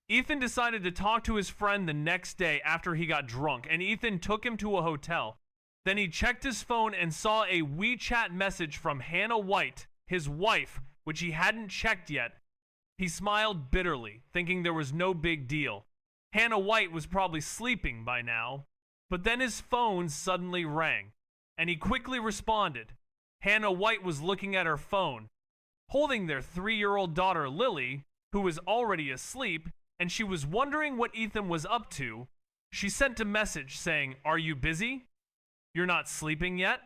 Ethan decided to talk to his friend the next day after he got drunk, and Ethan took him to a hotel. Then he checked his phone and saw a WeChat message from Hannah White, his wife, which he hadn't checked yet. He smiled bitterly, thinking there was no big deal. Hannah White was probably sleeping by now. But then his phone suddenly rang, and he quickly responded. Hannah White was looking at her phone, holding their 3-year-old daughter Lily, who was already asleep, and she was wondering what Ethan was up to. She sent a message saying, "Are you busy? You're not sleeping yet?"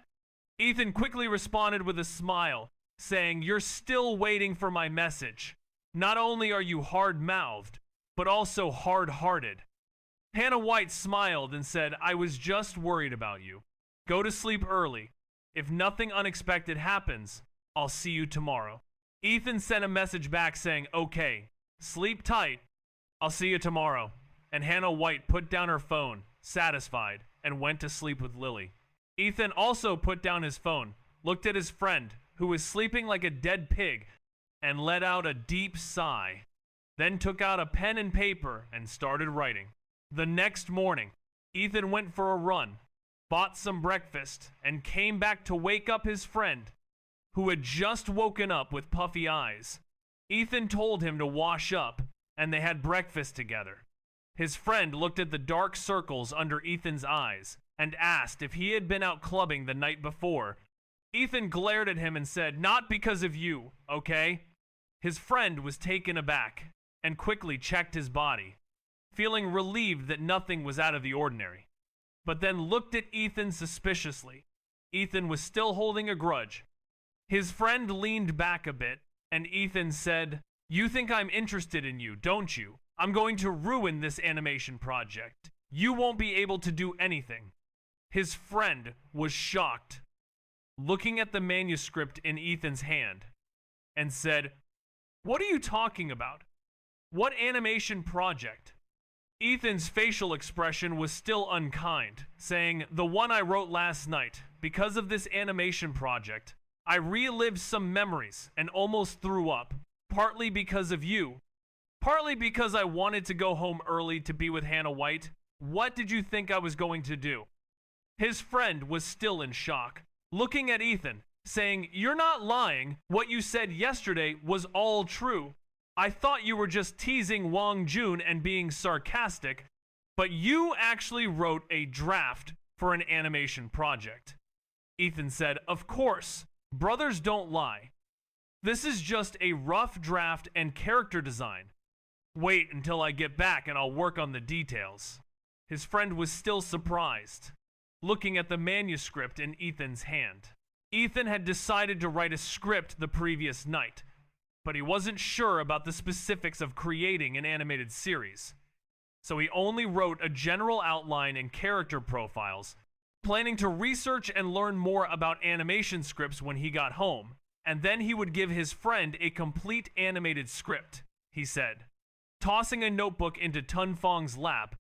Ethan quickly responded with a smile, saying, "You're still waiting for my message. Not only are you hard-mouthed, but also hard-hearted." Hannah White smiled and said, "I was just worried about you. Go to sleep early. If nothing unexpected happens, I'll see you tomorrow." Ethan sent a message back saying, "Okay, sleep tight. I'll see you tomorrow." And Hannah White put down her phone, satisfied, and went to sleep with Lily. Ethan also put down his phone, looked at his friend, who was sleeping like a dead pig, and let out a deep sigh. Then took out a pen and paper and started writing. The next morning, Ethan went for a run, bought some breakfast, and came back to wake up his friend, who had just woken up with puffy eyes. Ethan told him to wash up, and they had breakfast together. His friend looked at the dark circles under Ethan's eyes and asked if he had been out clubbing the night before. Ethan glared at him and said, "Not because of you, okay?" His friend was taken aback and quickly checked his body, feeling relieved that nothing was out of the ordinary, but then looked at Ethan suspiciously. Ethan was still holding a grudge. His friend leaned back a bit, and Ethan said, "You think I'm interested in you, don't you? I'm going to ruin this animation project. You won't be able to do anything." His friend was shocked, looking at the manuscript in Ethan's hand, and said, "What are you talking about? What animation project?" Ethan's facial expression was still unkind, saying, "The one I wrote last night. Because of this animation project, I relived some memories and almost threw up, partly because of you, partly because I wanted to go home early to be with Hannah White. What did you think I was going to do?" His friend was still in shock, looking at Ethan, saying, "You're not lying. What you said yesterday was all true. I thought you were just teasing Wong Jun and being sarcastic, but you actually wrote a draft for an animation project." Ethan said, "Of course, brothers don't lie. This is just a rough draft and character design. Wait until I get back and I'll work on the details." His friend was still surprised, looking at the manuscript in Ethan's hand. Ethan had decided to write a script the previous night, but he wasn't sure about the specifics of creating an animated series. So he only wrote a general outline and character profiles, planning to research and learn more about animation scripts when he got home, and then he would give his friend a complete animated script, he said. Tossing a notebook into Tun Fong's lap,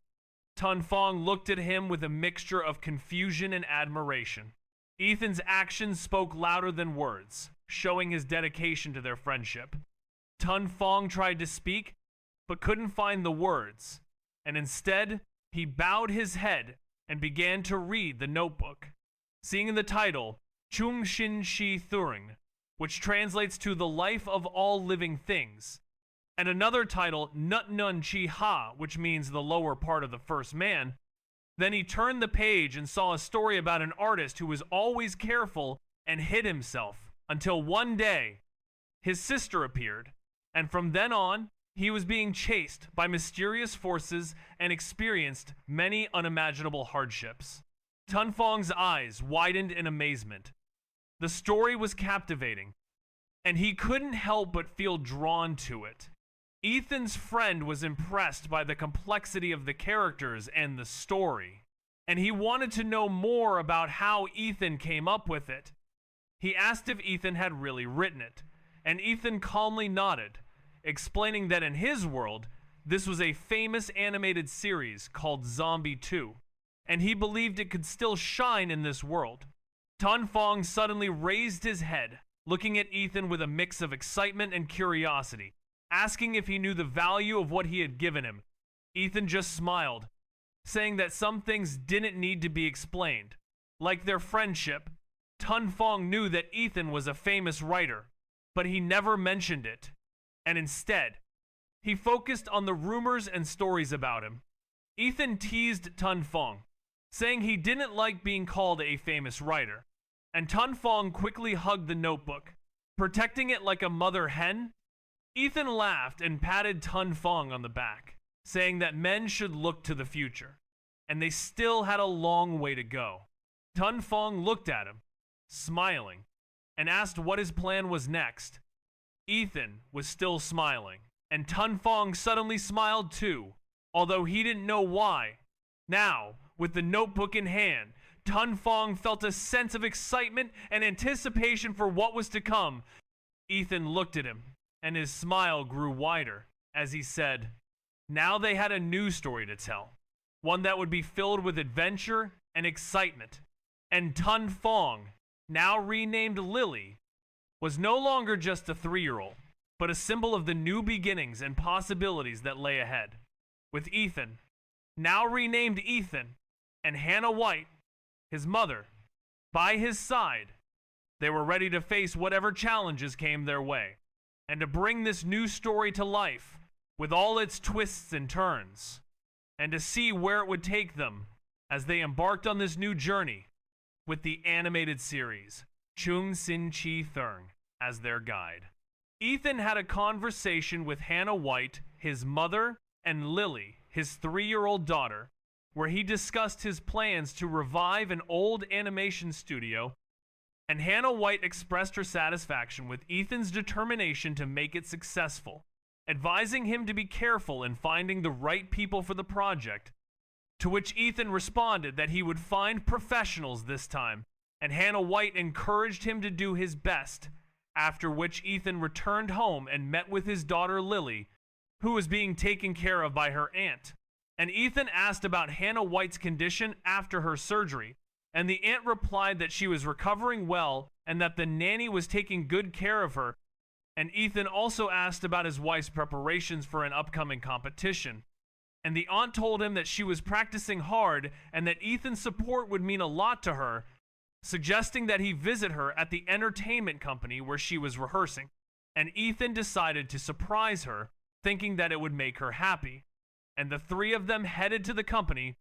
Tun Fong looked at him with a mixture of confusion and admiration. Ethan's actions spoke louder than words, showing his dedication to their friendship. Tun Fong tried to speak, but couldn't find the words, and instead, he bowed his head and began to read the notebook. Seeing the title, Chung Shin Shi Thuring, which translates to The Life of All Living Things, and another title, Nut Nun Chi Ha, which means the lower part of the first man. Then he turned the page and saw a story about an artist who was always careful and hid himself, until one day, his sister appeared, and from then on, he was being chased by mysterious forces and experienced many unimaginable hardships. Tun Fong's eyes widened in amazement. The story was captivating, and he couldn't help but feel drawn to it. Ethan's friend was impressed by the complexity of the characters and the story, and he wanted to know more about how Ethan came up with it. He asked if Ethan had really written it, and Ethan calmly nodded, explaining that in his world, this was a famous animated series called Zombie 2, and he believed it could still shine in this world. Tun Fong suddenly raised his head, looking at Ethan with a mix of excitement and curiosity, asking if he knew the value of what he had given him. Ethan just smiled, saying that some things didn't need to be explained. Like their friendship, Tun Fong knew that Ethan was a famous writer, but he never mentioned it. And instead, he focused on the rumors and stories about him. Ethan teased Tun Fong, saying he didn't like being called a famous writer, and Tun Fong quickly hugged the notebook, protecting it like a mother hen. Ethan laughed and patted Tun Fong on the back, saying that men should look to the future, and they still had a long way to go. Tun Fong looked at him, smiling, and asked what his plan was next. Ethan was still smiling, and Tun Fong suddenly smiled too, although he didn't know why. Now, with the notebook in hand, Tun Fong felt a sense of excitement and anticipation for what was to come. Ethan looked at him, and his smile grew wider as he said, now they had a new story to tell, one that would be filled with adventure and excitement. And Tun Fong, now renamed Lily, was no longer just a 3-year-old, but a symbol of the new beginnings and possibilities that lay ahead. With Ethan, now renamed Ethan, and Hannah White, his mother, by his side, they were ready to face whatever challenges came their way, and to bring this new story to life with all its twists and turns, and to see where it would take them as they embarked on this new journey with the animated series Chung Sin Chi Thurng as their guide. Ethan had a conversation with Hannah White, his mother, and Lily, his 3-year-old daughter, where he discussed his plans to revive an old animation studio, and Hannah White expressed her satisfaction with Ethan's determination to make it successful, advising him to be careful in finding the right people for the project, to which Ethan responded that he would find professionals this time, and Hannah White encouraged him to do his best, after which Ethan returned home and met with his daughter Lily, who was being taken care of by her aunt. And Ethan asked about Hannah White's condition after her surgery, and the aunt replied that she was recovering well and that the nanny was taking good care of her. And Ethan also asked about his wife's preparations for an upcoming competition. And the aunt told him that she was practicing hard and that Ethan's support would mean a lot to her, suggesting that he visit her at the entertainment company where she was rehearsing. And Ethan decided to surprise her, thinking that it would make her happy. And the three of them headed to the company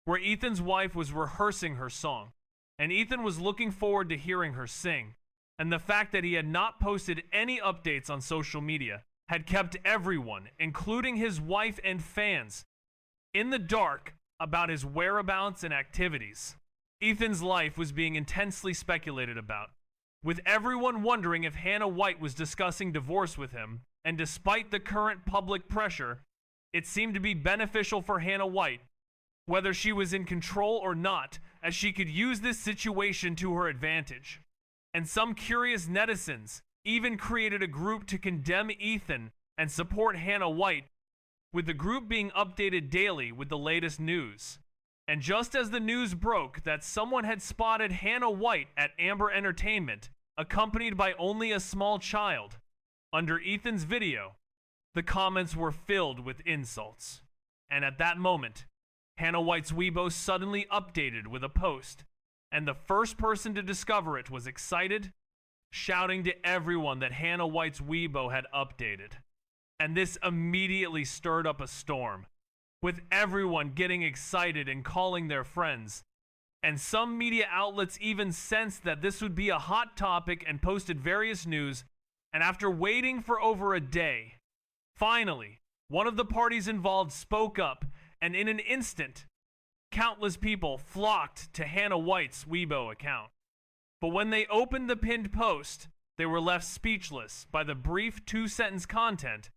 where Ethan's wife was rehearsing her song. And Ethan was looking forward to hearing her sing. And the fact that he had not posted any updates on social media had kept everyone, including his wife and fans, in the dark about his whereabouts and activities. Ethan's life was being intensely speculated about, with everyone wondering if Hannah White was discussing divorce with him, and despite the current public pressure, it seemed to be beneficial for Hannah White, whether she was in control or not, as she could use this situation to her advantage. And some curious netizens even created a group to condemn Ethan and support Hannah White, with the group being updated daily with the latest news. And just as the news broke that someone had spotted Hannah White at Amber Entertainment, accompanied by only a small child, under Ethan's video, the comments were filled with insults. And at that moment, Hannah White's Weibo suddenly updated with a post, and the first person to discover it was excited, shouting to everyone that Hannah White's Weibo had updated. And this immediately stirred up a storm, with everyone getting excited and calling their friends. And some media outlets even sensed that this would be a hot topic and posted various news. And after waiting for over a day, finally, one of the parties involved spoke up, and in an instant, countless people flocked to Hannah White's Weibo account. But when they opened the pinned post, they were left speechless by the brief 2-sentence content,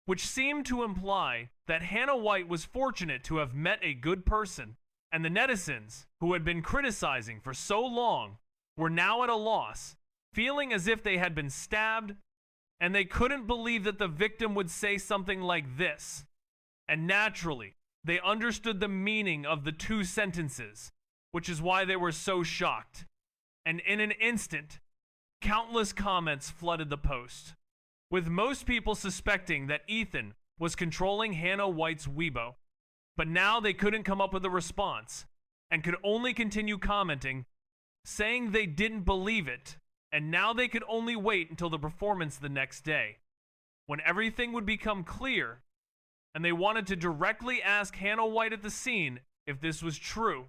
which seemed to imply that Hannah White was fortunate to have met a good person, and the netizens, who had been criticizing for so long, were now at a loss, feeling as if they had been stabbed, and they couldn't believe that the victim would say something like this. And naturally, they understood the meaning of the 2 sentences, which is why they were so shocked. And in an instant, countless comments flooded the post, with most people suspecting that Ethan was controlling Hannah White's Weibo. But now they couldn't come up with a response and could only continue commenting, saying they didn't believe it, and now they could only wait until the performance the next day, when everything would become clear, and they wanted to directly ask Hannah White at the scene if this was true.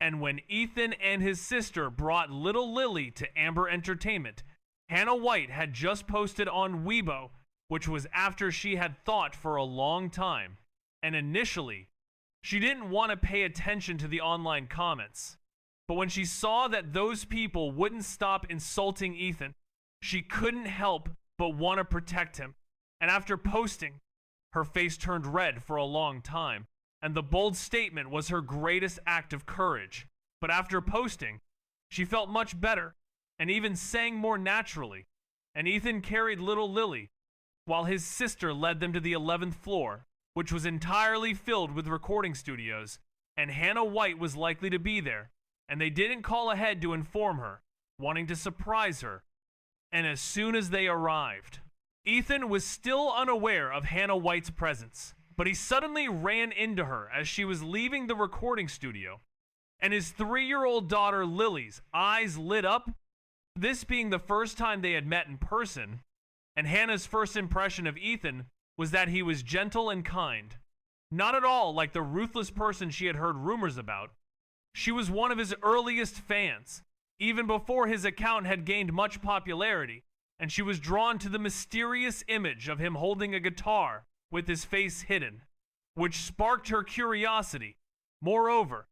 And when Ethan and his sister brought little Lily to Amber Entertainment, Hannah White had just posted on Weibo, which was after she had thought for a long time, and initially, she didn't want to pay attention to the online comments. But when she saw that those people wouldn't stop insulting Ethan, she couldn't help but want to protect him. And after posting, her face turned red for a long time, and the bold statement was her greatest act of courage. But after posting, she felt much better, and even sang more naturally. And Ethan carried little Lily, while his sister led them to the 11th floor, which was entirely filled with recording studios, and Hannah White was likely to be there, and they didn't call ahead to inform her, wanting to surprise her. And as soon as they arrived, Ethan was still unaware of Hannah White's presence, but he suddenly ran into her as she was leaving the recording studio, and his 3-year-old daughter Lily's eyes lit up, this being the first time they had met in person, and Hannah's first impression of Ethan was that he was gentle and kind. Not at all like the ruthless person she had heard rumors about. She was one of his earliest fans, even before his account had gained much popularity, and she was drawn to the mysterious image of him holding a guitar with his face hidden, which sparked her curiosity. Moreover,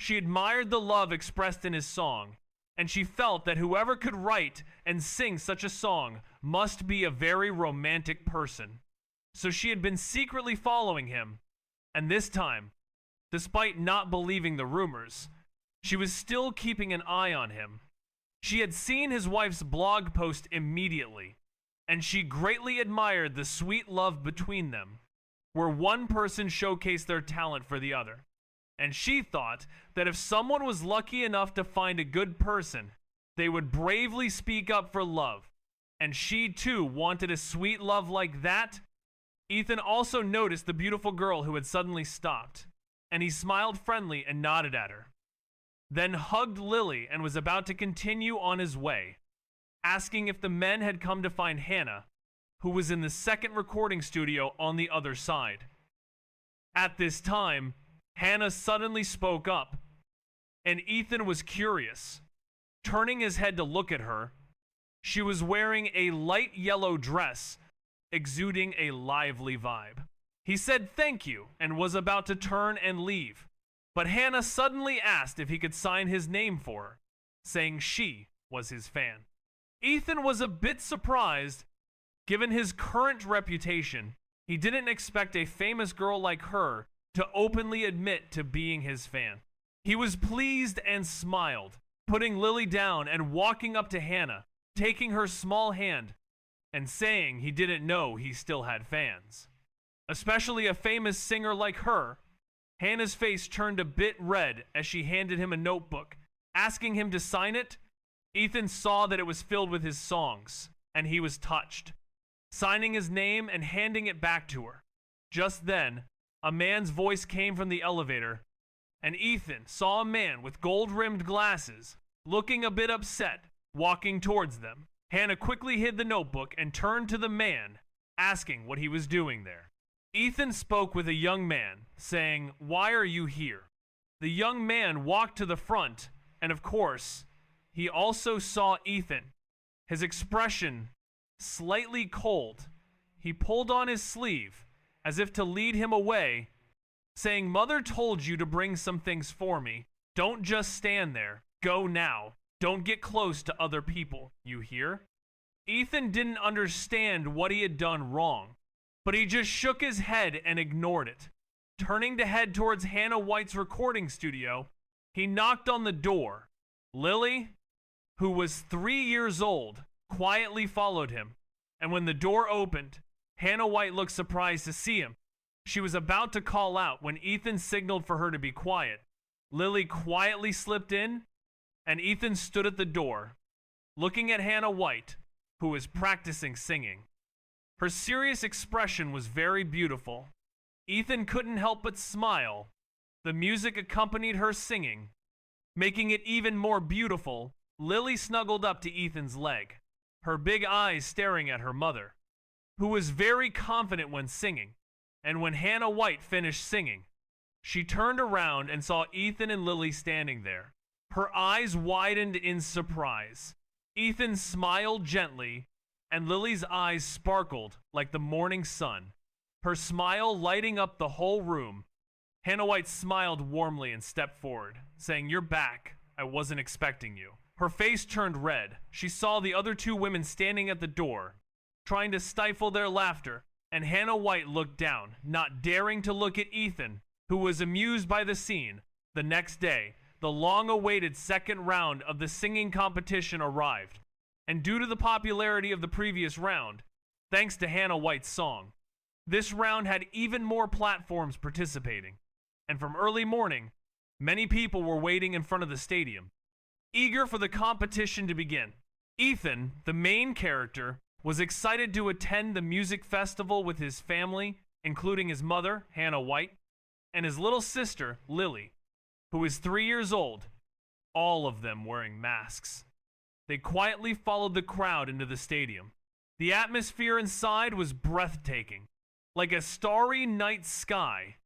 she admired the love expressed in his song, and she felt that whoever could write and sing such a song must be a very romantic person. So she had been secretly following him, and this time, despite not believing the rumors, she was still keeping an eye on him. She had seen his wife's blog post immediately, and she greatly admired the sweet love between them, where one person showcased their talent for the other. And she thought that if someone was lucky enough to find a good person, they would bravely speak up for love, and she too wanted a sweet love like that. Ethan also noticed the beautiful girl who had suddenly stopped, and he smiled friendly and nodded at her, then hugged Lily and was about to continue on his way, asking if the men had come to find Hannah, who was in the second recording studio on the other side. At this time, Hannah suddenly spoke up, and Ethan was curious. Turning his head to look at her, she was wearing a light yellow dress, exuding a lively vibe. He said thank you and was about to turn and leave, but Hannah suddenly asked if he could sign his name for her, saying she was his fan. Ethan was a bit surprised. Given his current reputation, he didn't expect a famous girl like her to openly admit to being his fan. He was pleased and smiled, putting Lily down and walking up to Hannah, taking her small hand, and saying he didn't know he still had fans. Especially a famous singer like her. Hannah's face turned a bit red as she handed him a notebook, asking him to sign it. Ethan saw that it was filled with his songs, and he was touched, signing his name and handing it back to her. Just then, a man's voice came from the elevator, and Ethan saw a man with gold-rimmed glasses, looking a bit upset, walking towards them. Hannah quickly hid the notebook and turned to the man, asking what he was doing there. Ethan spoke with a young man, saying, "Why are you here?" The young man walked to the front, and of course, he also saw Ethan. His expression slightly cold. He pulled on his sleeve, as if to lead him away, saying, "Mother told you to bring some things for me. Don't just stand there. Go now. Don't get close to other people, you hear?" Ethan didn't understand what he had done wrong, but he just shook his head and ignored it. Turning to head towards Hannah White's recording studio, he knocked on the door. Lily, who was 3 years old, quietly followed him, and when the door opened, Hannah White looked surprised to see him. She was about to call out when Ethan signaled for her to be quiet. Lily quietly slipped in, and Ethan stood at the door, looking at Hannah White, who was practicing singing. Her serious expression was very beautiful. Ethan couldn't help but smile. The music accompanied her singing. Making it even more beautiful, Lily snuggled up to Ethan's leg, her big eyes staring at her mother, who was very confident when singing. And when Hannah White finished singing, she turned around and saw Ethan and Lily standing there. Her eyes widened in surprise. Ethan smiled gently, and Lily's eyes sparkled like the morning sun, her smile lighting up the whole room. Hannah White smiled warmly and stepped forward, saying, "You're back. I wasn't expecting you." Her face turned red. She saw the other two women standing at the door, trying to stifle their laughter, and Hannah White looked down, not daring to look at Ethan, who was amused by the scene. The next day, the long-awaited second round of the singing competition arrived, and due to the popularity of the previous round, thanks to Hannah White's song, this round had even more platforms participating, and from early morning, many people were waiting in front of the stadium, eager for the competition to begin. Ethan, the main character, was excited to attend the music festival with his family, including his mother, Hannah White, and his little sister, Lily, who is 3 years old, all of them wearing masks. They quietly followed the crowd into the stadium. The atmosphere inside was breathtaking, like a starry night sky,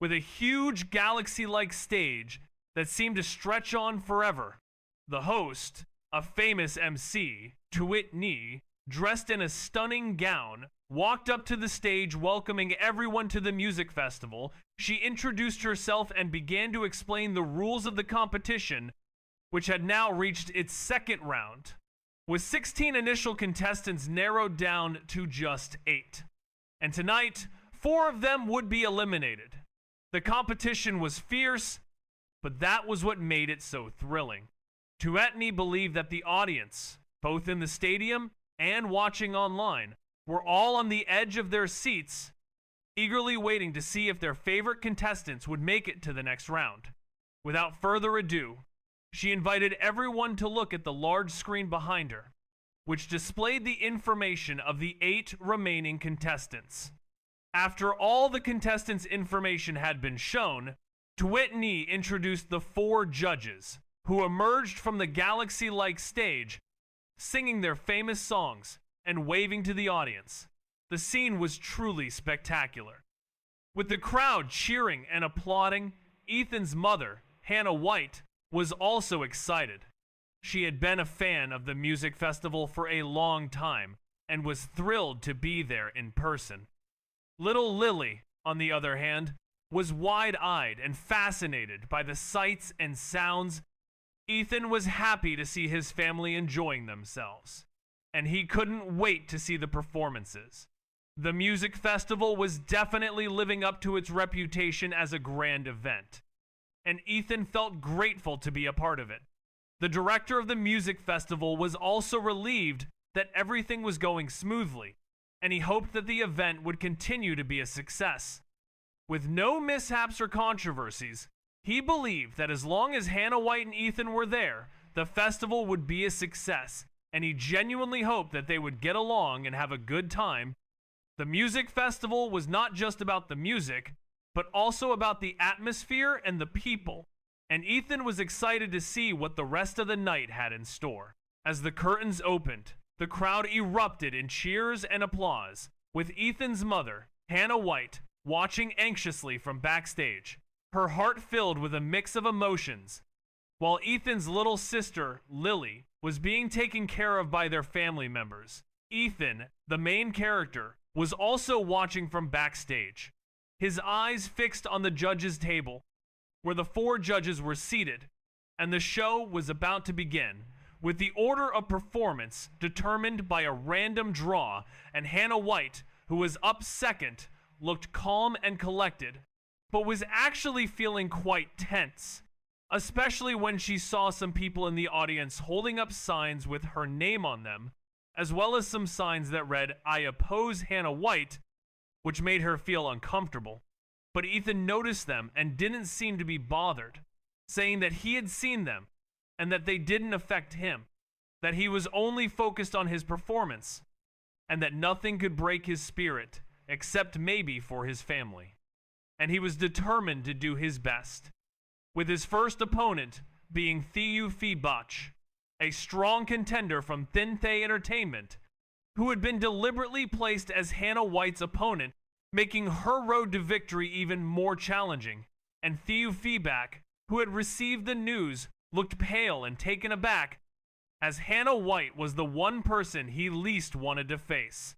with a huge galaxy-like stage that seemed to stretch on forever. The host, a famous MC, Tuit Ni, dressed in a stunning gown, walked up to the stage welcoming everyone to the music festival. She introduced herself and began to explain the rules of the competition, which had now reached its second round, with 16 initial contestants narrowed down to just 8. And tonight, 4 of them would be eliminated. The competition was fierce, but that was what made it so thrilling. Tuetni believed that the audience, both in the stadium and watching online, were all on the edge of their seats, eagerly waiting to see if their favorite contestants would make it to the next round. Without further ado, she invited everyone to look at the large screen behind her, which displayed the information of the 8 remaining contestants. After all the contestants' information had been shown, Tuetni introduced the 4 judges, who emerged from the galaxy-like stage, singing their famous songs and waving to the audience. The scene was truly spectacular. With the crowd cheering and applauding, Ethan's mother, Hannah White, was also excited. She had been a fan of the music festival for a long time and was thrilled to be there in person. Little Lily, on the other hand, was wide-eyed and fascinated by the sights and sounds. Ethan was happy to see his family enjoying themselves, and he couldn't wait to see the performances. The music festival was definitely living up to its reputation as a grand event, and Ethan felt grateful to be a part of it. The director of the music festival was also relieved that everything was going smoothly, and he hoped that the event would continue to be a success. With no mishaps or controversies, he believed that as long as Hannah White and Ethan were there, the festival would be a success, and he genuinely hoped that they would get along and have a good time. The music festival was not just about the music, but also about the atmosphere and the people, and Ethan was excited to see what the rest of the night had in store. As the curtains opened, the crowd erupted in cheers and applause, with Ethan's mother, Hannah White, watching anxiously from backstage, her heart filled with a mix of emotions, while Ethan's little sister, Lily, was being taken care of by their family members. Ethan, the main character, was also watching from backstage, his eyes fixed on the judges' table, where the 4 judges were seated, and the show was about to begin, with the order of performance determined by a random draw, and Hannah White, who was up second, looked calm and collected, but was actually feeling quite tense, especially when she saw some people in the audience holding up signs with her name on them, as well as some signs that read, "I oppose Hannah White," which made her feel uncomfortable. But Ethan noticed them and didn't seem to be bothered, saying that he had seen them and that they didn't affect him, that he was only focused on his performance, and that nothing could break his spirit except maybe for his family. And he was determined to do his best, with his first opponent being Thieu Phi Bach, a strong contender from Thin Thay Entertainment, who had been deliberately placed as Hannah White's opponent, making her road to victory even more challenging. And Thieu Phi Bach, who had received the news, looked pale and taken aback, as Hannah White was the one person he least wanted to face,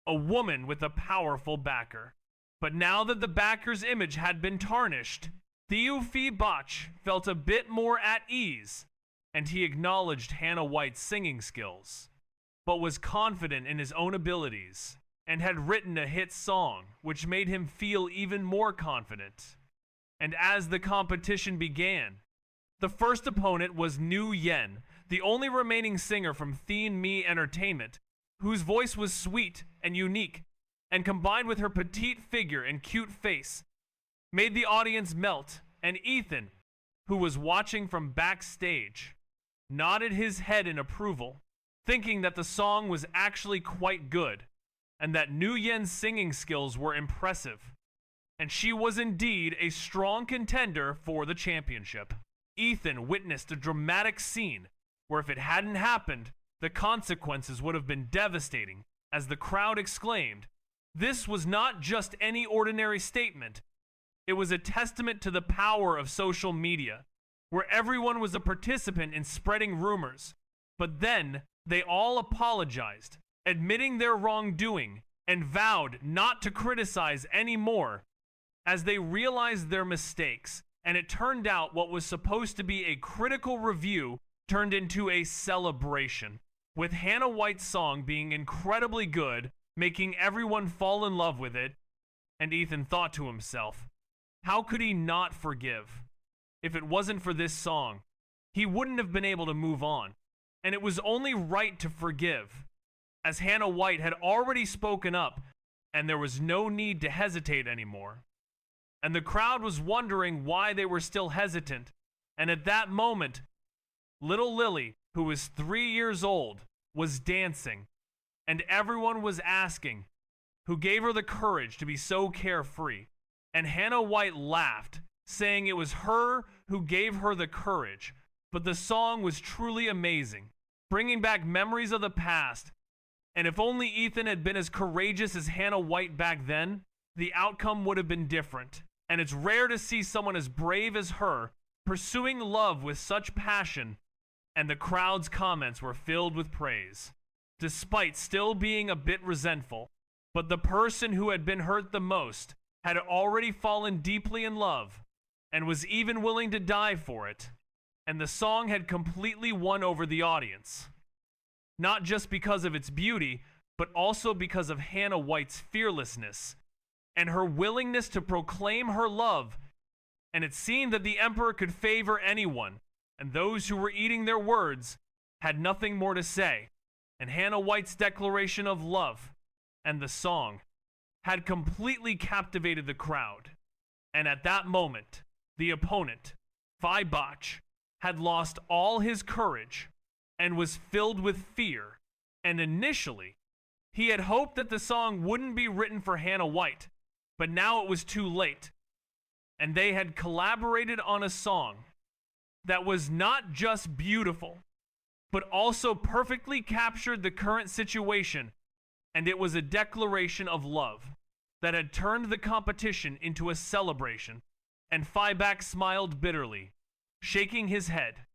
a woman with a powerful backer. But now that the backer's image had been tarnished, Thieu Phi Bach felt a bit more at ease, and he acknowledged Hannah White's singing skills, but was confident in his own abilities, and had written a hit song, which made him feel even more confident. And as the competition began, the first opponent was Nu Yen, the only remaining singer from Thien Me Entertainment, whose voice was sweet and unique, and combined with her petite figure and cute face, made the audience melt. And Ethan, who was watching from backstage, nodded his head in approval, thinking that the song was actually quite good, and that Nu Yen's singing skills were impressive, and she was indeed a strong contender for the championship. Ethan witnessed a dramatic scene where, if it hadn't happened, the consequences would have been devastating, as the crowd exclaimed. This was not just any ordinary statement. It was a testament to the power of social media, where everyone was a participant in spreading rumors. But then they all apologized, admitting their wrongdoing, and vowed not to criticize anymore, as they realized their mistakes. And it turned out what was supposed to be a critical review turned into a celebration, with Hannah White's song being incredibly good, making everyone fall in love with it. And Ethan thought to himself, how could he not forgive? If it wasn't for this song, he wouldn't have been able to move on. And it was only right to forgive, as Hannah White had already spoken up, and there was no need to hesitate anymore. And the crowd was wondering why they were still hesitant. And at that moment, little Lily, who was 3 years old, was dancing, and everyone was asking who gave her the courage to be so carefree. And Hannah White laughed, saying it was her who gave her the courage. But the song was truly amazing, bringing back memories of the past. And if only Ethan had been as courageous as Hannah White back then, the outcome would have been different. And it's rare to see someone as brave as her pursuing love with such passion. And the crowd's comments were filled with praise, despite still being a bit resentful. But the person who had been hurt the most had already fallen deeply in love, and was even willing to die for it. And the song had completely won over the audience, not just because of its beauty, but also because of Hannah White's fearlessness and her willingness to proclaim her love. And it seemed that the emperor could favor anyone, and those who were eating their words had nothing more to say. And Hannah White's declaration of love and the song had completely captivated the crowd. And at that moment, the opponent, Phi Bach, had lost all his courage and was filled with fear. And initially, he had hoped that the song wouldn't be written for Hannah White, but now it was too late. And they had collaborated on a song that was not just beautiful, but also perfectly captured the current situation. And it was a declaration of love that had turned the competition into a celebration. And Phi Bach smiled bitterly, shaking his head.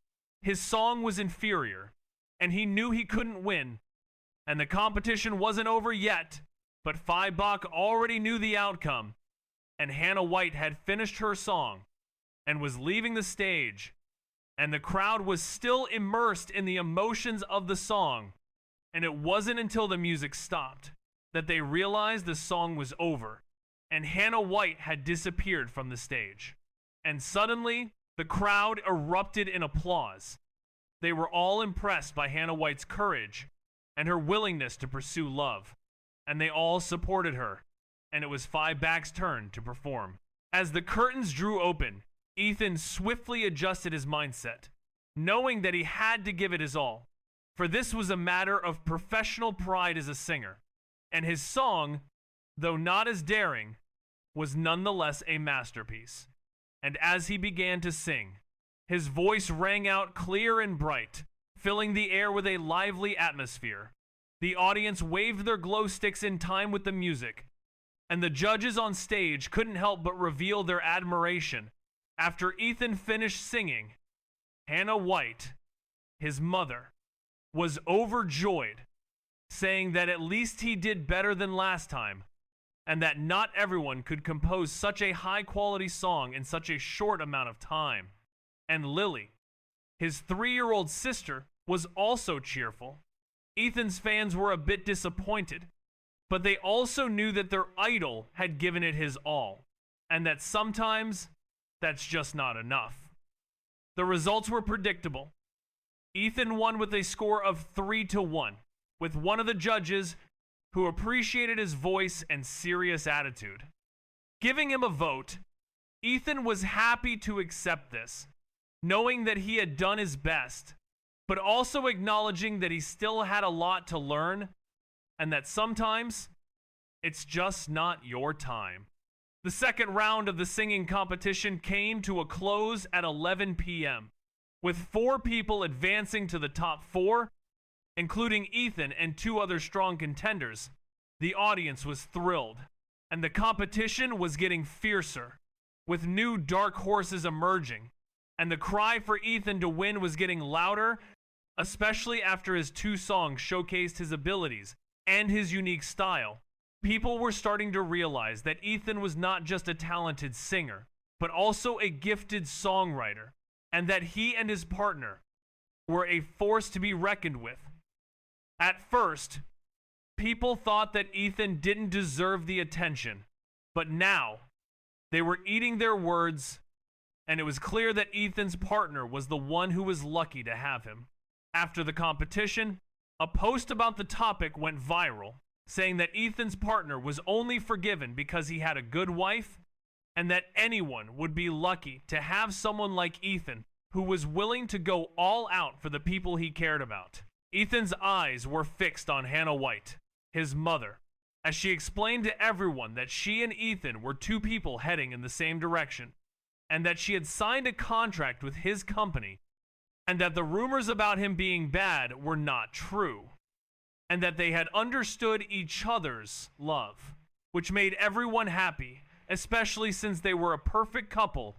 His song was inferior, and he knew he couldn't win. And the competition wasn't over yet, but Phi Bach already knew the outcome. And Hannah White had finished her song and was leaving the stage. And the crowd was still immersed in the emotions of the song. And it wasn't until the music stopped that they realized the song was over, and Hannah White had disappeared from the stage. And suddenly, the crowd erupted in applause. They were all impressed by Hannah White's courage and her willingness to pursue love, and they all supported her. And it was Phi Bach's turn to perform. As the curtains drew open, Ethan swiftly adjusted his mindset, knowing that he had to give it his all. For this was a matter of professional pride as a singer, and his song, though not as daring, was nonetheless a masterpiece. And as he began to sing, his voice rang out clear and bright, filling the air with a lively atmosphere. The audience waved their glow sticks in time with the music, and the judges on stage couldn't help but reveal their admiration. After Ethan finished singing, Hannah White, his mother, was overjoyed, saying that at least he did better than last time, and that not everyone could compose such a high-quality song in such a short amount of time. And Lily, his 3-year-old sister, was also cheerful. Ethan's fans were a bit disappointed, but they also knew that their idol had given it his all, and that sometimes that's just not enough. The results were predictable. Ethan won with a score of 3-1, with one of the judges who appreciated his voice and serious attitude. Giving him a vote, Ethan was happy to accept this, knowing that he had done his best, but also acknowledging that he still had a lot to learn and that sometimes it's just not your time. The second round of the singing competition came to a close at 11 p.m., with 4 people advancing to the top 4, including Ethan and 2 other strong contenders. The audience was thrilled, and the competition was getting fiercer, with new dark horses emerging, and the cry for Ethan to win was getting louder, especially after his 2 songs showcased his abilities and his unique style. People were starting to realize that Ethan was not just a talented singer, but also a gifted songwriter, and that he and his partner were a force to be reckoned with. At first, people thought that Ethan didn't deserve the attention, but now they were eating their words, and it was clear that Ethan's partner was the one who was lucky to have him. After the competition, a post about the topic went viral, saying that Ethan's partner was only forgiven because he had a good wife, and that anyone would be lucky to have someone like Ethan who was willing to go all out for the people he cared about. Ethan's eyes were fixed on Hannah White, his mother, as she explained to everyone that she and Ethan were 2 people heading in the same direction, and that she had signed a contract with his company, and that the rumors about him being bad were not true, and that they had understood each other's love, which made everyone happy, especially since they were a perfect couple,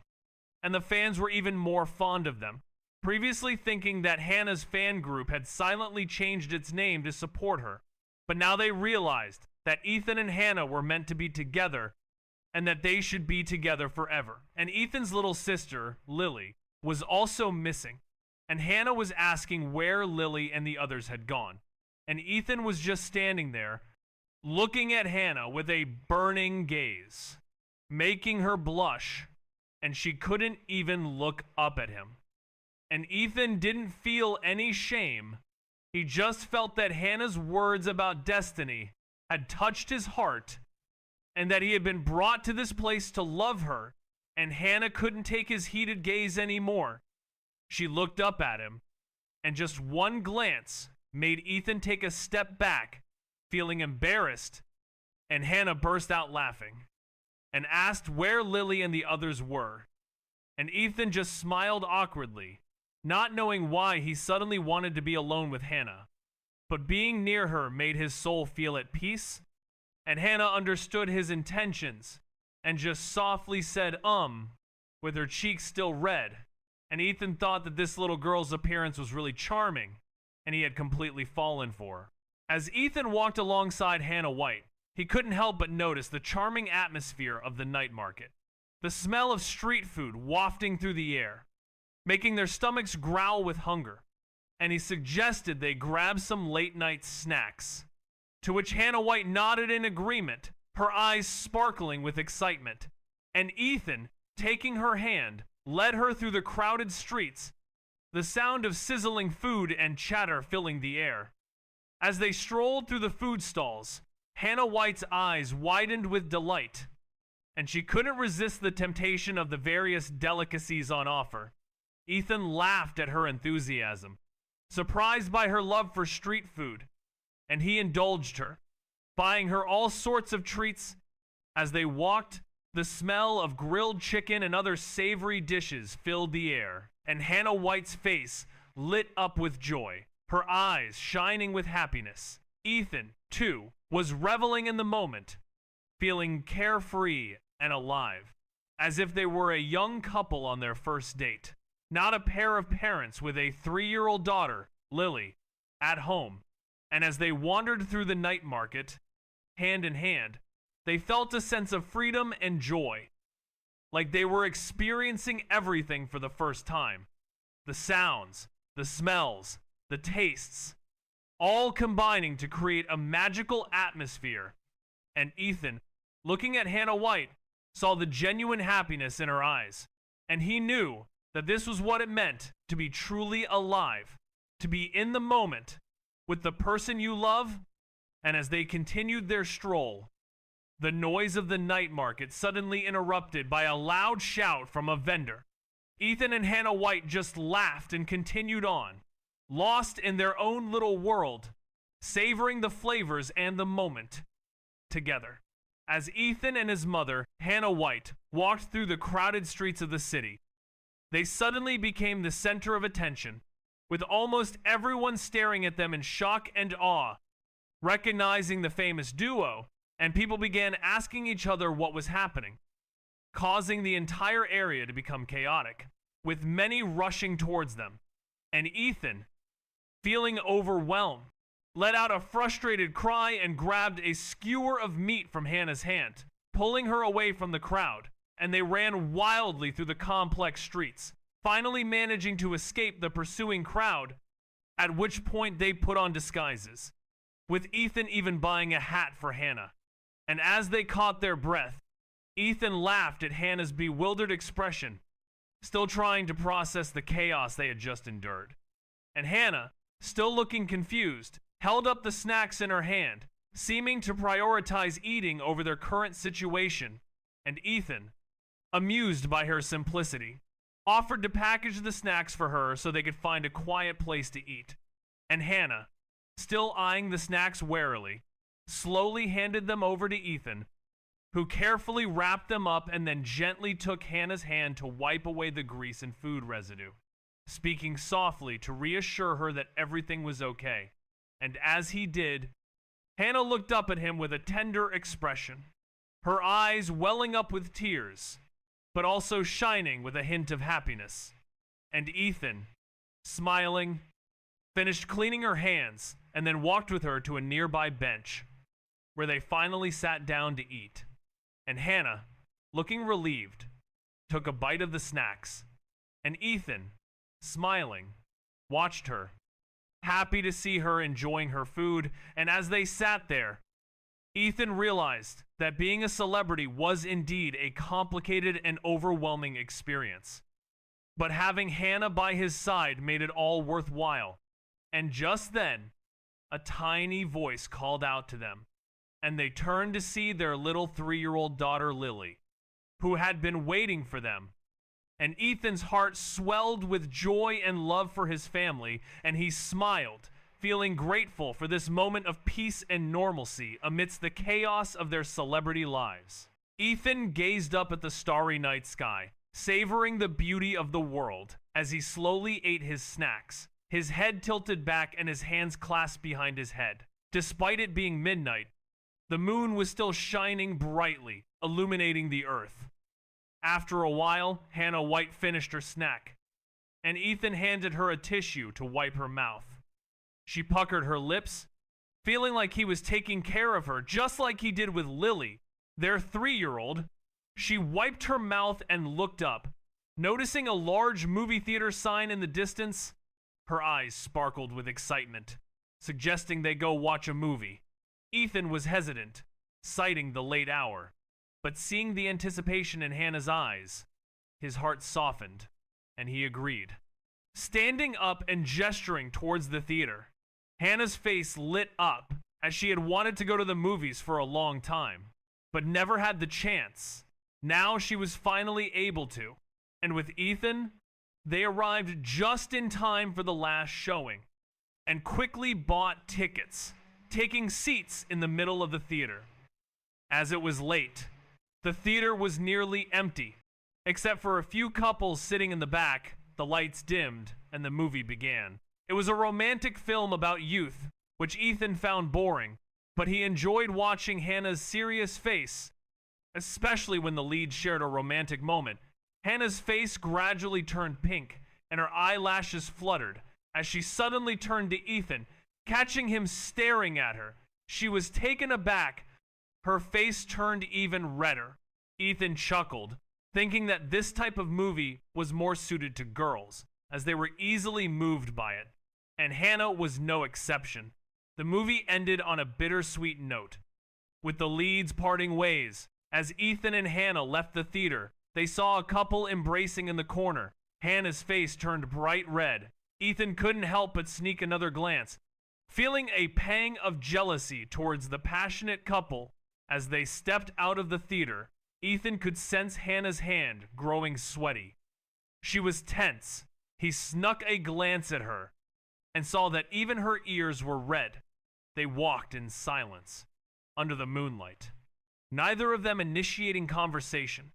and the fans were even more fond of them, previously thinking that Hannah's fan group had silently changed its name to support her. But now they realized that Ethan and Hannah were meant to be together, and that they should be together forever. And Ethan's little sister, Lily, was also missing, and Hannah was asking where Lily and the others had gone. And Ethan was just standing there, looking at Hannah with a burning gaze, making her blush, and she couldn't even look up at him. And Ethan didn't feel any shame. He just felt that Hannah's words about destiny had touched his heart, and that he had been brought to this place to love her, and Hannah couldn't take his heated gaze anymore. She looked up at him, and just one glance made Ethan take a step back, feeling embarrassed, and Hannah burst out laughing and asked where Lily and the others were. And Ethan just smiled awkwardly, not knowing why he suddenly wanted to be alone with Hannah. But being near her made his soul feel at peace, and Hannah understood his intentions and just softly said, with her cheeks still red. And Ethan thought that this little girl's appearance was really charming, and he had completely fallen for her. As Ethan walked alongside Hannah White, he couldn't help but notice the charming atmosphere of the night market, the smell of street food wafting through the air, making their stomachs growl with hunger, and he suggested they grab some late-night snacks, to which Hannah White nodded in agreement, her eyes sparkling with excitement, and Ethan, taking her hand, led her through the crowded streets, the sound of sizzling food and chatter filling the air. As they strolled through the food stalls, Hannah White's eyes widened with delight, and she couldn't resist the temptation of the various delicacies on offer. Ethan laughed at her enthusiasm, surprised by her love for street food, and he indulged her, buying her all sorts of treats. As they walked, the smell of grilled chicken and other savory dishes filled the air, and Hannah White's face lit up with joy, her eyes shining with happiness. Ethan, too, was reveling in the moment, feeling carefree and alive, as if they were a young couple on their first date, not a pair of parents with a 3-year-old daughter, Lily, at home. And as they wandered through the night market, hand in hand, they felt a sense of freedom and joy, like they were experiencing everything for the first time. The sounds, the smells, the tastes, all combining to create a magical atmosphere. And Ethan, looking at Hannah White, saw the genuine happiness in her eyes, and he knew that this was what it meant to be truly alive, to be in the moment with the person you love. And as they continued their stroll, the noise of the night market suddenly interrupted by a loud shout from a vendor. Ethan and Hannah White just laughed and continued on, lost in their own little world, savoring the flavors and the moment together. As Ethan and his mother, Hannah White, walked through the crowded streets of the city, they suddenly became the center of attention, with almost everyone staring at them in shock and awe. Recognizing the famous duo, and people began asking each other what was happening, causing the entire area to become chaotic, with many rushing towards them. And Ethan, feeling overwhelmed, let out a frustrated cry and grabbed a skewer of meat from Hannah's hand, pulling her away from the crowd, and they ran wildly through the complex streets, finally managing to escape the pursuing crowd, at which point they put on disguises, with Ethan even buying a hat for Hannah. And as they caught their breath, Ethan laughed at Hannah's bewildered expression, still trying to process the chaos they had just endured. And Hannah, still looking confused, held up the snacks in her hand, seeming to prioritize eating over their current situation. And Ethan, amused by her simplicity, offered to package the snacks for her so they could find a quiet place to eat. And Hannah, still eyeing the snacks warily, slowly handed them over to Ethan, who carefully wrapped them up and then gently took Hannah's hand to wipe away the grease and food residue, speaking softly to reassure her that everything was okay. And as he did, Hannah looked up at him with a tender expression, her eyes welling up with tears, but also shining with a hint of happiness. And Ethan, smiling, finished cleaning her hands and then walked with her to a nearby bench, where they finally sat down to eat. And Hannah, looking relieved, took a bite of the snacks, and Ethan, smiling, watched her, happy to see her enjoying her food. And as they sat there, Ethan realized that being a celebrity was indeed a complicated and overwhelming experience. But having Hannah by his side made it all worthwhile. And just then, a tiny voice called out to them, and they turned to see their little 3-year-old daughter, Lily, who had been waiting for them. And Ethan's heart swelled with joy and love for his family, and he smiled, feeling grateful for this moment of peace and normalcy amidst the chaos of their celebrity lives. Ethan gazed up at the starry night sky, savoring the beauty of the world as he slowly ate his snacks, his head tilted back and his hands clasped behind his head. Despite it being midnight, the moon was still shining brightly, illuminating the earth. After a while, Hannah White finished her snack, and Ethan handed her a tissue to wipe her mouth. She puckered her lips, feeling like he was taking care of her, just like he did with Lily, their 3-year-old. She wiped her mouth and looked up, noticing a large movie theater sign in the distance. Her eyes sparkled with excitement, suggesting they go watch a movie. Ethan was hesitant, citing the late hour, but seeing the anticipation in Hannah's eyes, his heart softened, and he agreed. Standing up and gesturing towards the theater, Hannah's face lit up as she had wanted to go to the movies for a long time, but never had the chance. Now she was finally able to, and with Ethan, they arrived just in time for the last showing, and quickly bought tickets taking seats in the middle of the theater. As it was late, the theater was nearly empty, except for a few couples sitting in the back. The lights dimmed, and the movie began. It was a romantic film about youth, which Ethan found boring, but he enjoyed watching Hannah's serious face, especially when the lead shared a romantic moment. Hannah's face gradually turned pink, and her eyelashes fluttered as she suddenly turned to Ethan, catching him staring at her. She was taken aback. Her face turned even redder. Ethan chuckled, thinking that this type of movie was more suited to girls, as they were easily moved by it. And Hannah was no exception. The movie ended on a bittersweet note, with the leads parting ways. As Ethan and Hannah left the theater, they saw a couple embracing in the corner. Hannah's face turned bright red. Ethan couldn't help but sneak another glance, feeling a pang of jealousy towards the passionate couple. As they stepped out of the theater, Ethan could sense Hannah's hand growing sweaty. She was tense. He snuck a glance at her and saw that even her ears were red. They walked in silence under the moonlight, neither of them initiating conversation.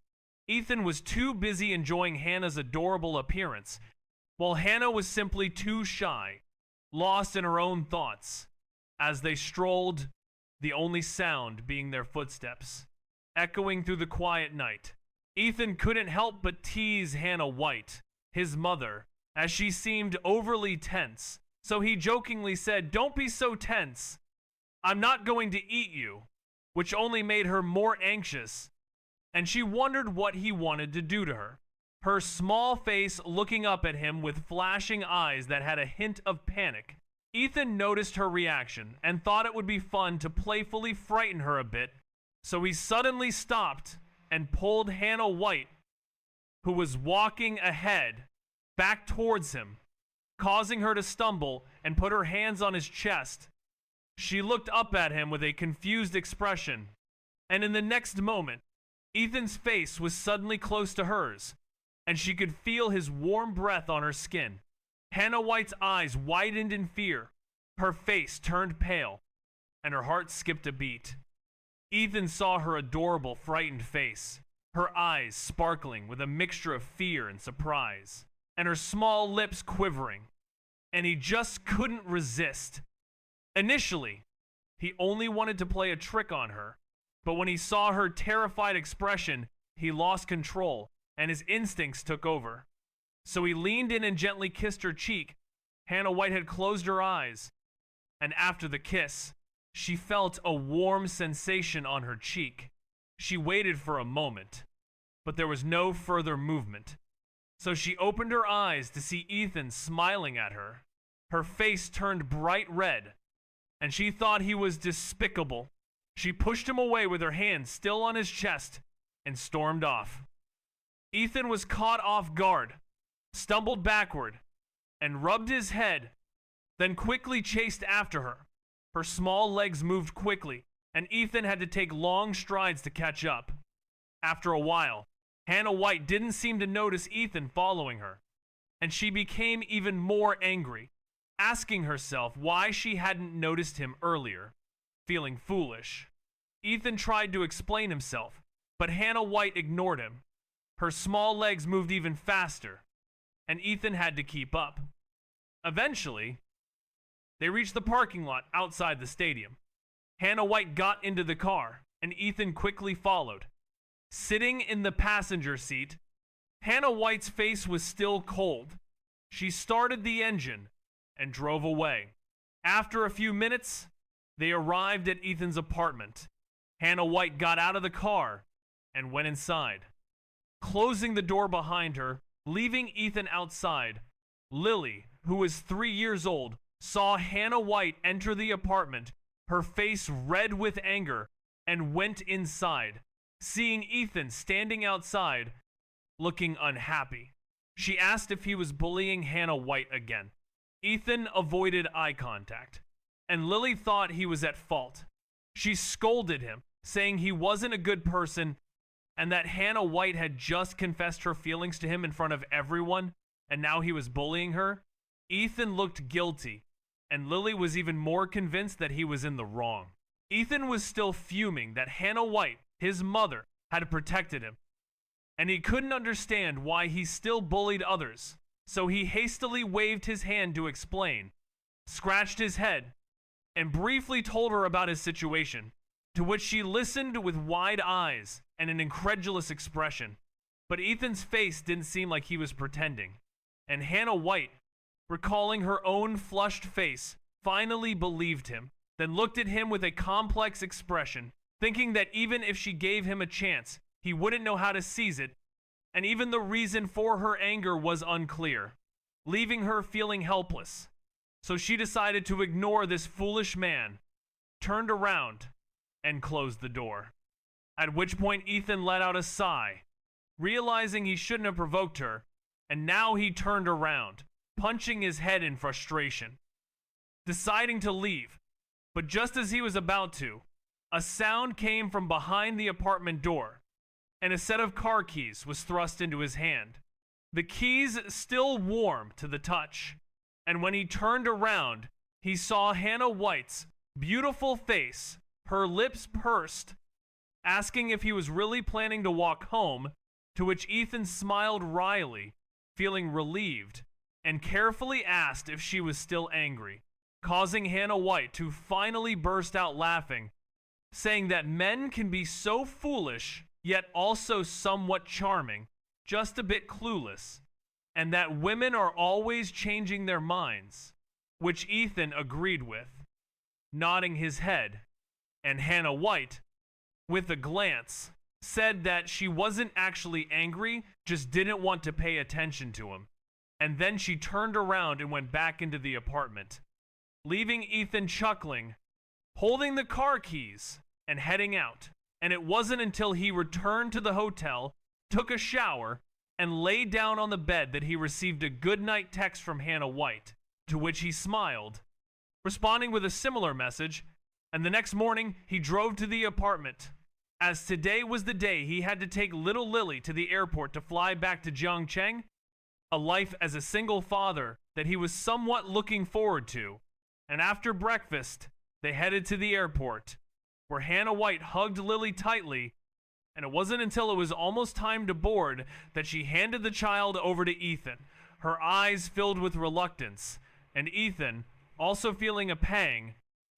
Ethan was too busy enjoying Hannah's adorable appearance, while Hannah was simply too shy, lost in her own thoughts. As they strolled, the only sound being their footsteps, echoing through the quiet night, Ethan couldn't help but tease Hannah White, his mother, as she seemed overly tense. So he jokingly said, "Don't be so tense. I'm not going to eat you," which only made her more anxious, and she wondered what he wanted to do to her. Her small face looking up at him with flashing eyes that had a hint of panic. Ethan noticed her reaction and thought it would be fun to playfully frighten her a bit, so he suddenly stopped and pulled Hannah White, who was walking ahead, back towards him, causing her to stumble and put her hands on his chest. She looked up at him with a confused expression, and in the next moment, Ethan's face was suddenly close to hers, and she could feel his warm breath on her skin. Hannah White's eyes widened in fear. Her face turned pale, and her heart skipped a beat. Ethan saw her adorable, frightened face, her eyes sparkling with a mixture of fear and surprise, and her small lips quivering, and he just couldn't resist. Initially, he only wanted to play a trick on her, but when he saw her terrified expression, he lost control, and his instincts took over. So he leaned in and gently kissed her cheek. Hannah White had closed her eyes, and after the kiss, she felt a warm sensation on her cheek. She waited for a moment, but there was no further movement. So she opened her eyes to see Ethan smiling at her. Her face turned bright red, and she thought he was despicable. She pushed him away with her hand still on his chest and stormed off. Ethan was caught off guard, stumbled backward, and rubbed his head, then quickly chased after her. Her small legs moved quickly, and Ethan had to take long strides to catch up. After a while, Hannah White didn't seem to notice Ethan following her, and she became even more angry, asking herself why she hadn't noticed him earlier, feeling foolish. Ethan tried to explain himself, but Hannah White ignored him. Her small legs moved even faster, and Ethan had to keep up. Eventually, they reached the parking lot outside the stadium. Hannah White got into the car, and Ethan quickly followed. Sitting in the passenger seat, Hannah White's face was still cold. She started the engine and drove away. After a few minutes, they arrived at Ethan's apartment. Hannah White got out of the car and went inside, closing the door behind her, leaving Ethan outside. Lily, who was 3 years old, saw Hannah White enter the apartment, her face red with anger, and went inside, seeing Ethan standing outside, looking unhappy. She asked if he was bullying Hannah White again. Ethan avoided eye contact, and Lily thought he was at fault. She scolded him, saying he wasn't a good person and that Hannah White had just confessed her feelings to him in front of everyone, and now he was bullying her. Ethan looked guilty and Lily was even more convinced that he was in the wrong. Ethan was still fuming that Hannah White, his mother, had protected him, and he couldn't understand why he still bullied others, so he hastily waved his hand to explain, scratched his head, and briefly told her about his situation, to which she listened with wide eyes and an incredulous expression. But Ethan's face didn't seem like he was pretending, and Hannah White, recalling her own flushed face, finally believed him, then looked at him with a complex expression, thinking that even if she gave him a chance, he wouldn't know how to seize it, and even the reason for her anger was unclear, leaving her feeling helpless. So she decided to ignore this foolish man, turned around, and closed the door. At which point Ethan let out a sigh, realizing he shouldn't have provoked her, and now he turned around, punching his head in frustration, deciding to leave. But just as he was about to, a sound came from behind the apartment door, and a set of car keys was thrust into his hand. The keys still warm to the touch, and when he turned around, he saw Hannah White's beautiful face, her lips pursed, asking if he was really planning to walk home, to which Ethan smiled wryly, feeling relieved, and carefully asked if she was still angry, causing Hannah White to finally burst out laughing, saying that men can be so foolish, yet also somewhat charming, just a bit clueless, and that women are always changing their minds, which Ethan agreed with, nodding his head, and Hannah White, with a glance, said that she wasn't actually angry, just didn't want to pay attention to him, and then she turned around and went back into the apartment, leaving Ethan chuckling, holding the car keys, and heading out. And it wasn't until he returned to the hotel, took a shower, and lay down on the bed that he received a goodnight text from Hannah White, to which he smiled, responding with a similar message, and the next morning he drove to the apartment, as today was the day he had to take little Lily to the airport to fly back to Jiangcheng, a life as a single father that he was somewhat looking forward to. And after breakfast, they headed to the airport, where Hannah White hugged Lily tightly, and it wasn't until it was almost time to board that she handed the child over to Ethan, her eyes filled with reluctance, and Ethan, also feeling a pang,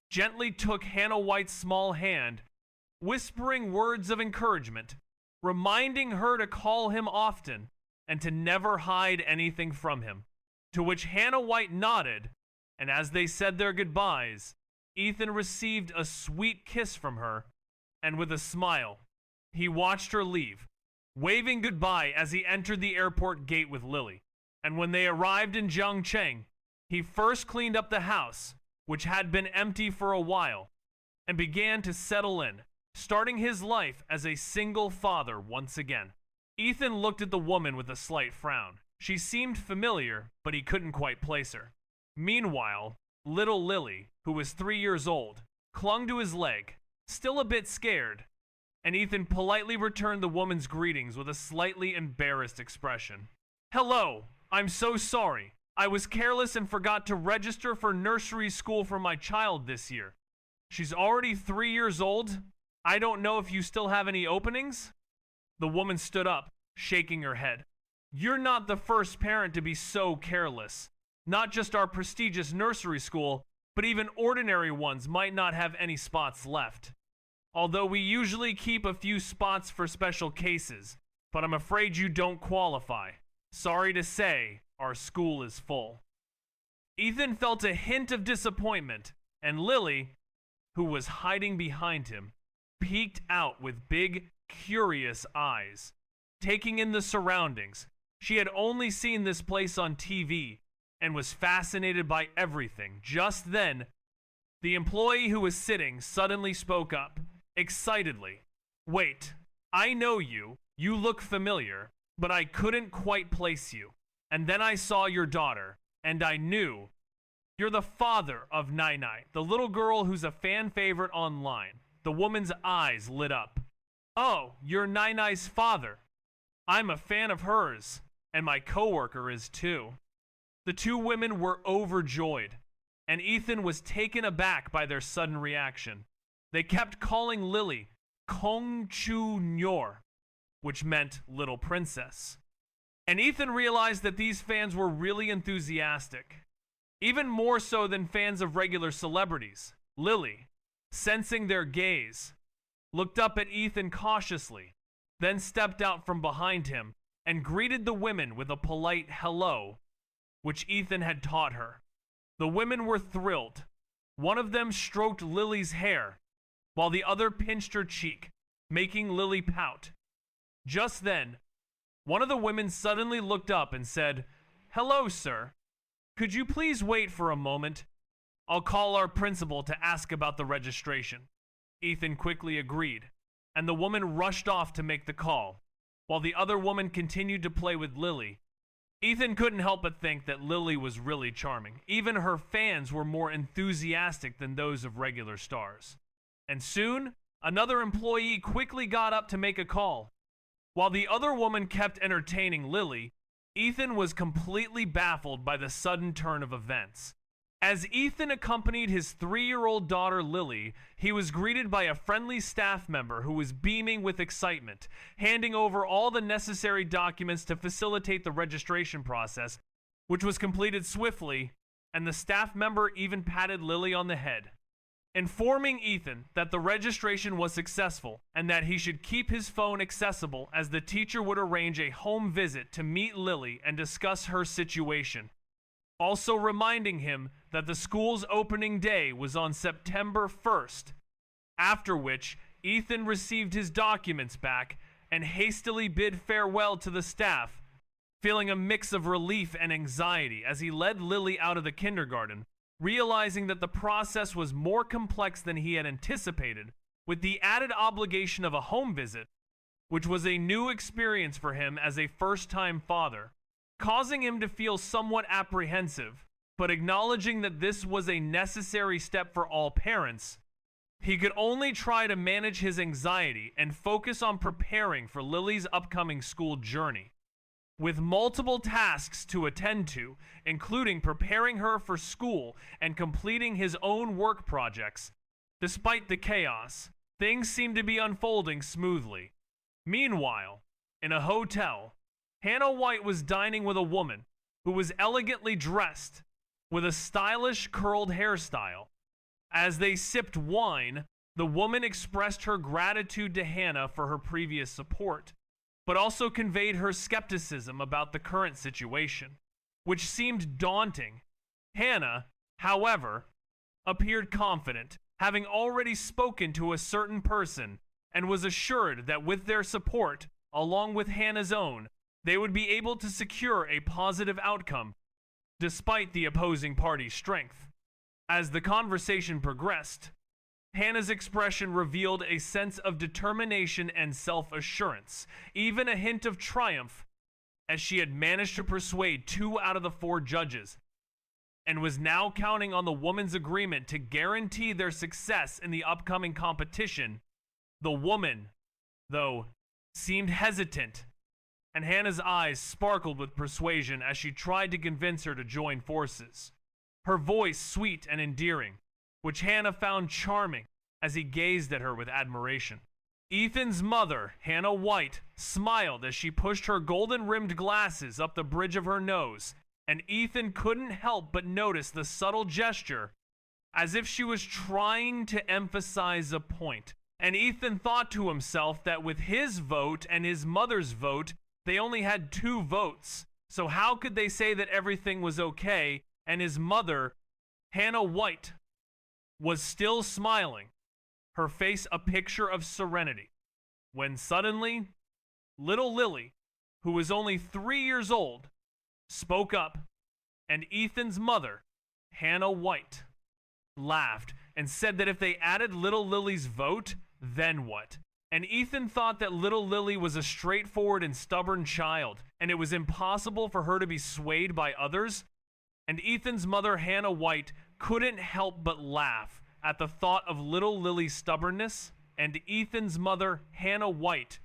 gently took Hannah White's small hand, whispering words of encouragement, reminding her to call him often and to never hide anything from him, to which Hannah White nodded, and as they said their goodbyes, Ethan received a sweet kiss from her, and with a smile, he watched her leave, waving goodbye as he entered the airport gate with Lily. And when they arrived in Jiangcheng, he first cleaned up the house, which had been empty for a while, and began to settle in, starting his life as a single father once again. Ethan looked at the woman with a slight frown. She seemed familiar, but he couldn't quite place her. Meanwhile, little Lily, who was 3 years old, clung to his leg, still a bit scared, and Ethan politely returned the woman's greetings with a slightly embarrassed expression. "Hello, I'm so sorry. I was careless and forgot to register for nursery school for my child this year. She's already 3 years old. I don't know if you still have any openings?" The woman stood up, shaking her head. "You're not the first parent to be so careless. Not just our prestigious nursery school, but even ordinary ones might not have any spots left. Although we usually keep a few spots for special cases, but I'm afraid you don't qualify. Sorry to say, our school is full." Ethan felt a hint of disappointment, and Lily, who was hiding behind him, peeked out with big, curious eyes, taking in the surroundings. She had only seen this place on TV and was fascinated by everything. Just then, the employee who was sitting suddenly spoke up, excitedly. "Wait, I know you. You look familiar, but I couldn't quite place you. And then I saw your daughter, and I knew. You're the father of Nai Nai, the little girl who's a fan favorite online." The woman's eyes lit up. "Oh, you're Nai Nai's father. I'm a fan of hers, and my coworker is too." The two women were overjoyed. and Ethan was taken aback by their sudden reaction. They kept calling Lily Kong Chu Nyor, which meant little princess. And Ethan realized that these fans were really enthusiastic, even more so than fans of regular celebrities. Lily, sensing their gaze, looked up at Ethan cautiously, then stepped out from behind him and greeted the women with a polite hello, which Ethan had taught her. The women were thrilled. One of them stroked Lily's hair, while the other pinched her cheek, making Lily pout. Just then, one of the women suddenly looked up and said, "Hello, sir. Could you please wait for a moment? I'll call our principal to ask about the registration." Ethan quickly agreed, and the woman rushed off to make the call, while the other woman continued to play with Lily. Ethan couldn't help but think that Lily was really charming. Even her fans were more enthusiastic than those of regular stars. And soon, another employee quickly got up to make a call. While the other woman kept entertaining Lily, Ethan was completely baffled by the sudden turn of events. As Ethan accompanied his 3-year-old daughter Lily, he was greeted by a friendly staff member who was beaming with excitement, handing over all the necessary documents to facilitate the registration process, which was completed swiftly, and the staff member even patted Lily on the head, informing Ethan that the registration was successful and that he should keep his phone accessible as the teacher would arrange a home visit to meet Lily and discuss her situation. Also reminding him that the school's opening day was on September 1st, after which Ethan received his documents back and hastily bid farewell to the staff, feeling a mix of relief and anxiety as he led Lily out of the kindergarten, realizing that the process was more complex than he had anticipated, with the added obligation of a home visit, which was a new experience for him as a first-time father, causing him to feel somewhat apprehensive, but acknowledging that this was a necessary step for all parents. He could only try to manage his anxiety and focus on preparing for Lily's upcoming school journey. With multiple tasks to attend to, including preparing her for school and completing his own work projects, despite the chaos, things seemed to be unfolding smoothly. Meanwhile, in a hotel, Hannah White was dining with a woman who was elegantly dressed with a stylish curled hairstyle. As they sipped wine, the woman expressed her gratitude to Hannah for her previous support, but also conveyed her skepticism about the current situation, which seemed daunting. Hannah, however, appeared confident, having already spoken to a certain person, and was assured that with their support, along with Hannah's own, they would be able to secure a positive outcome, despite the opposing party's strength. As the conversation progressed, Hannah's expression revealed a sense of determination and self-assurance, even a hint of triumph, as she had managed to persuade 2 out of the 4 judges, and was now counting on the woman's agreement to guarantee their success in the upcoming competition. The woman, though, seemed hesitant, and Hannah's eyes sparkled with persuasion as she tried to convince her to join forces. Her voice sweet and endearing, which Hannah found charming as he gazed at her with admiration. Ethan's mother, Hannah White, smiled as she pushed her golden-rimmed glasses up the bridge of her nose, and Ethan couldn't help but notice the subtle gesture, as if she was trying to emphasize a point. And Ethan thought to himself that with his vote and his mother's vote, they only had 2 votes. So how could they say that everything was okay, and his mother, Hannah White, was still smiling, her face a picture of serenity, when suddenly, little Lily, who was only 3 years old, spoke up, and Ethan's mother, Hannah White, laughed and said that if they added little Lily's vote, then what? And Ethan thought that little Lily was a straightforward and stubborn child, and it was impossible for her to be swayed by others. And Ethan's mother, Hannah White, couldn't help but laugh at the thought of little Lily's stubbornness, and Ethan's mother, Hannah White,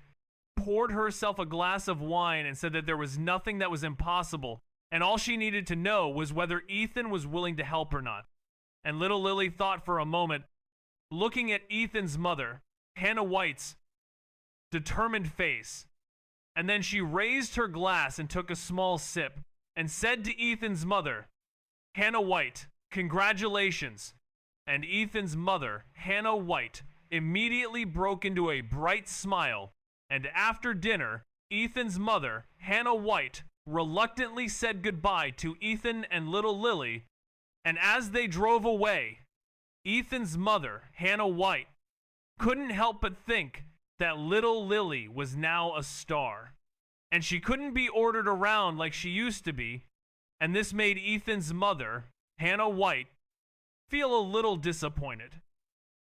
poured herself a glass of wine and said that there was nothing that was impossible, and all she needed to know was whether Ethan was willing to help or not. And little Lily thought for a moment, looking at Ethan's mother, Hannah White's determined face. And then she raised her glass and took a small sip and said to Ethan's mother, Hannah White, congratulations. And Ethan's mother, Hannah White, immediately broke into a bright smile. And after dinner, Ethan's mother, Hannah White, reluctantly said goodbye to Ethan and little Lily. And as they drove away, Ethan's mother, Hannah White, couldn't help but think that little Lily was now a star. And she couldn't be ordered around like she used to be. And this made Ethan's mother, Hannah White, feel a little disappointed.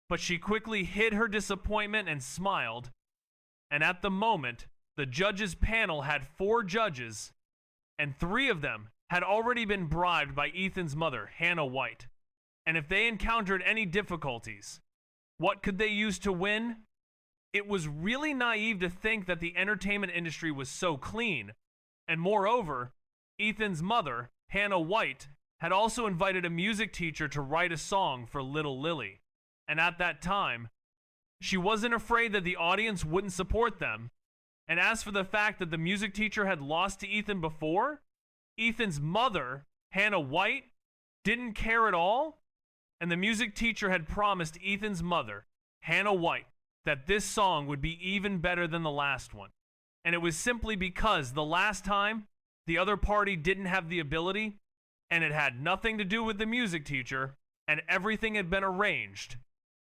But she quickly hid her disappointment and smiled. And at the moment, the judges' panel had 4 judges, and 3 of them had already been bribed by Ethan's mother, Hannah White. And if they encountered any difficulties, what could they use to win? It was really naive to think that the entertainment industry was so clean. And moreover, Ethan's mother, Hannah White, had also invited a music teacher to write a song for little Lily. And at that time, she wasn't afraid that the audience wouldn't support them. And as for the fact that the music teacher had lost to Ethan before, Ethan's mother, Hannah White, didn't care at all. And the music teacher had promised Ethan's mother, Hannah White, that this song would be even better than the last one. And it was simply because the last time, the other party didn't have the ability, and it had nothing to do with the music teacher, and everything had been arranged.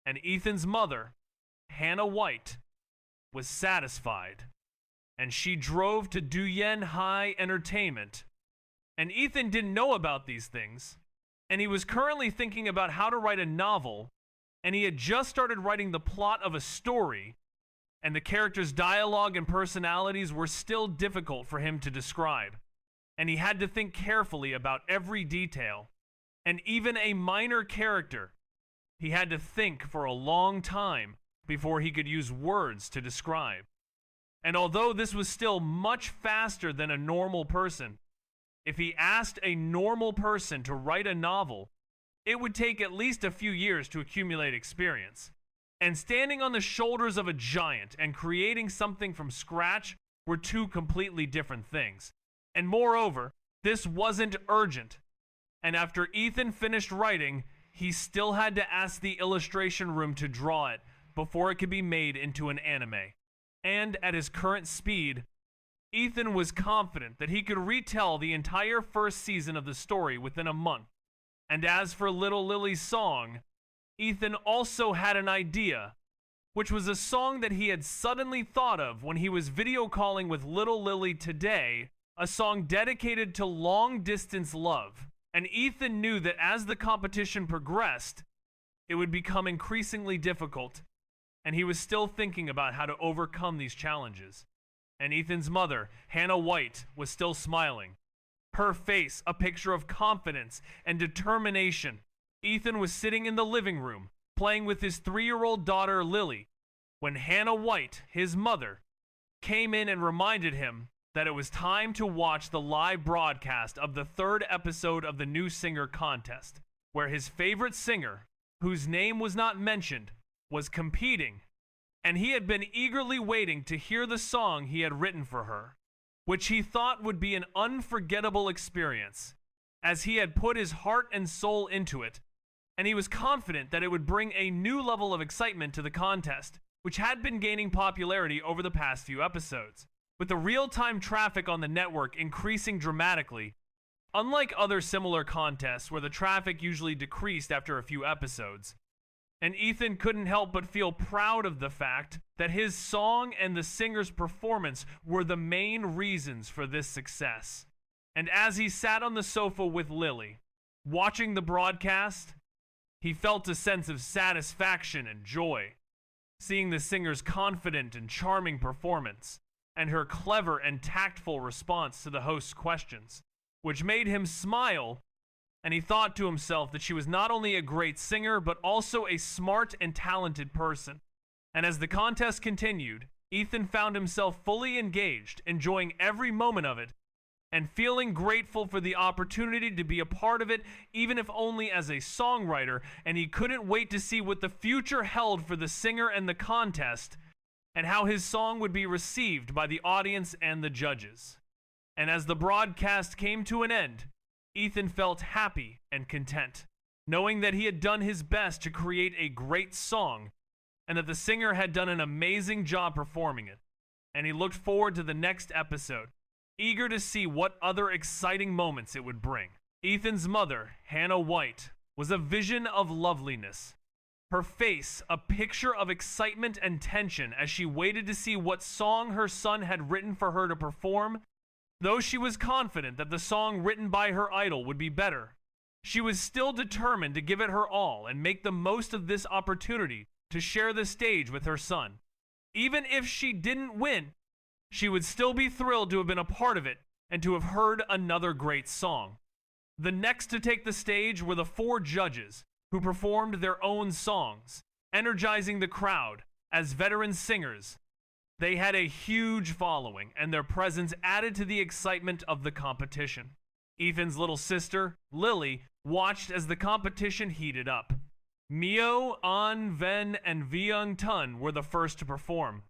And Ethan's mother, Hannah White, was satisfied. And she drove to Duyen High Entertainment. And Ethan didn't know about these things. And he was currently thinking about how to write a novel. And he had just started writing the plot of a story. And the characters' dialogue and personalities were still difficult for him to describe. And he had to think carefully about every detail. And even a minor character, he had to think for a long time before he could use words to describe. And although this was still much faster than a normal person, if he asked a normal person to write a novel, it would take at least a few years to accumulate experience. And standing on the shoulders of a giant and creating something from scratch were 2 completely different things. And moreover, this wasn't urgent. And after Ethan finished writing, he still had to ask the illustration room to draw it before it could be made into an anime. And at his current speed, Ethan was confident that he could retell the entire first season of the story within a month. And as for little Lily's song, Ethan also had an idea, which was a song that he had suddenly thought of when he was video calling with little Lily today, a song dedicated to long-distance love. And Ethan knew that as the competition progressed, it would become increasingly difficult, and he was still thinking about how to overcome these challenges. And Ethan's mother, Hannah White, was still smiling. Her face, a picture of confidence and determination. Ethan was sitting in the living room, playing with his 3-year-old daughter, Lily, when Hannah White, his mother, came in and reminded him that it was time to watch the live broadcast of the 3rd episode of the New Singer contest, where his favorite singer, whose name was not mentioned, was competing, and he had been eagerly waiting to hear the song he had written for her, which he thought would be an unforgettable experience, as he had put his heart and soul into it, and he was confident that it would bring a new level of excitement to the contest, which had been gaining popularity over the past few episodes. With the real-time traffic on the network increasing dramatically, unlike other similar contests where the traffic usually decreased after a few episodes. And Ethan couldn't help but feel proud of the fact that his song and the singer's performance were the main reasons for this success. And as he sat on the sofa with Lily, watching the broadcast, he felt a sense of satisfaction and joy, seeing the singer's confident and charming performance, and her clever and tactful response to the host's questions, which made him smile, and he thought to himself that she was not only a great singer, but also a smart and talented person. And as the contest continued, Ethan found himself fully engaged, enjoying every moment of it, and feeling grateful for the opportunity to be a part of it, even if only as a songwriter, and he couldn't wait to see what the future held for the singer and the contest, and how his song would be received by the audience and the judges. And as the broadcast came to an end, Ethan felt happy and content, knowing that he had done his best to create a great song, and that the singer had done an amazing job performing it. And he looked forward to the next episode, eager to see what other exciting moments it would bring. Ethan's mother, Hannah White, was a vision of loveliness. Her face, a picture of excitement and tension as she waited to see what song her son had written for her to perform. Though she was confident that the song written by her idol would be better, she was still determined to give it her all and make the most of this opportunity to share the stage with her son. Even if she didn't win, she would still be thrilled to have been a part of it and to have heard another great song. The next to take the stage were the 4 judges who performed their own songs, energizing the crowd as veteran singers. They had a huge following, and their presence added to the excitement of the competition. Ethan's little sister, Lily, watched as the competition heated up. Mio, An, Ven, and Vyung Tun were the first to perform,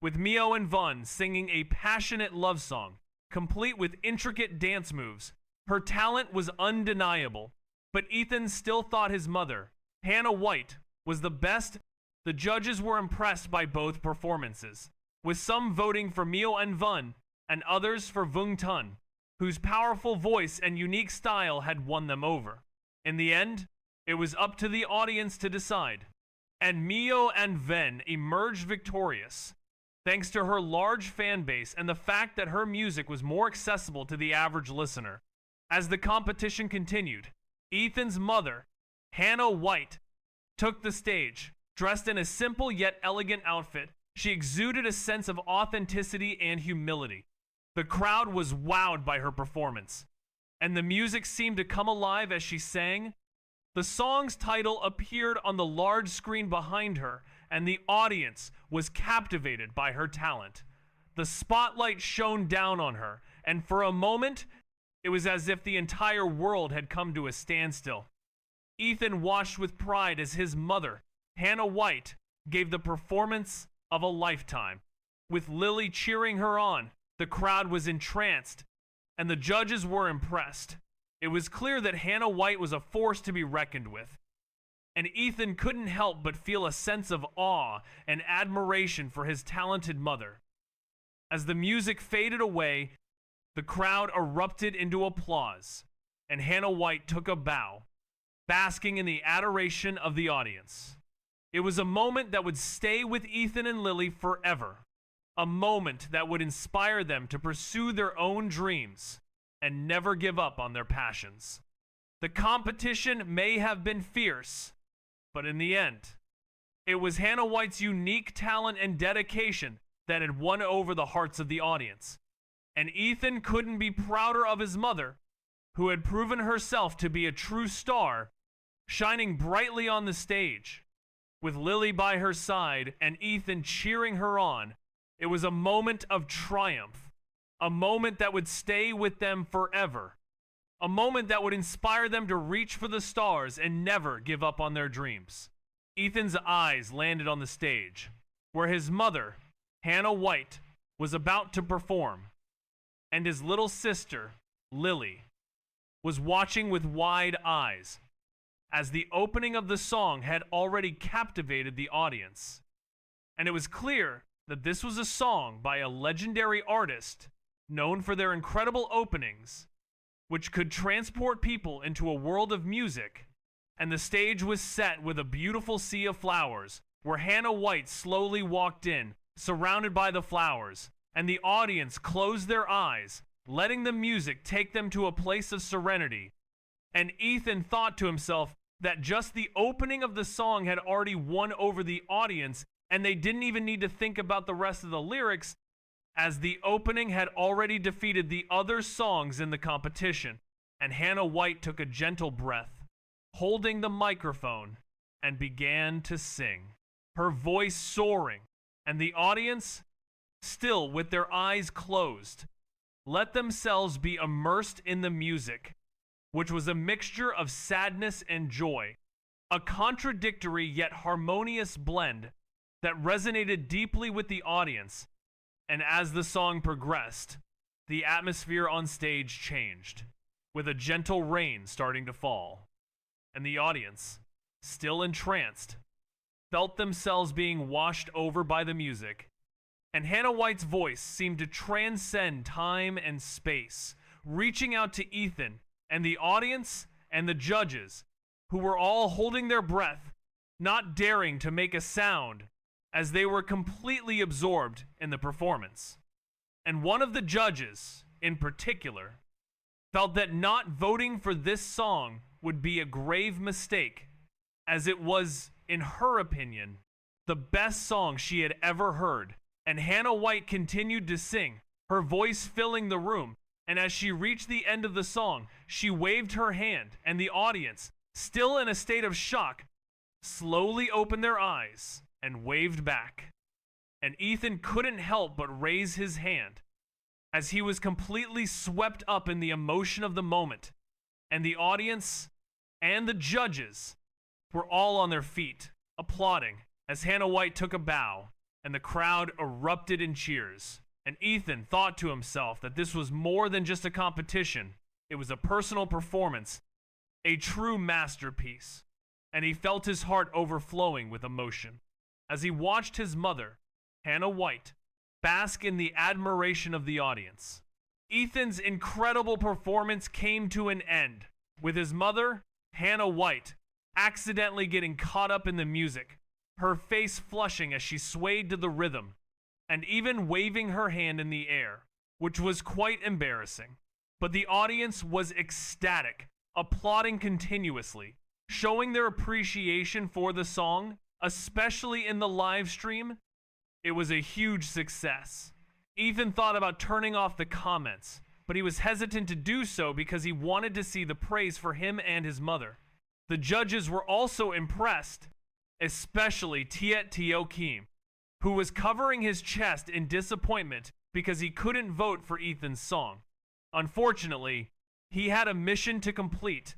with Mio and Vun singing a passionate love song, complete with intricate dance moves. Her talent was undeniable, but Ethan still thought his mother, Hannah White, was the best. The judges were impressed by both performances, with some voting for Mio and Vun, and others for Vung Tun, whose powerful voice and unique style had won them over. In the end, it was up to the audience to decide, and Mio and Ven emerged victorious, thanks to her large fan base and the fact that her music was more accessible to the average listener. As the competition continued, Ethan's mother, Hannah White, took the stage. Dressed in a simple yet elegant outfit, she exuded a sense of authenticity and humility. The crowd was wowed by her performance, and the music seemed to come alive as she sang. The song's title appeared on the large screen behind her, and the audience was captivated by her talent. The spotlight shone down on her, and for a moment, it was as if the entire world had come to a standstill. Ethan watched with pride as his mother, Hannah White, gave the performance of a lifetime. With Lily cheering her on, the crowd was entranced, and the judges were impressed. It was clear that Hannah White was a force to be reckoned with, and Ethan couldn't help but feel a sense of awe and admiration for his talented mother. As the music faded away, the crowd erupted into applause, and Hannah White took a bow, basking in the adoration of the audience. It was a moment that would stay with Ethan and Lily forever, a moment that would inspire them to pursue their own dreams and never give up on their passions. The competition may have been fierce, but in the end, it was Hannah White's unique talent and dedication that had won over the hearts of the audience. And Ethan couldn't be prouder of his mother, who had proven herself to be a true star, shining brightly on the stage. With Lily by her side and Ethan cheering her on, it was a moment of triumph, a moment that would stay with them forever, a moment that would inspire them to reach for the stars and never give up on their dreams. Ethan's eyes landed on the stage, where his mother, Hannah White, was about to perform, and his little sister, Lily, was watching with wide eyes, as the opening of the song had already captivated the audience. And it was clear that this was a song by a legendary artist known for their incredible openings, which could transport people into a world of music. And the stage was set with a beautiful sea of flowers, where Hannah White slowly walked in, surrounded by the flowers, and the audience closed their eyes, letting the music take them to a place of serenity. And Ethan thought to himself that just the opening of the song had already won over the audience, and they didn't even need to think about the rest of the lyrics, as the opening had already defeated the other songs in the competition. And Hannah White took a gentle breath, holding the microphone, and began to sing, her voice soaring, and the audience, still with their eyes closed, let themselves be immersed in the music, which was a mixture of sadness and joy, a contradictory yet harmonious blend that resonated deeply with the audience. And as the song progressed, the atmosphere on stage changed, with a gentle rain starting to fall, and the audience, still entranced, felt themselves being washed over by the music. And Hannah White's voice seemed to transcend time and space, reaching out to Ethan and the audience and the judges, who were all holding their breath, not daring to make a sound, as they were completely absorbed in the performance. And one of the judges, in particular, felt that not voting for this song would be a grave mistake, as it was, in her opinion, the best song she had ever heard. And Hannah White continued to sing, her voice filling the room, and as she reached the end of the song, she waved her hand, and the audience, still in a state of shock, slowly opened their eyes and waved back. And Ethan couldn't help but raise his hand, as he was completely swept up in the emotion of the moment, and the audience and the judges were all on their feet, applauding as Hannah White took a bow, and the crowd erupted in cheers. And Ethan thought to himself that this was more than just a competition. It was a personal performance, a true masterpiece, and he felt his heart overflowing with emotion as he watched his mother, Hannah White, bask in the admiration of the audience. Ethan's incredible performance came to an end, with his mother, Hannah White, accidentally getting caught up in the music, her face flushing as she swayed to the rhythm, and even waving her hand in the air, which was quite embarrassing. But the audience was ecstatic, applauding continuously, showing their appreciation for the song, especially in the live stream. It was a huge success. Ethan thought about turning off the comments, but he was hesitant to do so because he wanted to see the praise for him and his mother. The judges were also impressed, especially Tiet Teo Kim, who was covering his chest in disappointment because he couldn't vote for Ethan's song. Unfortunately, he had a mission to complete,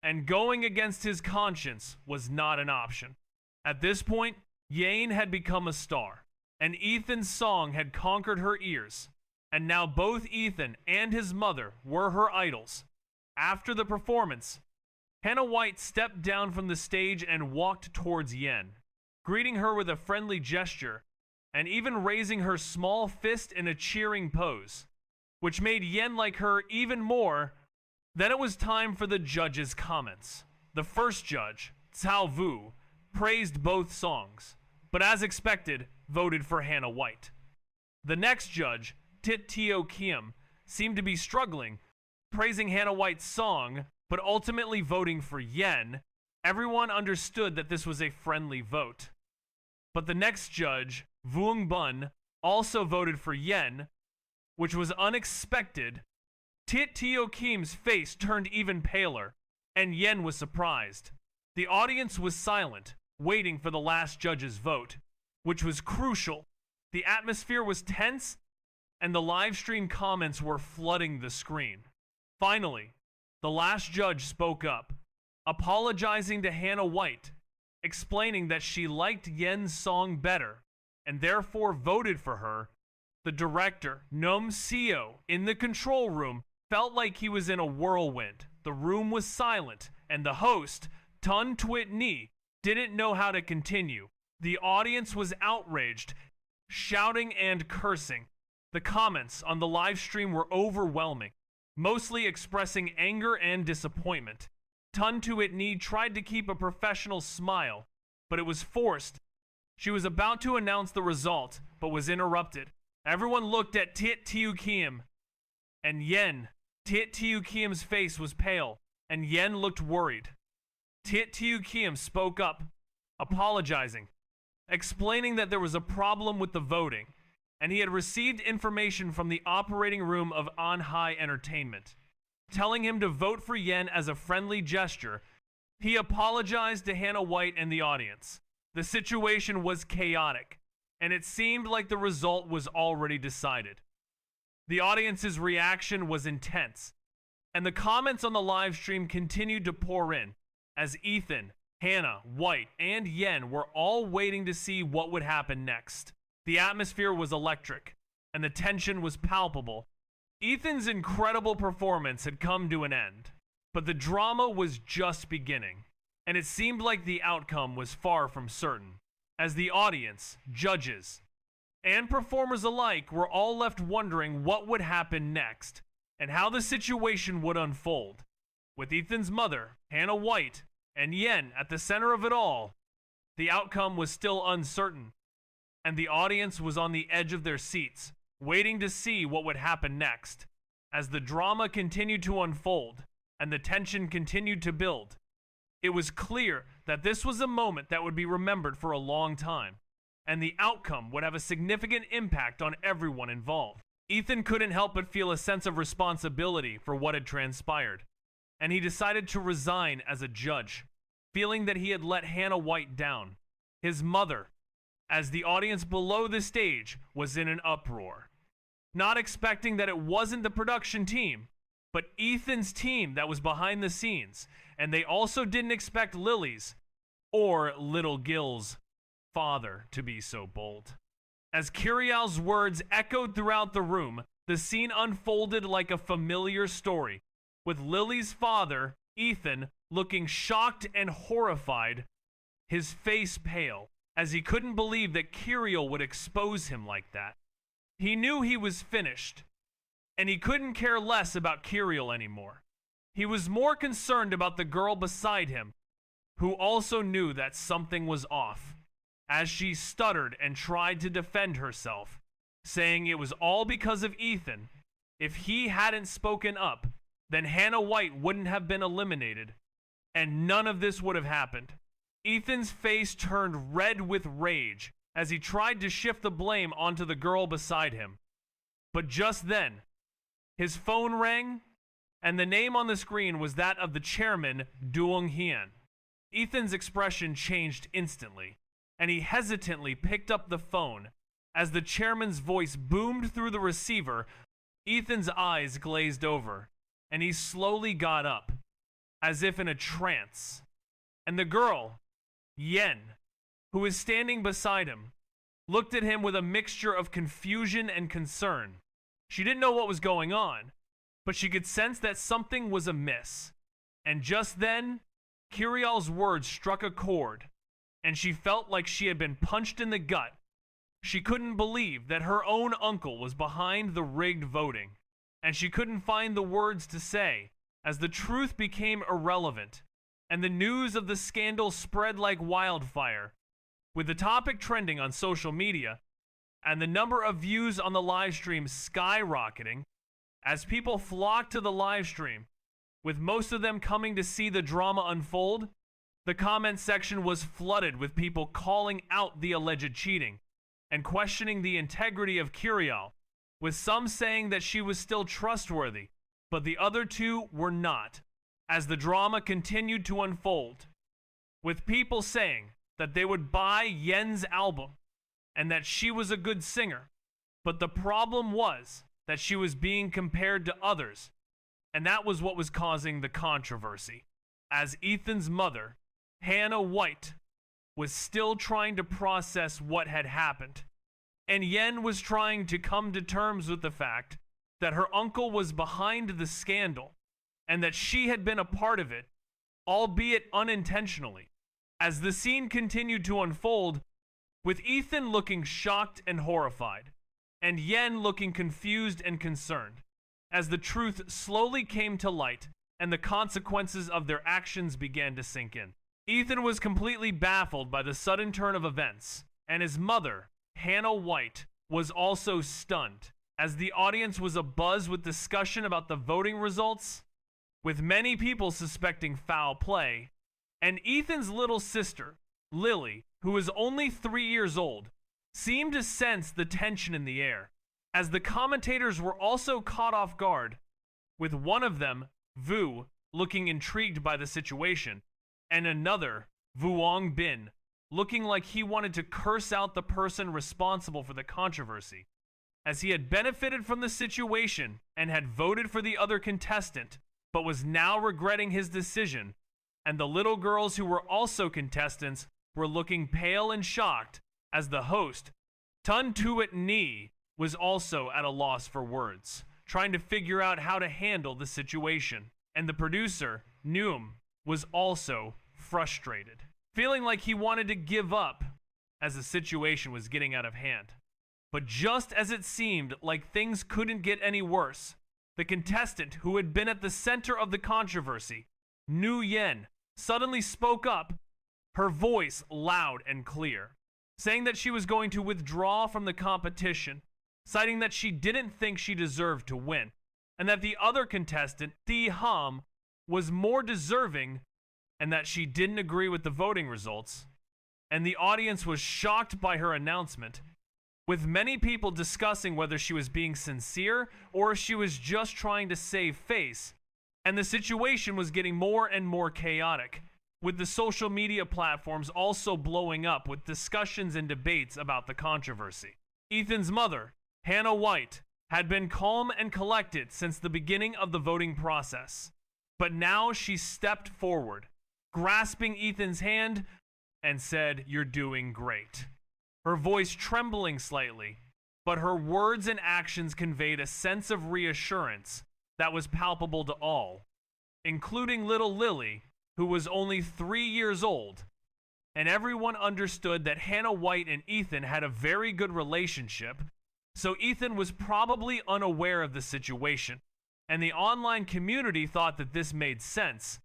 and going against his conscience was not an option. At this point, Yane had become a star, and Ethan's song had conquered her ears, and now both Ethan and his mother were her idols. After the performance, Hannah White stepped down from the stage and walked towards Yen, greeting her with a friendly gesture, and even raising her small fist in a cheering pose, which made Yen like her even more. Then it was time for the judges' comments. The first judge, Cao Vu, praised both songs, but as expected, voted for Hannah White. The next judge, Tit Teo Kim, seemed to be struggling, praising Hannah White's song, but ultimately voting for Yen. Everyone understood that this was a friendly vote. But the next judge, Vuong Bun, also voted for Yen, which was unexpected. Tit Teo Kim's face turned even paler, and Yen was surprised. The audience was silent, waiting for the last judge's vote, which was crucial. The atmosphere was tense, and the live stream comments were flooding the screen. Finally, the last judge spoke up, apologizing to Hannah White, explaining that she liked Yen's song better, and therefore voted for her. The director, Nom Seo, in the control room, felt like he was in a whirlwind. The room was silent, and the host, Tun Twit Ni, didn't know how to continue. The audience was outraged, shouting and cursing. The comments on the live stream were overwhelming, mostly expressing anger and disappointment. Tun Twit Ni tried to keep a professional smile, but it was forced. She was about to announce the result, but was interrupted. Everyone looked at Tit Teo Kim and Yen. Tit Teo Kim's face was pale, and Yen looked worried. Tit Teo Kim spoke up, apologizing, explaining that there was a problem with the voting, and he had received information from the operating room of On High Entertainment, telling him to vote for Yen as a friendly gesture. He apologized to Hannah White and the audience. The situation was chaotic, and it seemed like the result was already decided. The audience's reaction was intense, and the comments on the live stream continued to pour in as Ethan, Hannah, White, and Yen were all waiting to see what would happen next. The atmosphere was electric, and the tension was palpable. Ethan's incredible performance had come to an end, but the drama was just beginning, and it seemed like the outcome was far from certain, as the audience, judges, and performers alike were all left wondering what would happen next and how the situation would unfold. With Ethan's mother, Hannah White, and Yen at the center of it all, the outcome was still uncertain, and the audience was on the edge of their seats, waiting to see what would happen next. As the drama continued to unfold and the tension continued to build, it was clear that this was a moment that would be remembered for a long time, and the outcome would have a significant impact on everyone involved. Ethan couldn't help but feel a sense of responsibility for what had transpired, and he decided to resign as a judge, feeling that he had let Hannah White down, his mother, as the audience below the stage was in an uproar, not expecting that it wasn't the production team, but Ethan's team that was behind the scenes, and they also didn't expect Lily's, or Little Gil's, father to be so bold. As Curiel's words echoed throughout the room, the scene unfolded like a familiar story, with Lily's father, Ethan, looking shocked and horrified, his face pale, as he couldn't believe that Curiel would expose him like that. He knew he was finished, and he couldn't care less about Curiel anymore. He was more concerned about the girl beside him, who also knew that something was off, as she stuttered and tried to defend herself, saying it was all because of Ethan. If he hadn't spoken up, then Hannah White wouldn't have been eliminated, and none of this would have happened. Ethan's face turned red with rage as he tried to shift the blame onto the girl beside him. But just then, his phone rang, and the name on the screen was that of the chairman, Doong Hien. Ethan's expression changed instantly, and he hesitantly picked up the phone. As the chairman's voice boomed through the receiver, Ethan's eyes glazed over, and he slowly got up, as if in a trance. And the girl, Yen, who was standing beside him, looked at him with a mixture of confusion and concern. She didn't know what was going on, but she could sense that something was amiss. And just then, Curiel's words struck a chord, and she felt like she had been punched in the gut. She couldn't believe that her own uncle was behind the rigged voting, and she couldn't find the words to say, as the truth became irrelevant, and the news of the scandal spread like wildfire, with the topic trending on social media, and the number of views on the live stream skyrocketing, as people flocked to the live stream, with most of them coming to see the drama unfold. The comment section was flooded with people calling out the alleged cheating and questioning the integrity of Curiel, with some saying that she was still trustworthy, but the other two were not, as the drama continued to unfold, with people saying that they would buy Yen's album and that she was a good singer, but the problem was that she was being compared to others, and that was what was causing the controversy, as Ethan's mother, Hannah White, was still trying to process what had happened, and Yen was trying to come to terms with the fact that her uncle was behind the scandal and that she had been a part of it, albeit unintentionally. As the scene continued to unfold, with Ethan looking shocked and horrified, and Yen looking confused and concerned, as the truth slowly came to light and the consequences of their actions began to sink in. Ethan was completely baffled by the sudden turn of events, and his mother, Hannah White, was also stunned, as the audience was abuzz with discussion about the voting results, with many people suspecting foul play, and Ethan's little sister, Lily, who was only 3 years old, seemed to sense the tension in the air, as the commentators were also caught off guard, with one of them, Vu, looking intrigued by the situation, and another, Vuong Bin, looking like he wanted to curse out the person responsible for the controversy. as he had benefited from the situation and had voted for the other contestant, but was now regretting his decision, and the little girls who were also contestants were looking pale and shocked as the host, Tun Tuat Ni, was also at a loss for words, trying to figure out how to handle the situation. And the producer, Neum, was also frustrated, feeling like he wanted to give up as the situation was getting out of hand. But just as it seemed like things couldn't get any worse, the contestant who had been at the center of the controversy, Nu Yen, suddenly spoke up, her voice loud and clear, saying that she was going to withdraw from the competition, citing that she didn't think she deserved to win, and that the other contestant, Thi Ham, was more deserving, and that she didn't agree with the voting results. And the audience was shocked by her announcement, with many people discussing whether she was being sincere or if she was just trying to save face. And the situation was getting more and more chaotic, with the social media platforms also blowing up with discussions and debates about the controversy. Ethan's mother, Hannah White, had been calm and collected since the beginning of the voting process. But now she stepped forward, grasping Ethan's hand, and said, "You're doing great." Her voice trembling slightly, but her words and actions conveyed a sense of reassurance that was palpable to all, including little Lily, who was only 3 years old. And everyone understood that Hannah White and Ethan had a very good relationship, so Ethan was probably unaware of the situation, and the online community thought that this made sense.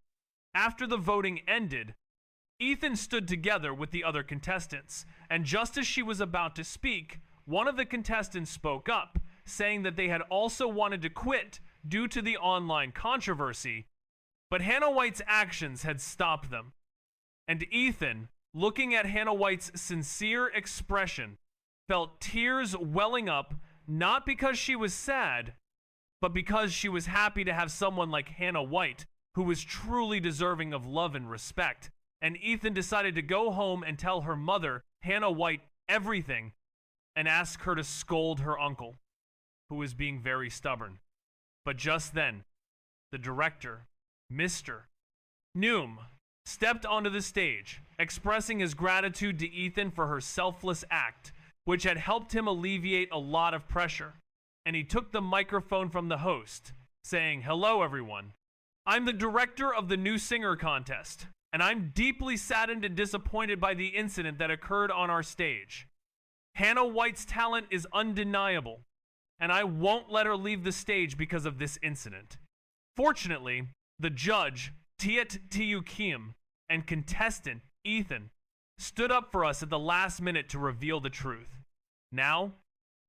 After the voting ended, Ethan stood together with the other contestants, and just as she was about to speak, one of the contestants spoke up, saying that they had also wanted to quit due to the online controversy, but Hannah White's actions had stopped them. And Ethan, looking at Hannah White's sincere expression, felt tears welling up, not because she was sad, but because she was happy to have someone like Hannah White, who was truly deserving of love and respect. And Ethan decided to go home and tell her mother, Hannah White, everything, and ask her to scold her uncle, who was being very stubborn. But just then, the director, Mr. Neum, stepped onto the stage, expressing his gratitude to Ethan for her selfless act, which had helped him alleviate a lot of pressure. And he took the microphone from the host, saying, "Hello, everyone. I'm the director of the New Singer Contest, and I'm deeply saddened and disappointed by the incident that occurred on our stage. Hannah White's talent is undeniable, and I won't let her leave the stage because of this incident. Fortunately, the judge, Tiet Tiu Kim, and contestant, Ethan, stood up for us at the last minute to reveal the truth. Now,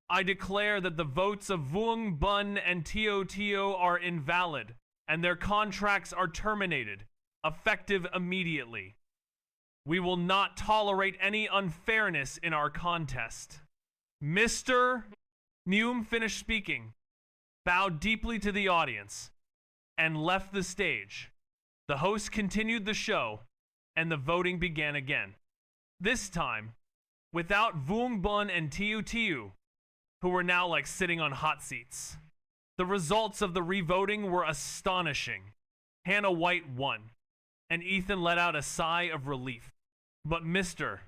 I declare that the votes of Vuong Bun and Tio Tio are invalid, and their contracts are terminated, effective immediately. We will not tolerate any unfairness in our contest." Mr. Neum finished speaking, bowed deeply to the audience, and left the stage. The host continued the show, and the voting began again. This time, without Vuong Bun and Tiu Tiu, who were now like sitting on hot seats. The results of the revoting were astonishing. Hannah White won, and Ethan let out a sigh of relief. But Mr.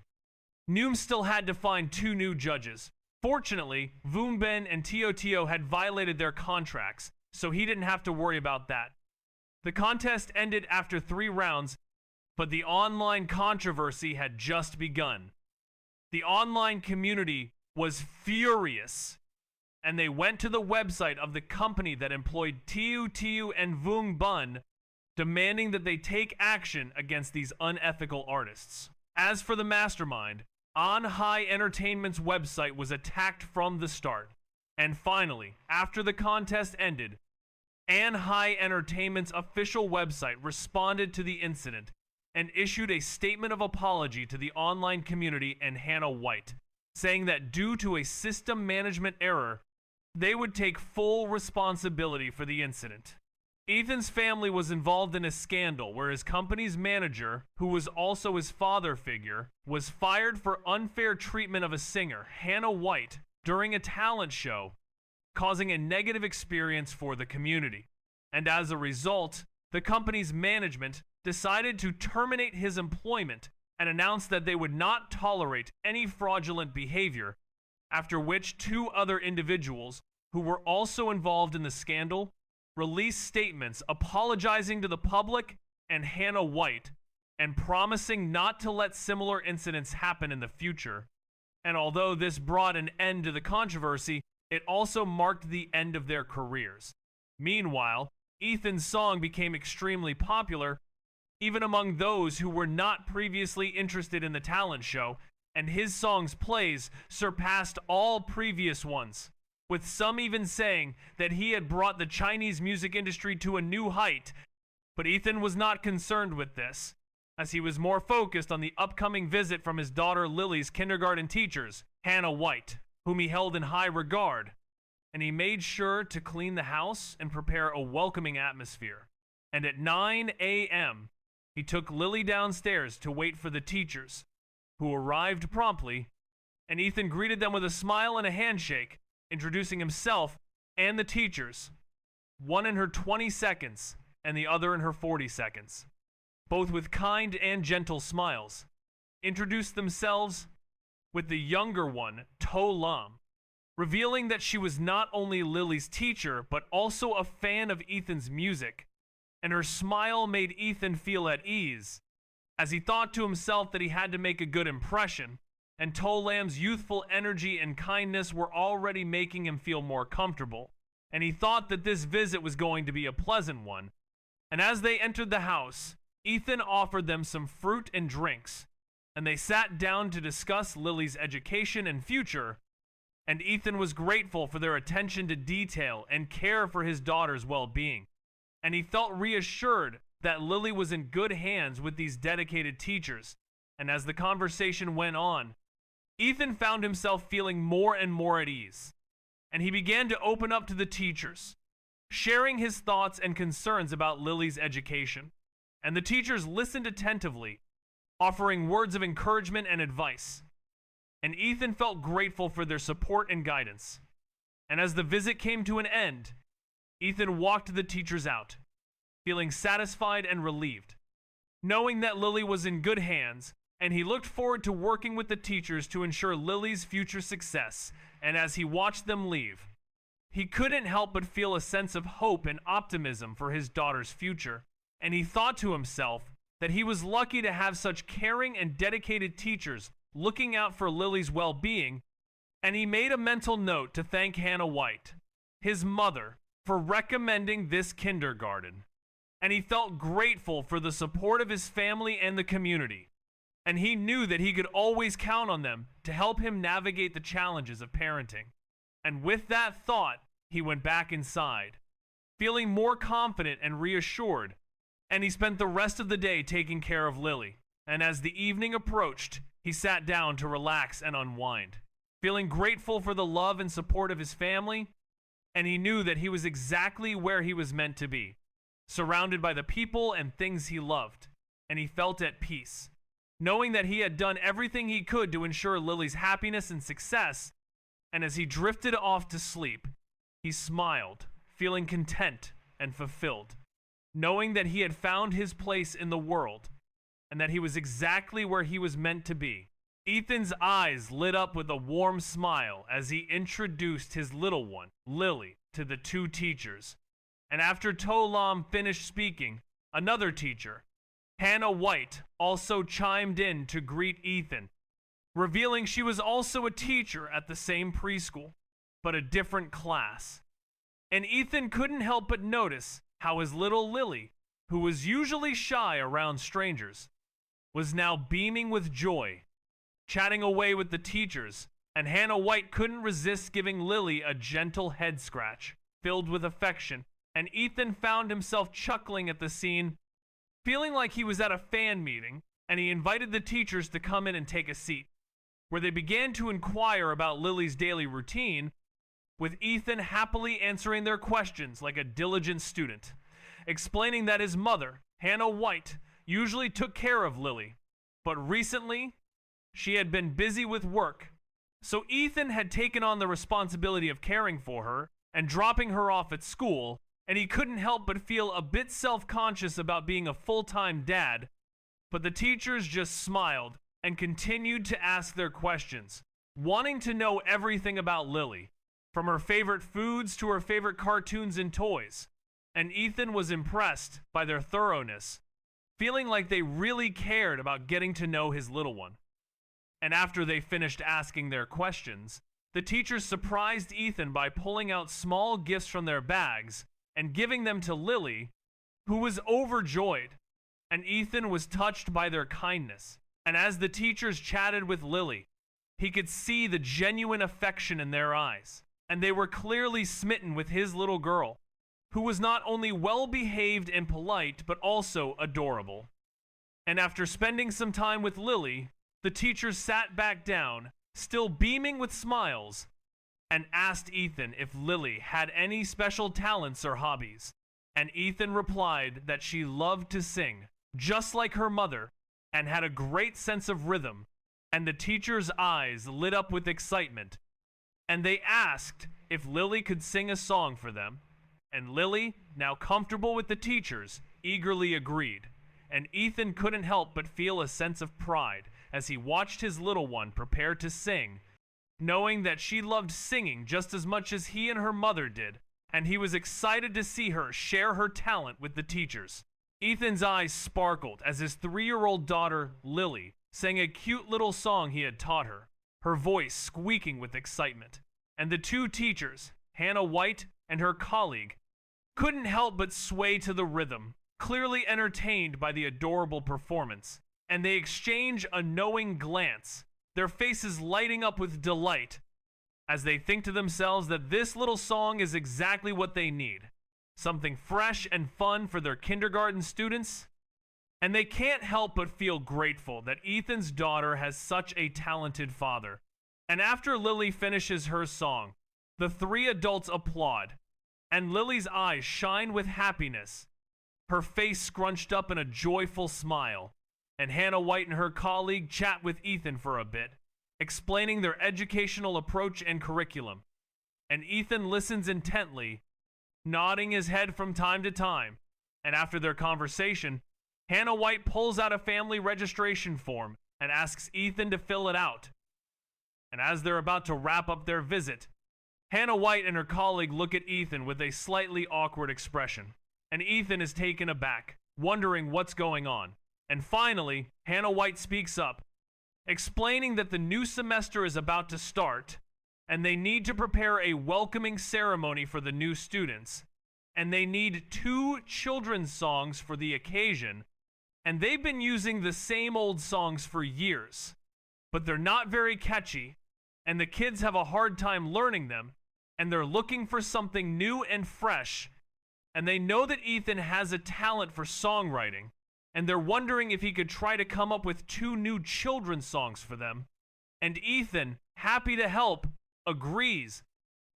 Neum still had to find 2 new judges. Fortunately, Vuong Ben and Tio Tio had violated their contracts, so he didn't have to worry about that. The contest ended after 3 rounds, but the online controversy had just begun. The online community was furious, and they went to the website of the company that employed Tiu Tiu and Vuong Bun, demanding that they take action against these unethical artists. As for the mastermind, On High Entertainment's website was attacked from the start. And finally, after the contest ended, An High Entertainment's official website responded to the incident and issued a statement of apology to the online community and Hannah White, saying that due to a system management error, they would take full responsibility for the incident. Ethan's family was involved in a scandal where his company's manager, who was also his father figure, was fired for unfair treatment of a singer, Hannah White, during a talent show, causing a negative experience for the community. And as a result, the company's management decided to terminate his employment and announced that they would not tolerate any fraudulent behavior, after which two other individuals who were also involved in the scandal released statements apologizing to the public and Hannah White and promising not to let similar incidents happen in the future. And although this brought an end to the controversy, it also marked the end of their careers. Meanwhile, Ethan's song became extremely popular, even among those who were not previously interested in the talent show, and his song's plays surpassed all previous ones, with some even saying that he had brought the Chinese music industry to a new height. But Ethan was not concerned with this, as he was more focused on the upcoming visit from his daughter Lily's kindergarten teachers, Hannah White, whom he held in high regard, and he made sure to clean the house and prepare a welcoming atmosphere. And at 9 a.m., he took Lily downstairs to wait for the teachers, who arrived promptly, and Ethan greeted them with a smile and a handshake, introducing himself and the teachers, one in her 20 seconds and the other in her 40 seconds, both with kind and gentle smiles, introduced themselves with the younger one, To Lam, revealing that she was not only Lily's teacher, but also a fan of Ethan's music, and her smile made Ethan feel at ease, as he thought to himself that he had to make a good impression, and To Lam's youthful energy and kindness were already making him feel more comfortable, and he thought that this visit was going to be a pleasant one. And as they entered the house, Ethan offered them some fruit and drinks, and they sat down to discuss Lily's education and future, and Ethan was grateful for their attention to detail and care for his daughter's well-being, and he felt reassured that Lily was in good hands with these dedicated teachers. And as the conversation went on, Ethan found himself feeling more and more at ease, and he began to open up to the teachers, sharing his thoughts and concerns about Lily's education. And the teachers listened attentively, offering words of encouragement and advice. And Ethan felt grateful for their support and guidance. And as the visit came to an end, Ethan walked the teachers out, feeling satisfied and relieved, knowing that Lily was in good hands, and he looked forward to working with the teachers to ensure Lily's future success. And as he watched them leave, he couldn't help but feel a sense of hope and optimism for his daughter's future. And he thought to himself that he was lucky to have such caring and dedicated teachers looking out for Lily's well-being, and he made a mental note to thank Hannah White, his mother, for recommending this kindergarten. And he felt grateful for the support of his family and the community, and he knew that he could always count on them to help him navigate the challenges of parenting. And with that thought, he went back inside, feeling more confident and reassured, and he spent the rest of the day taking care of Lily. And as the evening approached, he sat down to relax and unwind, feeling grateful for the love and support of his family, and he knew that he was exactly where he was meant to be, surrounded by the people and things he loved, and he felt at peace, knowing that he had done everything he could to ensure Lily's happiness and success. And as he drifted off to sleep, he smiled, feeling content and fulfilled, knowing that he had found his place in the world and that he was exactly where he was meant to be. Ethan's eyes lit up with a warm smile as he introduced his little one, Lily, to the two teachers. And after To Lam finished speaking, another teacher, Hannah White, also chimed in to greet Ethan, revealing she was also a teacher at the same preschool, but a different class. And Ethan couldn't help but notice how his little Lily, who was usually shy around strangers, was now beaming with joy, chatting away with the teachers, and Hannah White couldn't resist giving Lily a gentle head scratch, filled with affection, and Ethan found himself chuckling at the scene, feeling like he was at a fan meeting, and he invited the teachers to come in and take a seat, where they began to inquire about Lily's daily routine, with Ethan happily answering their questions like a diligent student, explaining that his mother, Hannah White, usually took care of Lily, but recently she had been busy with work So Ethan had taken on the responsibility of caring for her and dropping her off at school, and he couldn't help but feel a bit self-conscious about being a full-time dad. But the teachers just smiled and continued to ask their questions, wanting to know everything about Lily, from her favorite foods to her favorite cartoons and toys. And Ethan was impressed by their thoroughness, feeling like they really cared about getting to know his little one. And after they finished asking their questions, the teachers surprised Ethan by pulling out small gifts from their bags and giving them to Lily, who was overjoyed. And Ethan was touched by their kindness. And as the teachers chatted with Lily, he could see the genuine affection in their eyes. And they were clearly smitten with his little girl, who was not only well-behaved and polite, but also adorable. And after spending some time with Lily, the teachers sat back down, still beaming with smiles, and asked Ethan if Lily had any special talents or hobbies. And Ethan replied that she loved to sing, just like her mother, and had a great sense of rhythm. And the teachers' eyes lit up with excitement, and they asked if Lily could sing a song for them. And Lily, now comfortable with the teachers, eagerly agreed. And Ethan couldn't help but feel a sense of pride as he watched his little one prepare to sing, knowing that she loved singing just as much as he and her mother did, and he was excited to see her share her talent with the teachers. Ethan's eyes sparkled as his 3-year-old daughter, Lily, sang a cute little song he had taught her, her voice squeaking with excitement. And the two teachers, Hannah White and her colleague, couldn't help but sway to the rhythm, clearly entertained by the adorable performance. And they exchange a knowing glance, their faces lighting up with delight, as they think to themselves that this little song is exactly what they need. Something fresh and fun for their kindergarten students. And they can't help but feel grateful that Ethan's daughter has such a talented father. And after Lily finishes her song, the 3 adults applaud, and Lily's eyes shine with happiness, her face scrunched up in a joyful smile. And Hannah White and her colleague chat with Ethan for a bit, explaining their educational approach and curriculum. And Ethan listens intently, nodding his head from time to time. And after their conversation, Hannah White pulls out a family registration form and asks Ethan to fill it out. And as they're about to wrap up their visit, Hannah White and her colleague look at Ethan with a slightly awkward expression. And Ethan is taken aback, wondering what's going on. And finally, Hannah White speaks up, explaining that the new semester is about to start, and they need to prepare a welcoming ceremony for the new students, and they need 2 children's songs for the occasion, and they've been using the same old songs for years, but they're not very catchy, and the kids have a hard time learning them, and they're looking for something new and fresh, and they know that Ethan has a talent for songwriting, and they're wondering if he could try to come up with 2 new children's songs for them. And Ethan, happy to help, agrees.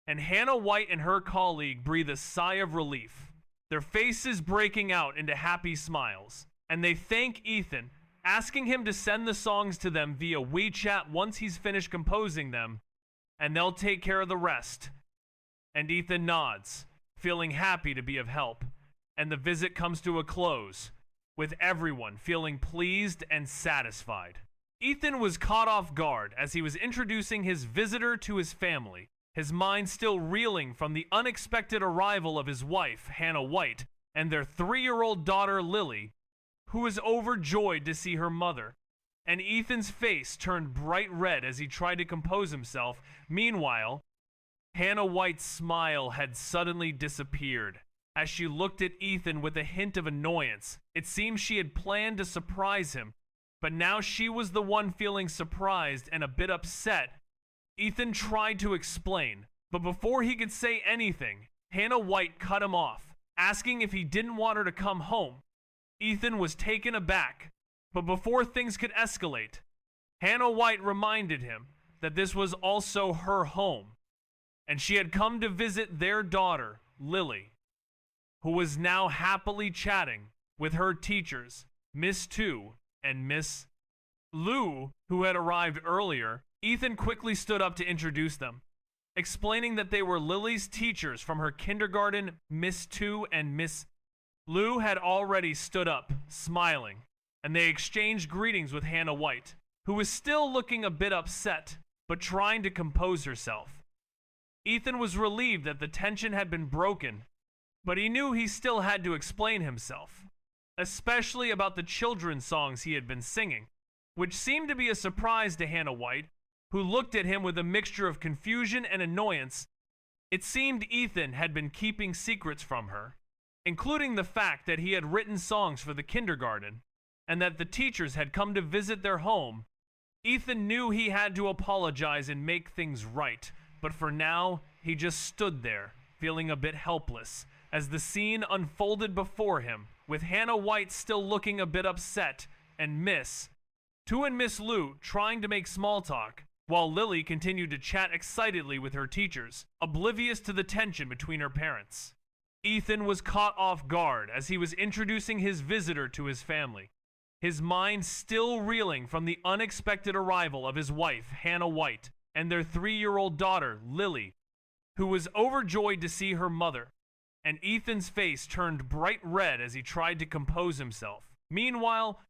And Hannah White and her colleague breathe a sigh of relief, their faces breaking out into happy smiles. And they thank Ethan, asking him to send the songs to them via WeChat once he's finished composing them, and they'll take care of the rest. And Ethan nods, feeling happy to be of help. And the visit comes to a close, with everyone feeling pleased and satisfied. Ethan was caught off guard as he was introducing his visitor to his family, his mind still reeling from the unexpected arrival of his wife, Hannah White, and their 3-year-old daughter, Lily, who was overjoyed to see her mother. And Ethan's face turned bright red as he tried to compose himself. Meanwhile, Hannah White's smile had suddenly disappeared. As she looked at Ethan with a hint of annoyance, it seemed she had planned to surprise him, but now she was the one feeling surprised and a bit upset. Ethan tried to explain, but before he could say anything, Hannah White cut him off, asking if he didn't want her to come home. Ethan was taken aback, but before things could escalate, Hannah White reminded him that this was also her home, and she had come to visit their daughter, Lily, who was now happily chatting with her teachers, Miss Tu and Miss Lu, who had arrived earlier. Ethan quickly stood up to introduce them, explaining that they were Lily's teachers from her kindergarten. Miss Tu and Miss Lu had already stood up, smiling, and they exchanged greetings with Hannah White, who was still looking a bit upset, but trying to compose herself. Ethan was relieved that the tension had been broken, but he knew he still had to explain himself, especially about the children's songs he had been singing, which seemed to be a surprise to Hannah White, who looked at him with a mixture of confusion and annoyance. It seemed Ethan had been keeping secrets from her, including the fact that he had written songs for the kindergarten, and that the teachers had come to visit their home. Ethan knew he had to apologize and make things right, but for now, he just stood there, feeling a bit helpless, as the scene unfolded before him, with Hannah White still looking a bit upset, and Miss Tu and Miss Lu trying to make small talk, while Lily continued to chat excitedly with her teachers, oblivious to the tension between her parents. Ethan was caught off guard as he was introducing his visitor to his family, his mind still reeling from the unexpected arrival of his wife, Hannah White, and their 3-year-old daughter, Lily, who was overjoyed to see her mother, and Ethan's face turned bright red as he tried to compose himself. Meanwhile,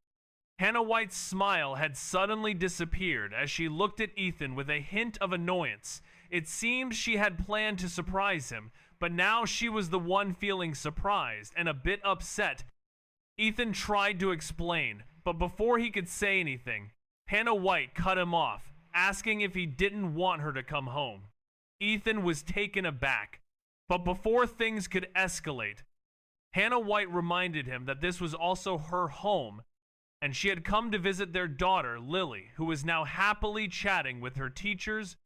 Hannah White's smile had suddenly disappeared as she looked at Ethan with a hint of annoyance. It seemed she had planned to surprise him, but now she was the one feeling surprised and a bit upset. Ethan tried to explain, but before he could say anything, Hannah White cut him off, asking if he didn't want her to come home. Ethan was taken aback, but before things could escalate, Hannah White reminded him that this was also her home, and she had come to visit their daughter, Lily, who was now happily chatting with her teachers,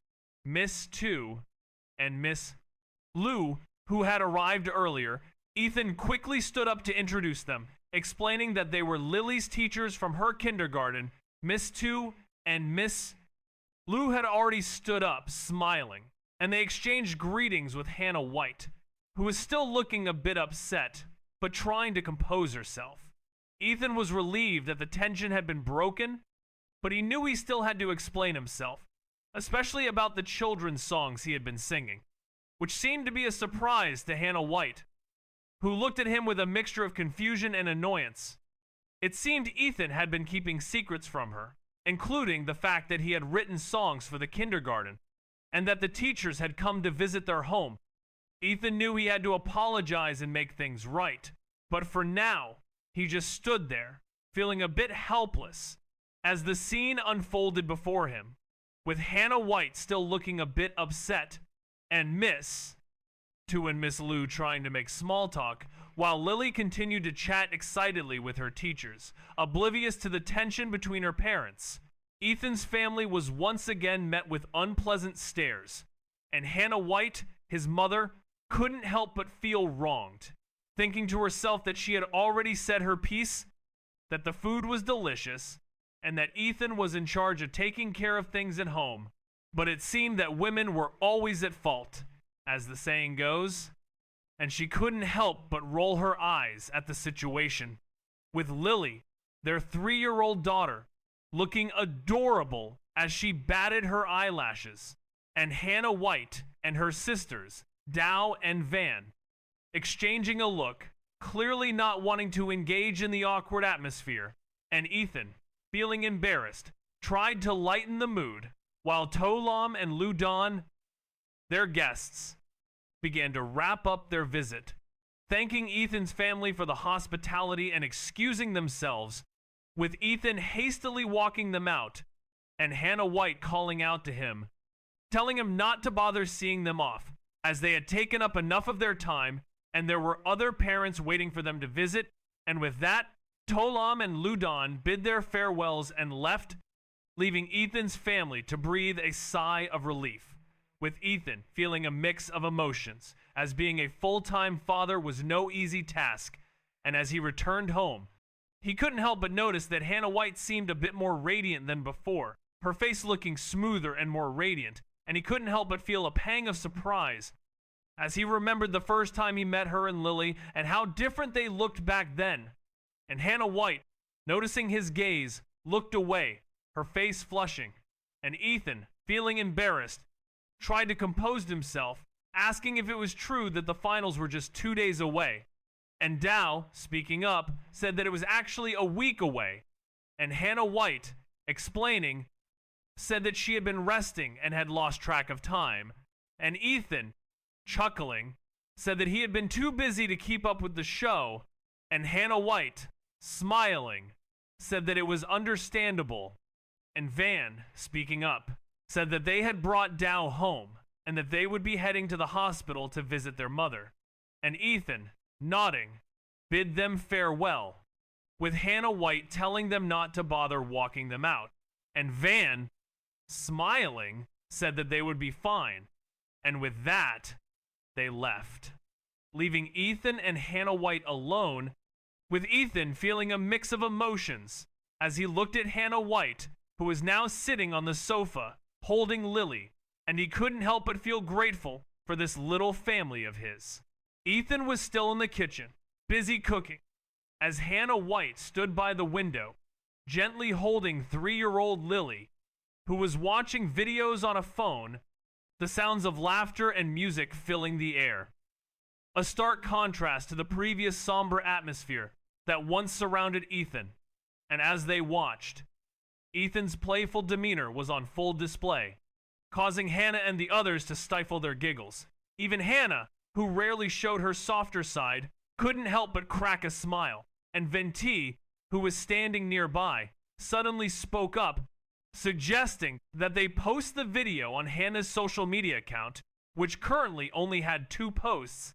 Miss Tu and Miss Lu, who had arrived earlier. Ethan quickly stood up to introduce them, explaining that they were Lily's teachers from her kindergarten. Miss Tu and Miss Lu had already stood up, smiling, and they exchanged greetings with Hannah White, who was still looking a bit upset, but trying to compose herself. Ethan was relieved that the tension had been broken, but he knew he still had to explain himself, especially about the children's songs he had been singing, which seemed to be a surprise to Hannah White, who looked at him with a mixture of confusion and annoyance. It seemed Ethan had been keeping secrets from her, including the fact that he had written songs for the kindergarten, and that the teachers had come to visit their home. Ethan knew he had to apologize and make things right, but for now, he just stood there, feeling a bit helpless, as the scene unfolded before him, with Hannah White still looking a bit upset, and Miss Tu and Miss Lu trying to make small talk, while Lily continued to chat excitedly with her teachers, oblivious to the tension between her parents. Ethan's family was once again met with unpleasant stares, and Hannah White, his mother, couldn't help but feel wronged, thinking to herself that she had already said her piece, that the food was delicious, and that Ethan was in charge of taking care of things at home. But it seemed that women were always at fault, as the saying goes, and she couldn't help but roll her eyes at the situation, with Lily, their 3-year-old daughter, looking adorable as she batted her eyelashes, and Hannah White and her sisters, Dow and Van, exchanging a look, clearly not wanting to engage in the awkward atmosphere, and Ethan, feeling embarrassed, tried to lighten the mood, while Tolam and Ludon, their guests, began to wrap up their visit, thanking Ethan's family for the hospitality and excusing themselves, with Ethan hastily walking them out, and Hannah White calling out to him, telling him not to bother seeing them off, as they had taken up enough of their time, and there were other parents waiting for them to visit. And with that, Tolam and Ludon bid their farewells and left, leaving Ethan's family to breathe a sigh of relief, with Ethan feeling a mix of emotions, as being a full-time father was no easy task, and as he returned home, he couldn't help but notice that Hannah White seemed a bit more radiant than before, her face looking smoother and more radiant, and he couldn't help but feel a pang of surprise as he remembered the first time he met her and Lily and how different they looked back then. And Hannah White, noticing his gaze, looked away, her face flushing, and Ethan feeling embarrassed, tried to compose himself, asking if it was true that the finals were just 2 days away. And Dow, speaking up, said that it was actually a week away. And Hannah White, explaining, said that she had been resting and had lost track of time. And Ethan, chuckling, said that he had been too busy to keep up with the show. And Hannah White, smiling, said that it was understandable. And Van, speaking up, said that they had brought Dow home and that they would be heading to the hospital to visit their mother. And Ethan, nodding, bid them farewell, with Hannah White telling them not to bother walking them out. And Van, smiling, said that they would be fine. And with that, they left, leaving Ethan and Hannah White alone, with Ethan feeling a mix of emotions as he looked at Hannah White, who was now sitting on the sofa holding Lily, and he couldn't help but feel grateful for this little family of his. Ethan was still in the kitchen, busy cooking, as Hannah White stood by the window, gently holding 3-year-old Lily, who was watching videos on a phone, the sounds of laughter and music filling the air. A stark contrast to the previous somber atmosphere that once surrounded Ethan, and as they watched, Ethan's playful demeanor was on full display, causing Hannah and the others to stifle their giggles. Even Hannah, who rarely showed her softer side, couldn't help but crack a smile, and Venti, who was standing nearby, suddenly spoke up, suggesting that they post the video on Hannah's social media account, which currently only had 2 posts,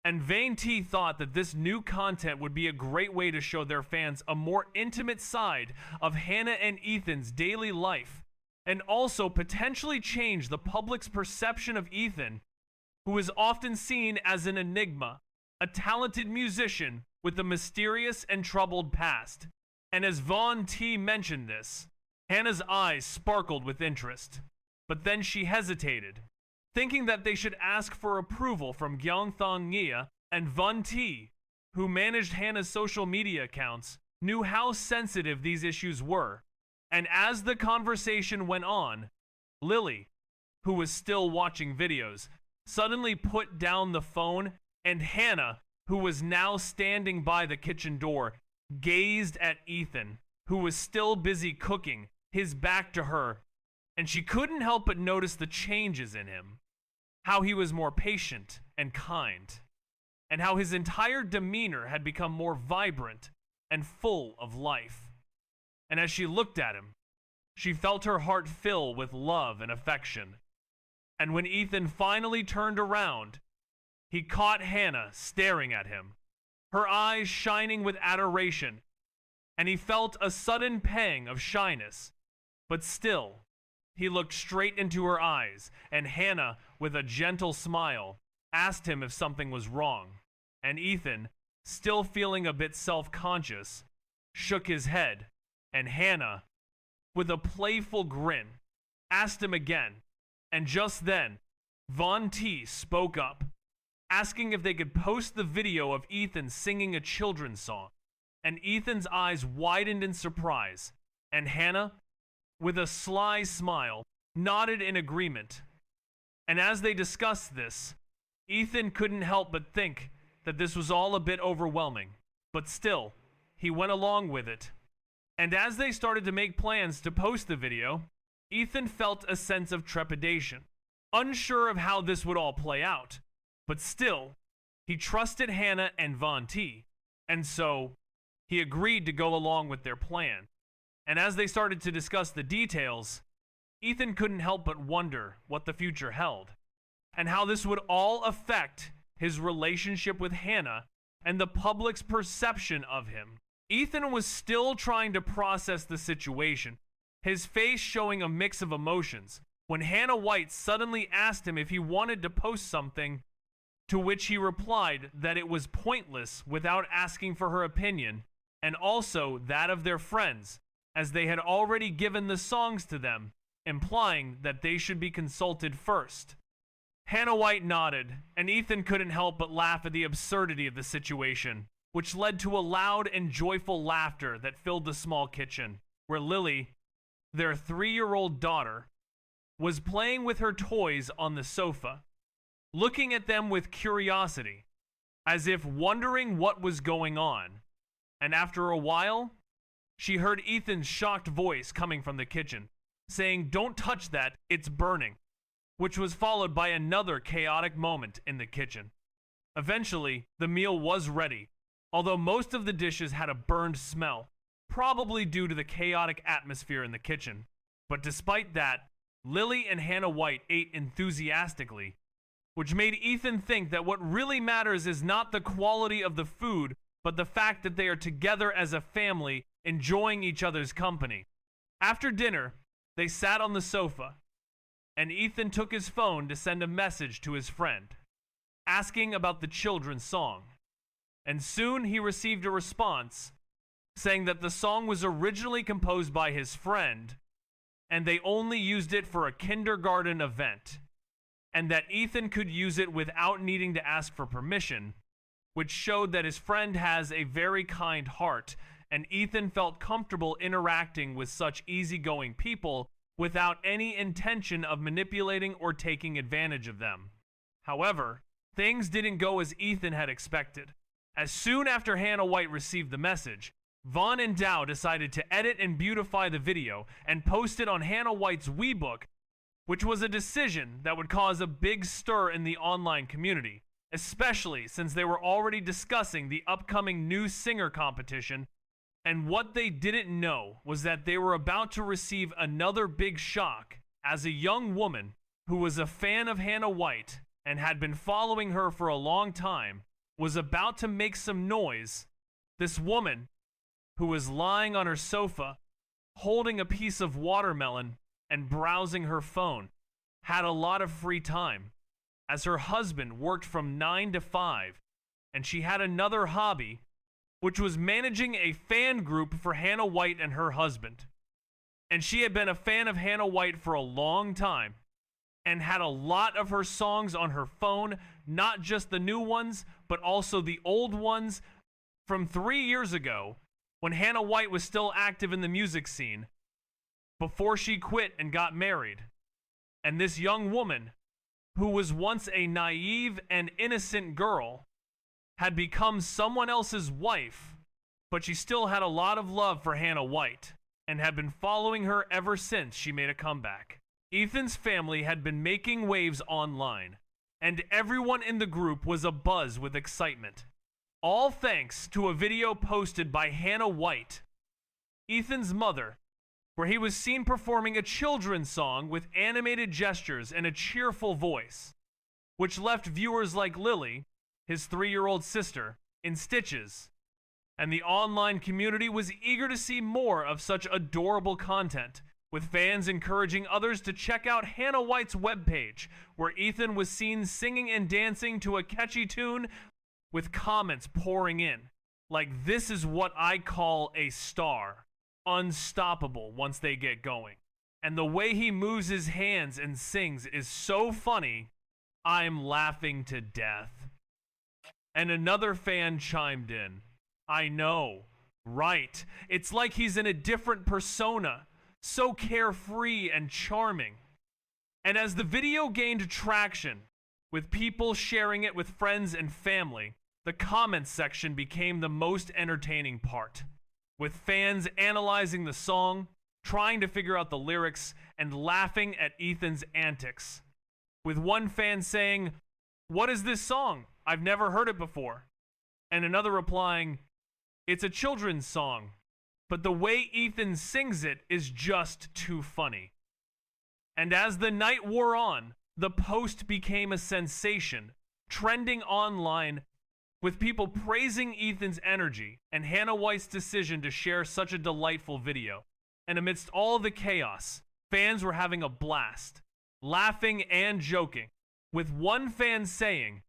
and Venti thought that this new content would be a great way to show their fans a more intimate side of Hannah and Ethan's daily life, and also potentially change the public's perception of Ethan, who is often seen as an enigma, a talented musician with a mysterious and troubled past. And as Von T mentioned this, Hannah's eyes sparkled with interest, but then she hesitated, thinking that they should ask for approval from Gyeongthong Nia, and Von T, who managed Hannah's social media accounts, knew how sensitive these issues were. And as the conversation went on, Lily, who was still watching videos, suddenly put down the phone, and Hannah, who was now standing by the kitchen door, gazed at Ethan, who was still busy cooking, his back to her, and she couldn't help but notice the changes in him, how he was more patient and kind, and how his entire demeanor had become more vibrant and full of life. And as she looked at him, she felt her heart fill with love and affection. And when Ethan finally turned around, he caught Hannah staring at him, her eyes shining with adoration, and he felt a sudden pang of shyness. But still, he looked straight into her eyes, and Hannah, with a gentle smile, asked him if something was wrong. And Ethan, still feeling a bit self-conscious, shook his head, and Hannah, with a playful grin, asked him again. And just then, Von T spoke up, asking if they could post the video of Ethan singing a children's song. And Ethan's eyes widened in surprise, and Hannah, with a sly smile, nodded in agreement. And as they discussed this, Ethan couldn't help but think that this was all a bit overwhelming, but still, he went along with it. And as they started to make plans to post the video, Ethan felt a sense of trepidation, unsure of how this would all play out, but still, he trusted Hannah and Von T, and so he agreed to go along with their plan. And as they started to discuss the details, Ethan couldn't help but wonder what the future held, and how this would all affect his relationship with Hannah and the public's perception of him. Ethan was still trying to process the situation, his face showing a mix of emotions, when Hannah White suddenly asked him if he wanted to post something, to which he replied that it was pointless without asking for her opinion, and also that of their friends, as they had already given the songs to them, implying that they should be consulted first. Hannah White nodded, and Ethan couldn't help but laugh at the absurdity of the situation, which led to a loud and joyful laughter that filled the small kitchen, where Lily, their 3-year-old daughter, was playing with her toys on the sofa, looking at them with curiosity, as if wondering what was going on. And after a while, she heard Ethan's shocked voice coming from the kitchen, saying, "Don't touch that, it's burning," which was followed by another chaotic moment in the kitchen. Eventually, the meal was ready, although most of the dishes had a burned smell, probably due to the chaotic atmosphere in the kitchen. But despite that, Lily and Hannah White ate enthusiastically, which made Ethan think that what really matters is not the quality of the food, but the fact that they are together as a family, enjoying each other's company. After dinner, they sat on the sofa, and Ethan took his phone to send a message to his friend, asking about the children's song. And soon he received a response saying that the song was originally composed by his friend, and they only used it for a kindergarten event, and that Ethan could use it without needing to ask for permission, which showed that his friend has a very kind heart, and Ethan felt comfortable interacting with such easygoing people without any intention of manipulating or taking advantage of them. However, things didn't go as Ethan had expected. As soon after Hannah White received the message, Vaughn and Dow decided to edit and beautify the video and post it on Hannah White's Weebook, which was a decision that would cause a big stir in the online community, especially since they were already discussing the upcoming new singer competition, and what they didn't know was that they were about to receive another big shock, as a young woman who was a fan of Hannah White and had been following her for a long time was about to make some noise. This woman, who was lying on her sofa, holding a piece of watermelon and browsing her phone, had a lot of free time, as her husband worked from 9 to 5, and she had another hobby, which was managing a fan group for Hannah White and her husband. And she had been a fan of Hannah White for a long time, and had a lot of her songs on her phone, not just the new ones, but also the old ones from 3 years ago, when Hannah White was still active in the music scene, before she quit and got married. And this young woman, who was once a naive and innocent girl, had become someone else's wife, but she still had a lot of love for Hannah White, and had been following her ever since she made a comeback. Ethan's family had been making waves online, and everyone in the group was abuzz with excitement. All thanks to a video posted by Hannah White, Ethan's mother, where he was seen performing a children's song with animated gestures and a cheerful voice, which left viewers like Lily, his 3-year-old sister, in stitches. And the online community was eager to see more of such adorable content, with fans encouraging others to check out Hannah White's webpage, where Ethan was seen singing and dancing to a catchy tune, with comments pouring in, like, "This is what I call a star. Unstoppable once they get going. And the way he moves his hands and sings is so funny, I'm laughing to death." And another fan chimed in, "I know, right? It's like he's in a different persona, so carefree and charming." And as the video gained traction, with people sharing it with friends and family, the comments section became the most entertaining part, with fans analyzing the song, trying to figure out the lyrics, and laughing at Ethan's antics. With one fan saying, "What is this song? I've never heard it before." And another replying, "It's a children's song, but the way Ethan sings it is just too funny." And as the night wore on, the post became a sensation, trending online, with people praising Ethan's energy and Hannah White's decision to share such a delightful video. And amidst all the chaos, fans were having a blast, laughing and joking, with one fan saying,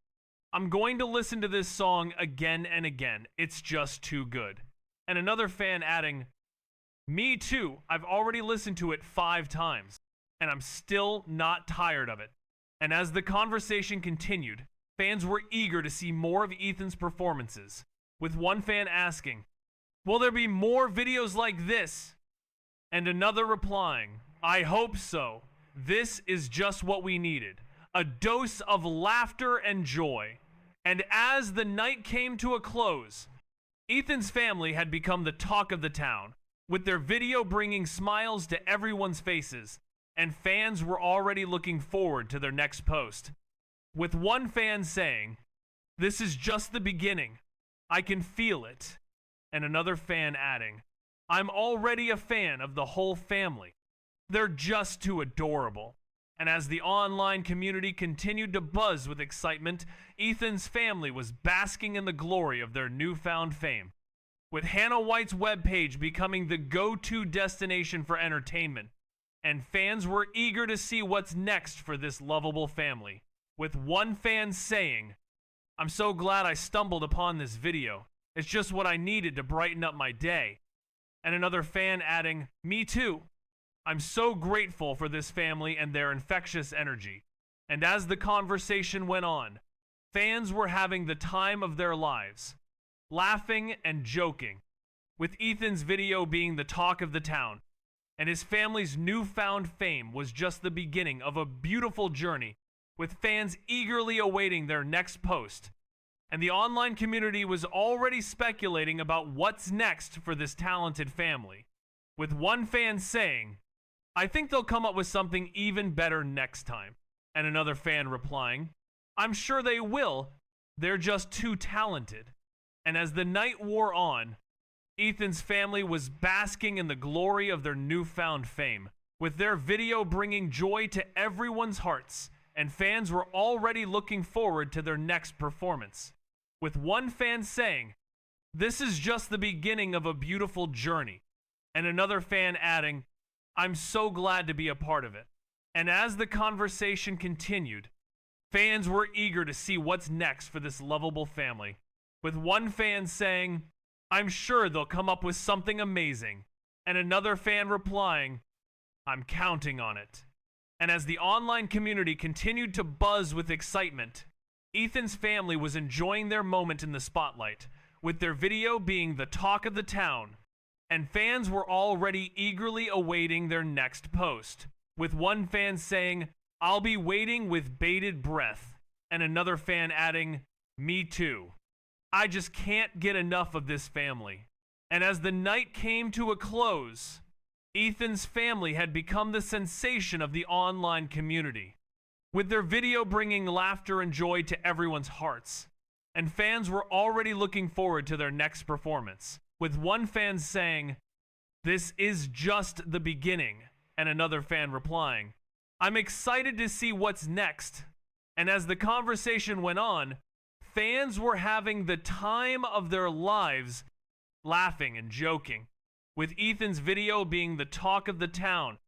"I'm going to listen to this song again and again, it's just too good." And another fan adding, "Me too, I've already listened to it 5 times, and I'm still not tired of it." And as the conversation continued, fans were eager to see more of Ethan's performances, with one fan asking, "Will there be more videos like this?" And another replying, "I hope so. This is just what we needed. A dose of laughter and joy. And as the night came to a close, Ethan's family had become the talk of the town, with their video bringing smiles to everyone's faces, and fans were already looking forward to their next post. With one fan saying, "This is just the beginning. I can feel it." And another fan adding, "I'm already a fan of the whole family. They're just too adorable." And as the online community continued to buzz with excitement, Ethan's family was basking in the glory of their newfound fame, with Hannah White's webpage becoming the go-to destination for entertainment, and fans were eager to see what's next for this lovable family, with one fan saying, "I'm so glad I stumbled upon this video. It's just what I needed to brighten up my day." And another fan adding, "Me too. I'm so grateful for this family and their infectious energy." And as the conversation went on, fans were having the time of their lives, laughing and joking, with Ethan's video being the talk of the town, and his family's newfound fame was just the beginning of a beautiful journey, with fans eagerly awaiting their next post. And the online community was already speculating about what's next for this talented family, with one fan saying, "I think they'll come up with something even better next time." And another fan replying, "I'm sure they will. They're just too talented." And as the night wore on, Ethan's family was basking in the glory of their newfound fame, with their video bringing joy to everyone's hearts, and fans were already looking forward to their next performance, with one fan saying, "This is just the beginning of a beautiful journey," and another fan adding, "I'm so glad to be a part of it." And as the conversation continued, fans were eager to see what's next for this lovable family, with one fan saying, "I'm sure they'll come up with something amazing," and another fan replying, "I'm counting on it." And as the online community continued to buzz with excitement, Ethan's family was enjoying their moment in the spotlight, with their video being the talk of the town, and fans were already eagerly awaiting their next post, with one fan saying, "I'll be waiting with bated breath," and another fan adding, "Me too. I just can't get enough of this family." And as the night came to a close, Ethan's family had become the sensation of the online community, with their video bringing laughter and joy to everyone's hearts, and fans were already looking forward to their next performance, with one fan saying, "This is just the beginning," and another fan replying, "I'm excited to see what's next." And as the conversation went on, fans were having the time of their lives, laughing and joking, with Ethan's video being the talk of the town,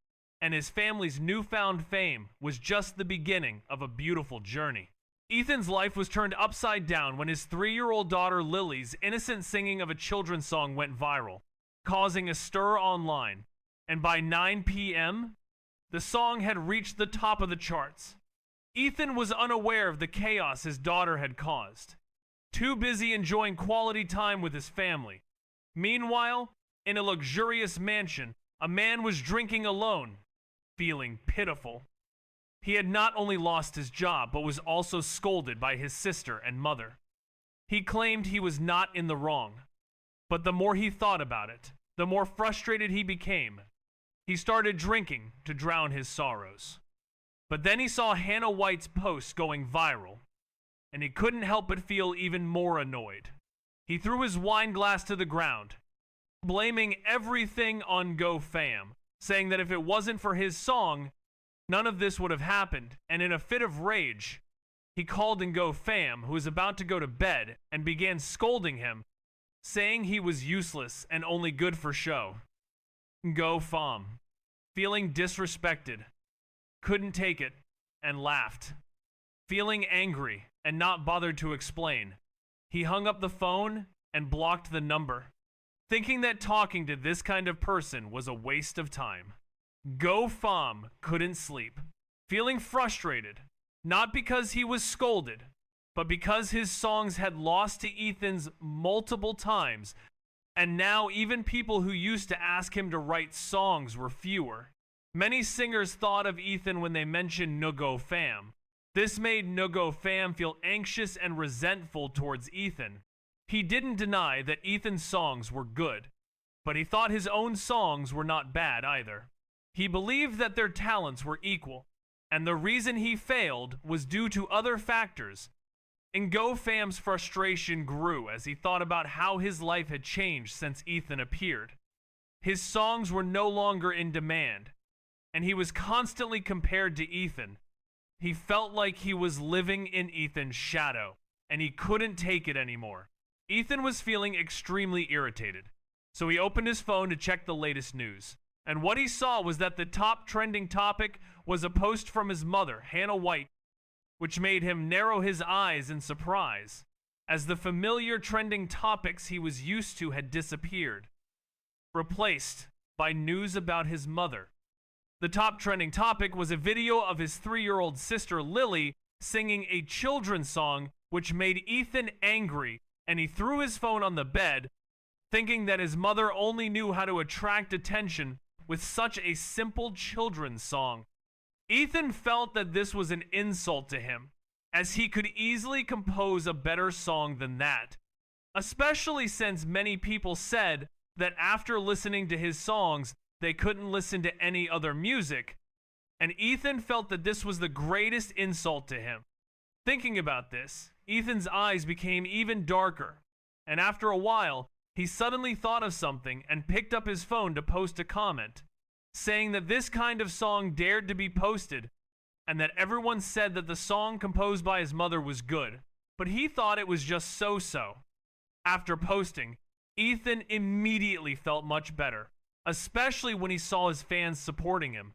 and his family's newfound fame was just the beginning of a beautiful journey. Ethan's life was turned upside down when his 3-year-old daughter Lily's innocent singing of a children's song went viral, causing a stir online, and by 9 p.m., the song had reached the top of the charts. Ethan was unaware of the chaos his daughter had caused, too busy enjoying quality time with his family. Meanwhile, in a luxurious mansion, a man was drinking alone, feeling pitiful. He had not only lost his job, but was also scolded by his sister and mother. He claimed he was not in the wrong, but the more he thought about it, the more frustrated he became. He started drinking to drown his sorrows. But then he saw Hannah White's post going viral, and he couldn't help but feel even more annoyed. He threw his wine glass to the ground, blaming everything on GoFam, saying that if it wasn't for his song, none of this would have happened, and in a fit of rage, he called in GoFam, who was about to go to bed, and began scolding him, saying he was useless and only good for show. GoFam, feeling disrespected, couldn't take it, and laughed. Feeling angry and not bothered to explain, he hung up the phone and blocked the number, thinking that talking to this kind of person was a waste of time. GoFam couldn't sleep, feeling frustrated, not because he was scolded, but because his songs had lost to Ethan's multiple times, and now even people who used to ask him to write songs were fewer. Many singers thought of Ethan when they mentioned Nugo Fam. This made Nugo Fam feel anxious and resentful towards Ethan. He didn't deny that Ethan's songs were good, but he thought his own songs were not bad either. He believed that their talents were equal, and the reason he failed was due to other factors. Ngo Fam's frustration grew as he thought about how his life had changed since Ethan appeared. His songs were no longer in demand, and he was constantly compared to Ethan. He felt like he was living in Ethan's shadow, and he couldn't take it anymore. Ethan was feeling extremely irritated, so he opened his phone to check the latest news. And what he saw was that the top trending topic was a post from his mother, Hannah White, which made him narrow his eyes in surprise, as the familiar trending topics he was used to had disappeared, replaced by news about his mother. The top trending topic was a video of his 3-year-old sister Lily singing a children's song, which made Ethan angry, and he threw his phone on the bed, thinking that his mother only knew how to attract attention with such a simple children's song. Ethan felt that this was an insult to him, as he could easily compose a better song than that, especially since many people said that after listening to his songs, they couldn't listen to any other music, and Ethan felt that this was the greatest insult to him. Thinking about this, Ethan's eyes became even darker, and after a while, he suddenly thought of something and picked up his phone to post a comment, saying that this kind of song dared to be posted, and that everyone said that the song composed by his mother was good, but he thought it was just so-so. After posting, Ethan immediately felt much better, especially when he saw his fans supporting him,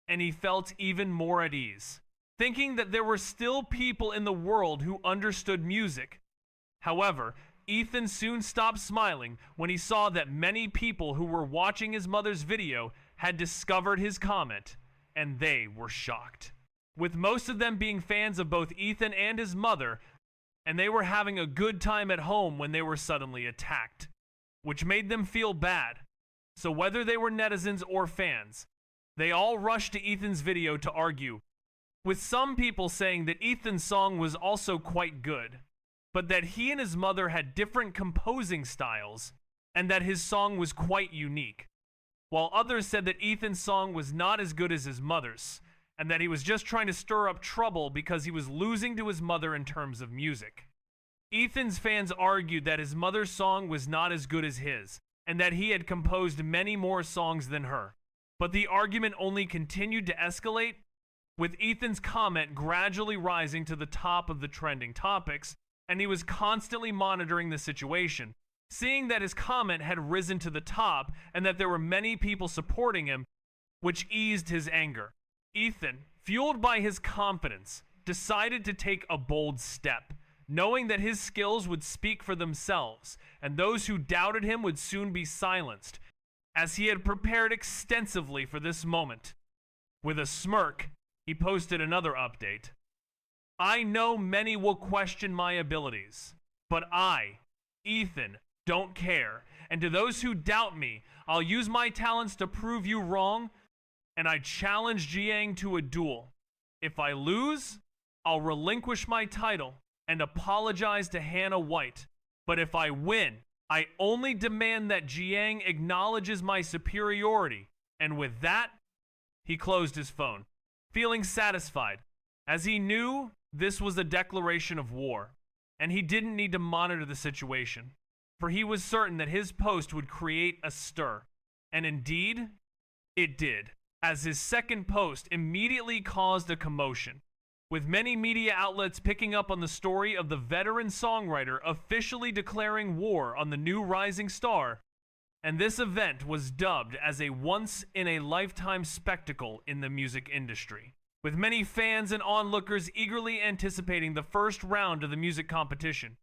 and he felt even more at ease, thinking that there were still people in the world who understood music. However, Ethan soon stopped smiling when he saw that many people who were watching his mother's video had discovered his comment, and they were shocked, with most of them being fans of both Ethan and his mother, and they were having a good time at home when they were suddenly attacked, which made them feel bad. So whether they were netizens or fans, they all rushed to Ethan's video to argue, with some people saying that Ethan's song was also quite good, but that he and his mother had different composing styles, and that his song was quite unique, while others said that Ethan's song was not as good as his mother's, and that he was just trying to stir up trouble because he was losing to his mother in terms of music. Ethan's fans argued that his mother's song was not as good as his, and that he had composed many more songs than her, but the argument only continued to escalate, with Ethan's comment gradually rising to the top of the trending topics, and he was constantly monitoring the situation, seeing that his comment had risen to the top and that there were many people supporting him, which eased his anger. Ethan, fueled by his confidence, decided to take a bold step, knowing that his skills would speak for themselves, and those who doubted him would soon be silenced, as he had prepared extensively for this moment. With a smirk, he posted another update. I know many will question my abilities, but I, Ethan, don't care, and to those who doubt me, I'll use my talents to prove you wrong, and I challenge Jiang to a duel. If I lose, I'll relinquish my title and apologize to Hannah White, but if I win, I only demand that Jiang acknowledges my superiority, and with that, he closed his phone, feeling satisfied, as he knew this was a declaration of war, and he didn't need to monitor the situation, for he was certain that his post would create a stir, and indeed, it did, as his second post immediately caused a commotion, with many media outlets picking up on the story of the veteran songwriter officially declaring war on the new rising star, and this event was dubbed as a once-in-a-lifetime spectacle in the music industry, with many fans and onlookers eagerly anticipating the first round of the music competition.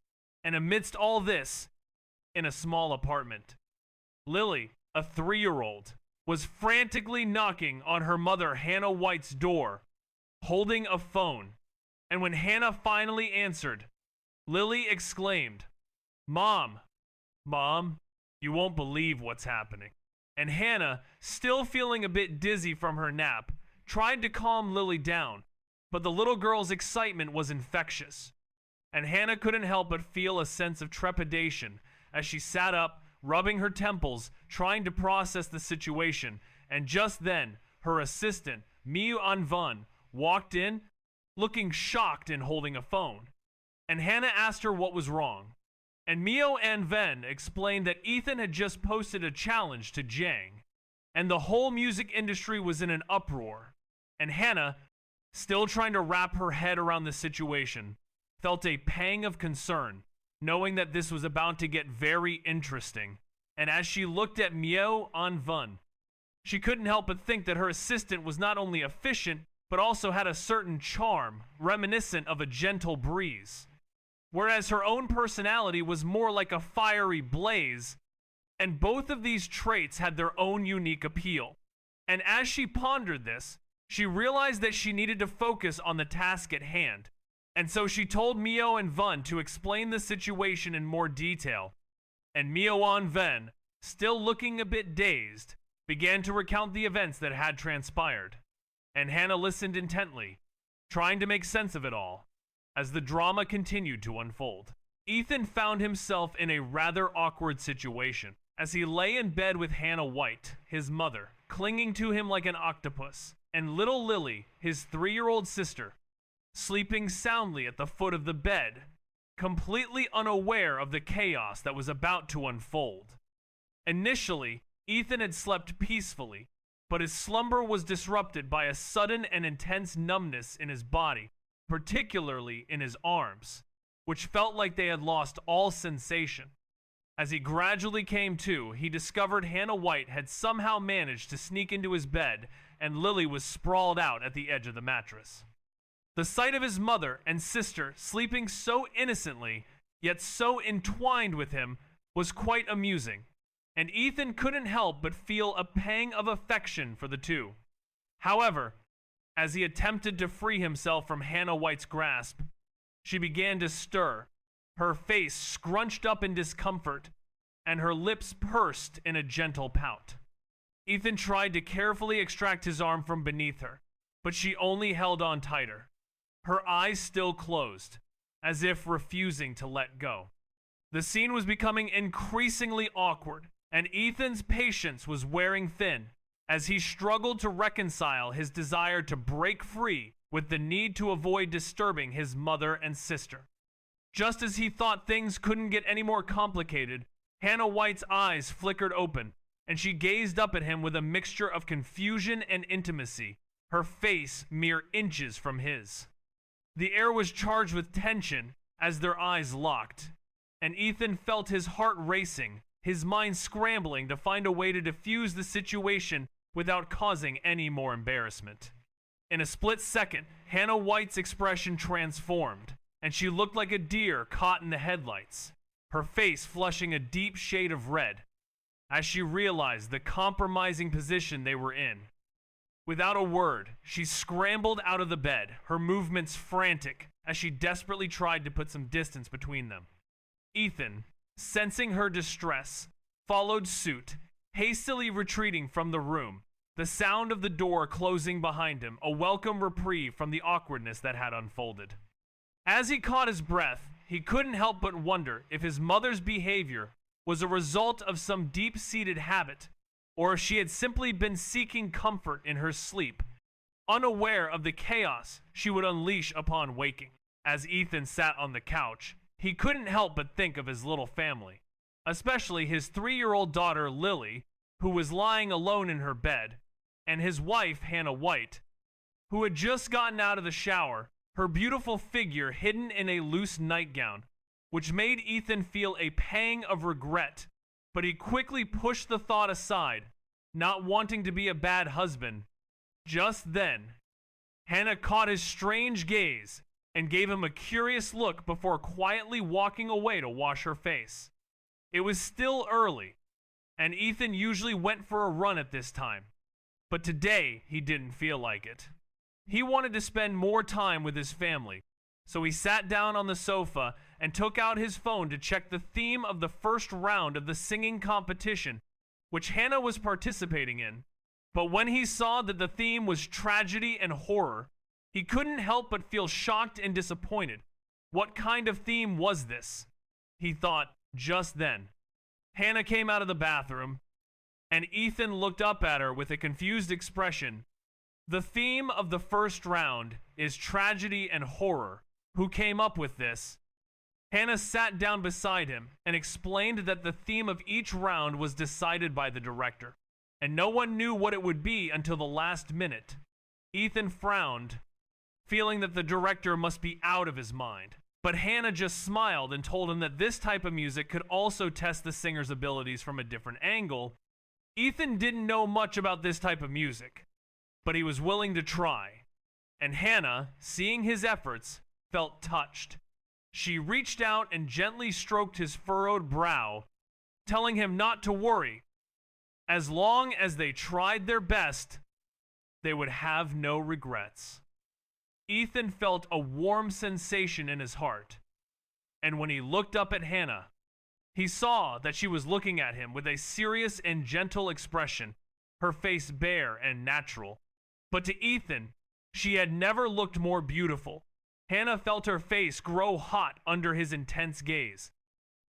And amidst all this, in a small apartment, Lily, a 3-year-old, was frantically knocking on her mother Hannah White's door, holding a phone. And when Hannah finally answered, Lily exclaimed, "Mom, Mom, you won't believe what's happening." and Hannah, still feeling a bit dizzy from her nap, tried to calm Lily down, but the little girl's excitement was infectious, and Hannah couldn't help but feel a sense of trepidation as she sat up, rubbing her temples, trying to process the situation, and just then, her assistant, Miu Anvan, walked in, looking shocked and holding a phone, and Hannah asked her what was wrong. And Mio Anven explained that Ethan had just posted a challenge to Jang, and the whole music industry was in an uproar. And Hannah, still trying to wrap her head around the situation, felt a pang of concern, knowing that this was about to get very interesting. And as she looked at Mio Anven, she couldn't help but think that her assistant was not only efficient, but also had a certain charm, reminiscent of a gentle breeze. Whereas her own personality was more like a fiery blaze, and both of these traits had their own unique appeal. And as she pondered this, she realized that she needed to focus on the task at hand, and so she told Mio and Vun to explain the situation in more detail. And Mio and Ven, still looking a bit dazed, began to recount the events that had transpired, and Hannah listened intently, trying to make sense of it all. As the drama continued to unfold, Ethan found himself in a rather awkward situation as he lay in bed with Hannah White, his mother, clinging to him like an octopus, and little Lily, his 3-year-old sister, sleeping soundly at the foot of the bed, completely unaware of the chaos that was about to unfold. Initially, Ethan had slept peacefully, but his slumber was disrupted by a sudden and intense numbness in his body, particularly in his arms, which felt like they had lost all sensation. As he gradually came to, he discovered Hannah White had somehow managed to sneak into his bed, and Lily was sprawled out at the edge of the mattress. The sight of his mother and sister sleeping so innocently, yet so entwined with him, was quite amusing, and Ethan couldn't help but feel a pang of affection for the two. However, as he attempted to free himself from Hannah White's grasp, she began to stir, her face scrunched up in discomfort, and her lips pursed in a gentle pout. Ethan tried to carefully extract his arm from beneath her, but she only held on tighter, her eyes still closed, as if refusing to let go. The scene was becoming increasingly awkward, and Ethan's patience was wearing thin, as he struggled to reconcile his desire to break free with the need to avoid disturbing his mother and sister. Just as he thought things couldn't get any more complicated, Hannah White's eyes flickered open, and she gazed up at him with a mixture of confusion and intimacy, her face mere inches from his. The air was charged with tension as their eyes locked, and Ethan felt his heart racing, his mind scrambling to find a way to diffuse the situation without causing any more embarrassment. In a split second, Hannah White's expression transformed, and she looked like a deer caught in the headlights, her face flushing a deep shade of red, as she realized the compromising position they were in. Without a word, she scrambled out of the bed, her movements frantic as she desperately tried to put some distance between them. Ethan, sensing her distress, followed suit, hastily retreating from the room, the sound of the door closing behind him, a welcome reprieve from the awkwardness that had unfolded. As he caught his breath, he couldn't help but wonder if his mother's behavior was a result of some deep-seated habit, or if she had simply been seeking comfort in her sleep, unaware of the chaos she would unleash upon waking. As Ethan sat on the couch, he couldn't help but think of his little family, especially his 3-year-old daughter Lily, who was lying alone in her bed, and his wife Hannah White, who had just gotten out of the shower, her beautiful figure hidden in a loose nightgown, which made Ethan feel a pang of regret, but he quickly pushed the thought aside, not wanting to be a bad husband. Just then, Hannah caught his strange gaze and gave him a curious look before quietly walking away to wash her face. It was still early, and Ethan usually went for a run at this time, but today he didn't feel like it. He wanted to spend more time with his family, so he sat down on the sofa and took out his phone to check the theme of the first round of the singing competition which Hannah was participating in. But when he saw that the theme was tragedy and horror, he couldn't help but feel shocked and disappointed. What kind of theme was this? He thought just then. Hannah came out of the bathroom, and Ethan looked up at her with a confused expression. The theme of the first round is tragedy and horror. Who came up with this? Hannah sat down beside him and explained that the theme of each round was decided by the director, and no one knew what it would be until the last minute. Ethan frowned, feeling that the director must be out of his mind. But Hannah just smiled and told him that this type of music could also test the singer's abilities from a different angle. Ethan didn't know much about this type of music, but he was willing to try. And Hannah, seeing his efforts, felt touched. She reached out and gently stroked his furrowed brow, telling him not to worry. As long as they tried their best, they would have no regrets. Ethan felt a warm sensation in his heart, and when he looked up at Hannah, he saw that she was looking at him with a serious and gentle expression, her face bare and natural. But to Ethan, she had never looked more beautiful. Hannah felt her face grow hot under his intense gaze,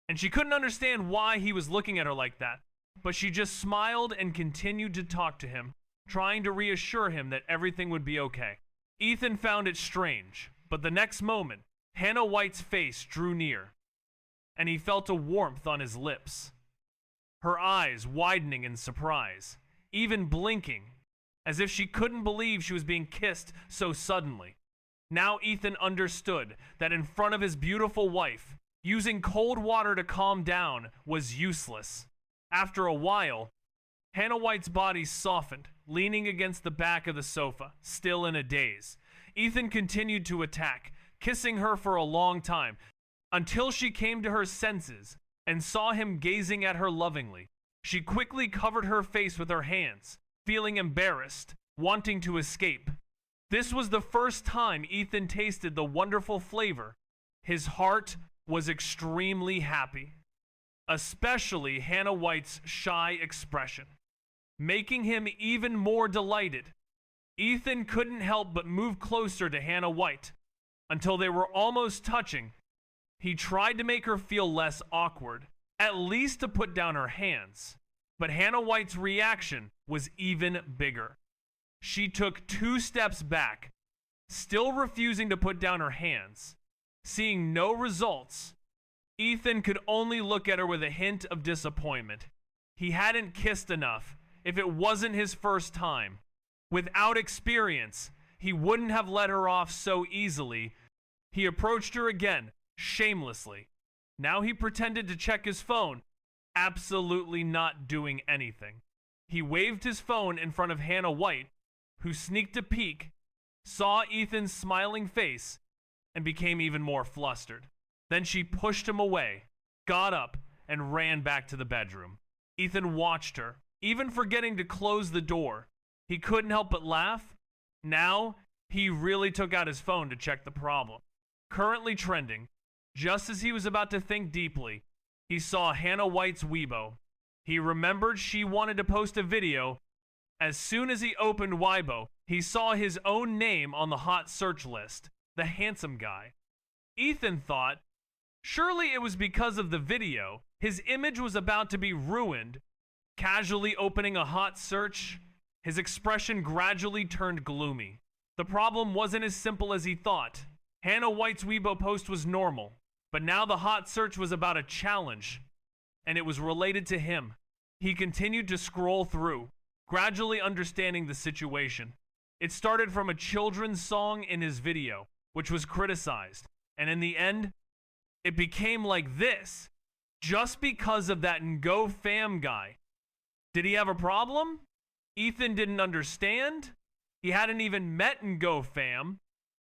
and she couldn't understand why he was looking at her like that, but she just smiled and continued to talk to him, trying to reassure him that everything would be okay. Ethan found it strange, but the next moment, Hannah White's face drew near, and he felt a warmth on his lips. Her eyes widening in surprise, even blinking, as if she couldn't believe she was being kissed so suddenly. Now Ethan understood that in front of his beautiful wife, using cold water to calm down was useless. After a while, Hannah White's body softened, leaning against the back of the sofa, still in a daze. Ethan continued to attack, kissing her for a long time, until she came to her senses and saw him gazing at her lovingly. She quickly covered her face with her hands, feeling embarrassed, wanting to escape. This was the first time Ethan tasted the wonderful flavor. His heart was extremely happy, especially Hannah White's shy expression, making him even more delighted. Ethan couldn't help but move closer to Hannah White until they were almost touching. He tried to make her feel less awkward, at least to put down her hands. But Hannah White's reaction was even bigger. She took 2 steps back, still refusing to put down her hands. Seeing no results, Ethan could only look at her with a hint of disappointment. He hadn't kissed enough. If it wasn't his first time, without experience, he wouldn't have let her off so easily. He approached her again, shamelessly. Now he pretended to check his phone, absolutely not doing anything. He waved his phone in front of Hannah White, who sneaked a peek, saw Ethan's smiling face, and became even more flustered. Then she pushed him away, got up, and ran back to the bedroom. Ethan watched her, even forgetting to close the door. He couldn't help but laugh. Now, he really took out his phone to check the problem. Currently trending, just as he was about to think deeply, he saw Hannah White's Weibo. He remembered she wanted to post a video. As soon as he opened Weibo, he saw his own name on the hot search list, the handsome guy. Ethan thought, surely it was because of the video. His image was about to be ruined. Casually opening a hot search, his expression gradually turned gloomy. The problem wasn't as simple as he thought. Hannah White's Weibo post was normal, but now the hot search was about a challenge, and it was related to him. He continued to scroll through, gradually understanding the situation. It started from a children's song in his video, which was criticized, and in the end, it became like this, just because of that Ngo fam guy. Did he have a problem? Ethan didn't understand. He hadn't even met Ngo fam.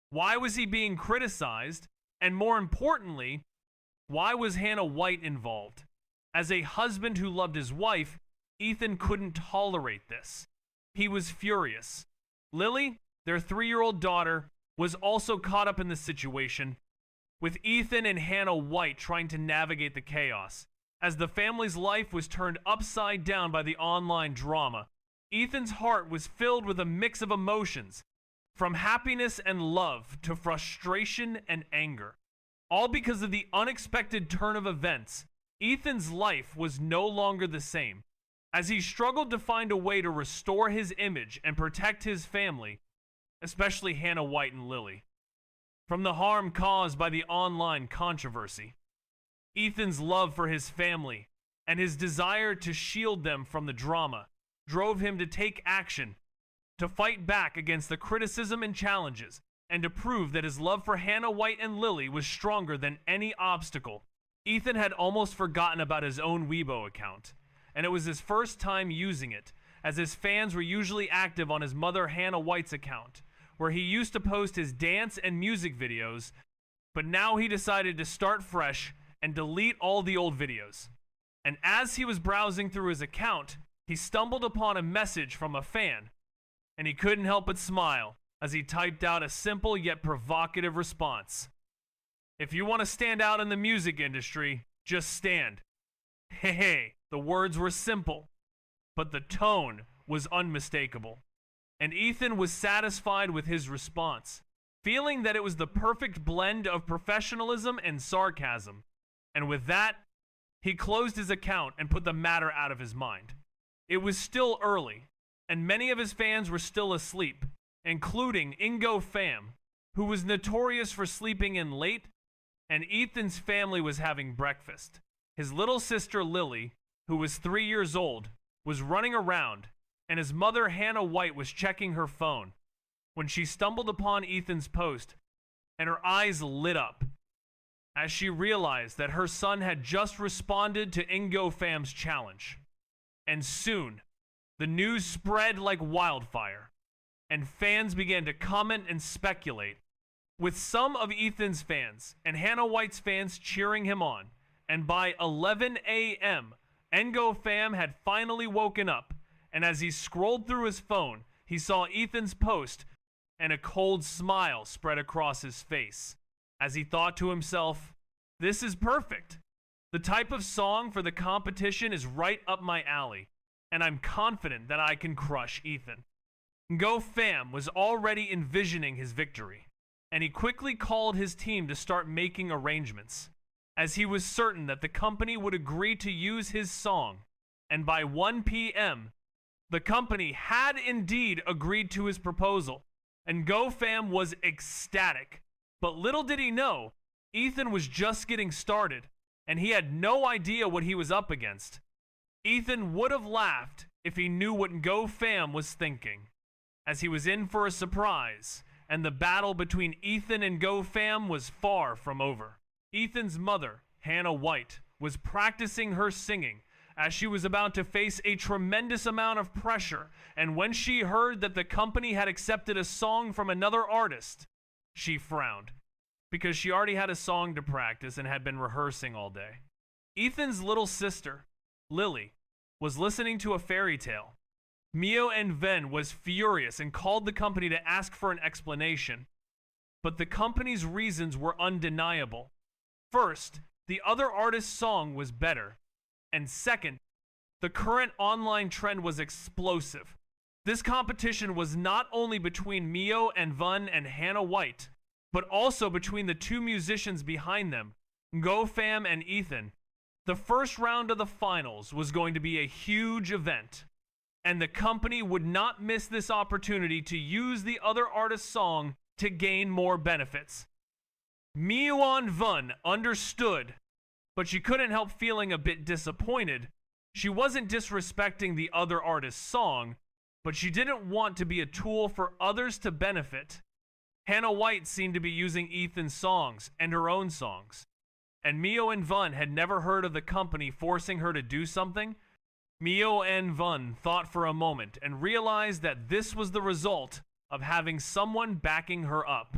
Why was he being criticized? And more importantly, why was Hannah White involved? As a husband who loved his wife, Ethan couldn't tolerate this. He was furious. Lily, their 3-year-old daughter, was also caught up in the situation, with Ethan and Hannah White trying to navigate the chaos. As the family's life was turned upside down by the online drama, Ethan's heart was filled with a mix of emotions, from happiness and love to frustration and anger. All because of the unexpected turn of events, Ethan's life was no longer the same. As he struggled to find a way to restore his image and protect his family, especially Hannah White and Lily, from the harm caused by the online controversy. Ethan's love for his family and his desire to shield them from the drama drove him to take action, to fight back against the criticism and challenges, and to prove that his love for Hannah White and Lily was stronger than any obstacle. Ethan had almost forgotten about his own Weibo account, and it was his first time using it, as his fans were usually active on his mother Hannah White's account, where he used to post his dance and music videos, but now he decided to start fresh and delete all the old videos. And as he was browsing through his account, he stumbled upon a message from a fan, and he couldn't help but smile as he typed out a simple yet provocative response. "If you want to stand out in the music industry, just stand." Hey, the words were simple, but the tone was unmistakable. And Ethan was satisfied with his response, feeling that it was the perfect blend of professionalism and sarcasm. And with that, he closed his account and put the matter out of his mind. It was still early, and many of his fans were still asleep, including Ingo Pham, who was notorious for sleeping in late, and Ethan's family was having breakfast. His little sister Lily, who was 3 years old, was running around, and his mother Hannah White was checking her phone when she stumbled upon Ethan's post, and her eyes lit up as she realized that her son had just responded to Ingo Pham's challenge. And soon, the news spread like wildfire, and fans began to comment and speculate, with some of Ethan's fans and Hannah White's fans cheering him on. And by 11 a.m., Ingo Pham had finally woken up, and as he scrolled through his phone, he saw Ethan's post, and a cold smile spread across his face, as he thought to himself, "This is perfect. The type of song for the competition is right up my alley, and I'm confident that I can crush Ethan." Ingo Pham was already envisioning his victory, and he quickly called his team to start making arrangements, as he was certain that the company would agree to use his song. And by 1 p.m., the company had indeed agreed to his proposal, and Ingo Pham was ecstatic. But little did he know, Ethan was just getting started, and he had no idea what he was up against. Ethan would have laughed if he knew what Ingo Pham was thinking, as he was in for a surprise, and the battle between Ethan and Ingo Pham was far from over. Ethan's mother, Hannah White, was practicing her singing as she was about to face a tremendous amount of pressure, and when she heard that the company had accepted a song from another artist, she frowned, because she already had a song to practice and had been rehearsing all day. Ethan's little sister, Lily, was listening to a fairy tale. Mio and Ven was furious and called the company to ask for an explanation, but the company's reasons were undeniable. First, the other artist's song was better, and second, the current online trend was explosive. This competition was not only between Mio and Ven and Hannah White, but also between the two musicians behind them, Ingo Pham and Ethan. The first round of the finals was going to be a huge event, and the company would not miss this opportunity to use the other artist's song to gain more benefits. Mio Ven understood, but she couldn't help feeling a bit disappointed. She wasn't disrespecting the other artist's song, but she didn't want to be a tool for others to benefit. Hannah White seemed to be using Ethan's songs and her own songs, and Mio and Ven had never heard of the company forcing her to do something. Mio and Ven thought for a moment and realized that this was the result of having someone backing her up.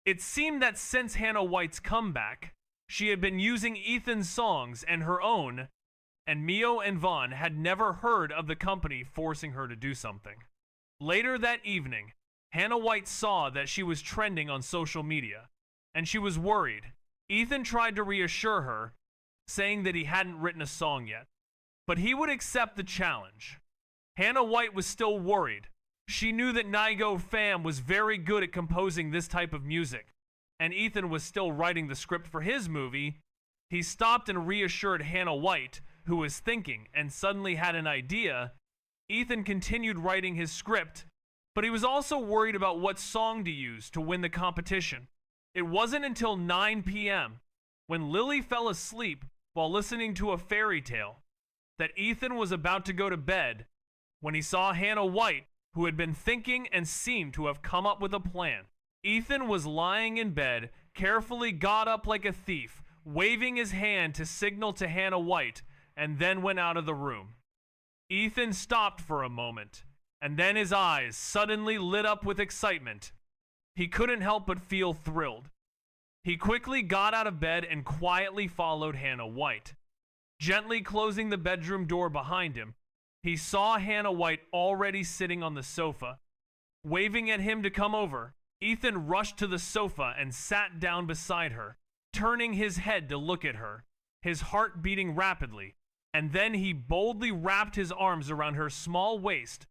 It seemed that since Hannah White's comeback, she had been using Ethan's songs and her own, and Mio and Ven had never heard of the company forcing her to do something. Later that evening, Hannah White saw that she was trending on social media, and she was worried. Ethan tried to reassure her, saying that he hadn't written a song yet, but he would accept the challenge. Hannah White was still worried. She knew that Nigo Pham was very good at composing this type of music, and Ethan was still writing the script for his movie. He stopped and reassured Hannah White, who was thinking and suddenly had an idea. Ethan continued writing his script, but he was also worried about what song to use to win the competition. It wasn't until 9 p.m., when Lily fell asleep while listening to a fairy tale, that Ethan was about to go to bed when he saw Hannah White, who had been thinking and seemed to have come up with a plan. Ethan was lying in bed, carefully got up like a thief, waving his hand to signal to Hannah White, and then went out of the room. Ethan stopped for a moment, and then his eyes suddenly lit up with excitement. He couldn't help but feel thrilled. He quickly got out of bed and quietly followed Hannah White. Gently closing the bedroom door behind him, he saw Hannah White already sitting on the sofa. Waving at him to come over, Ethan rushed to the sofa and sat down beside her, turning his head to look at her, his heart beating rapidly, and then he boldly wrapped his arms around her small waist.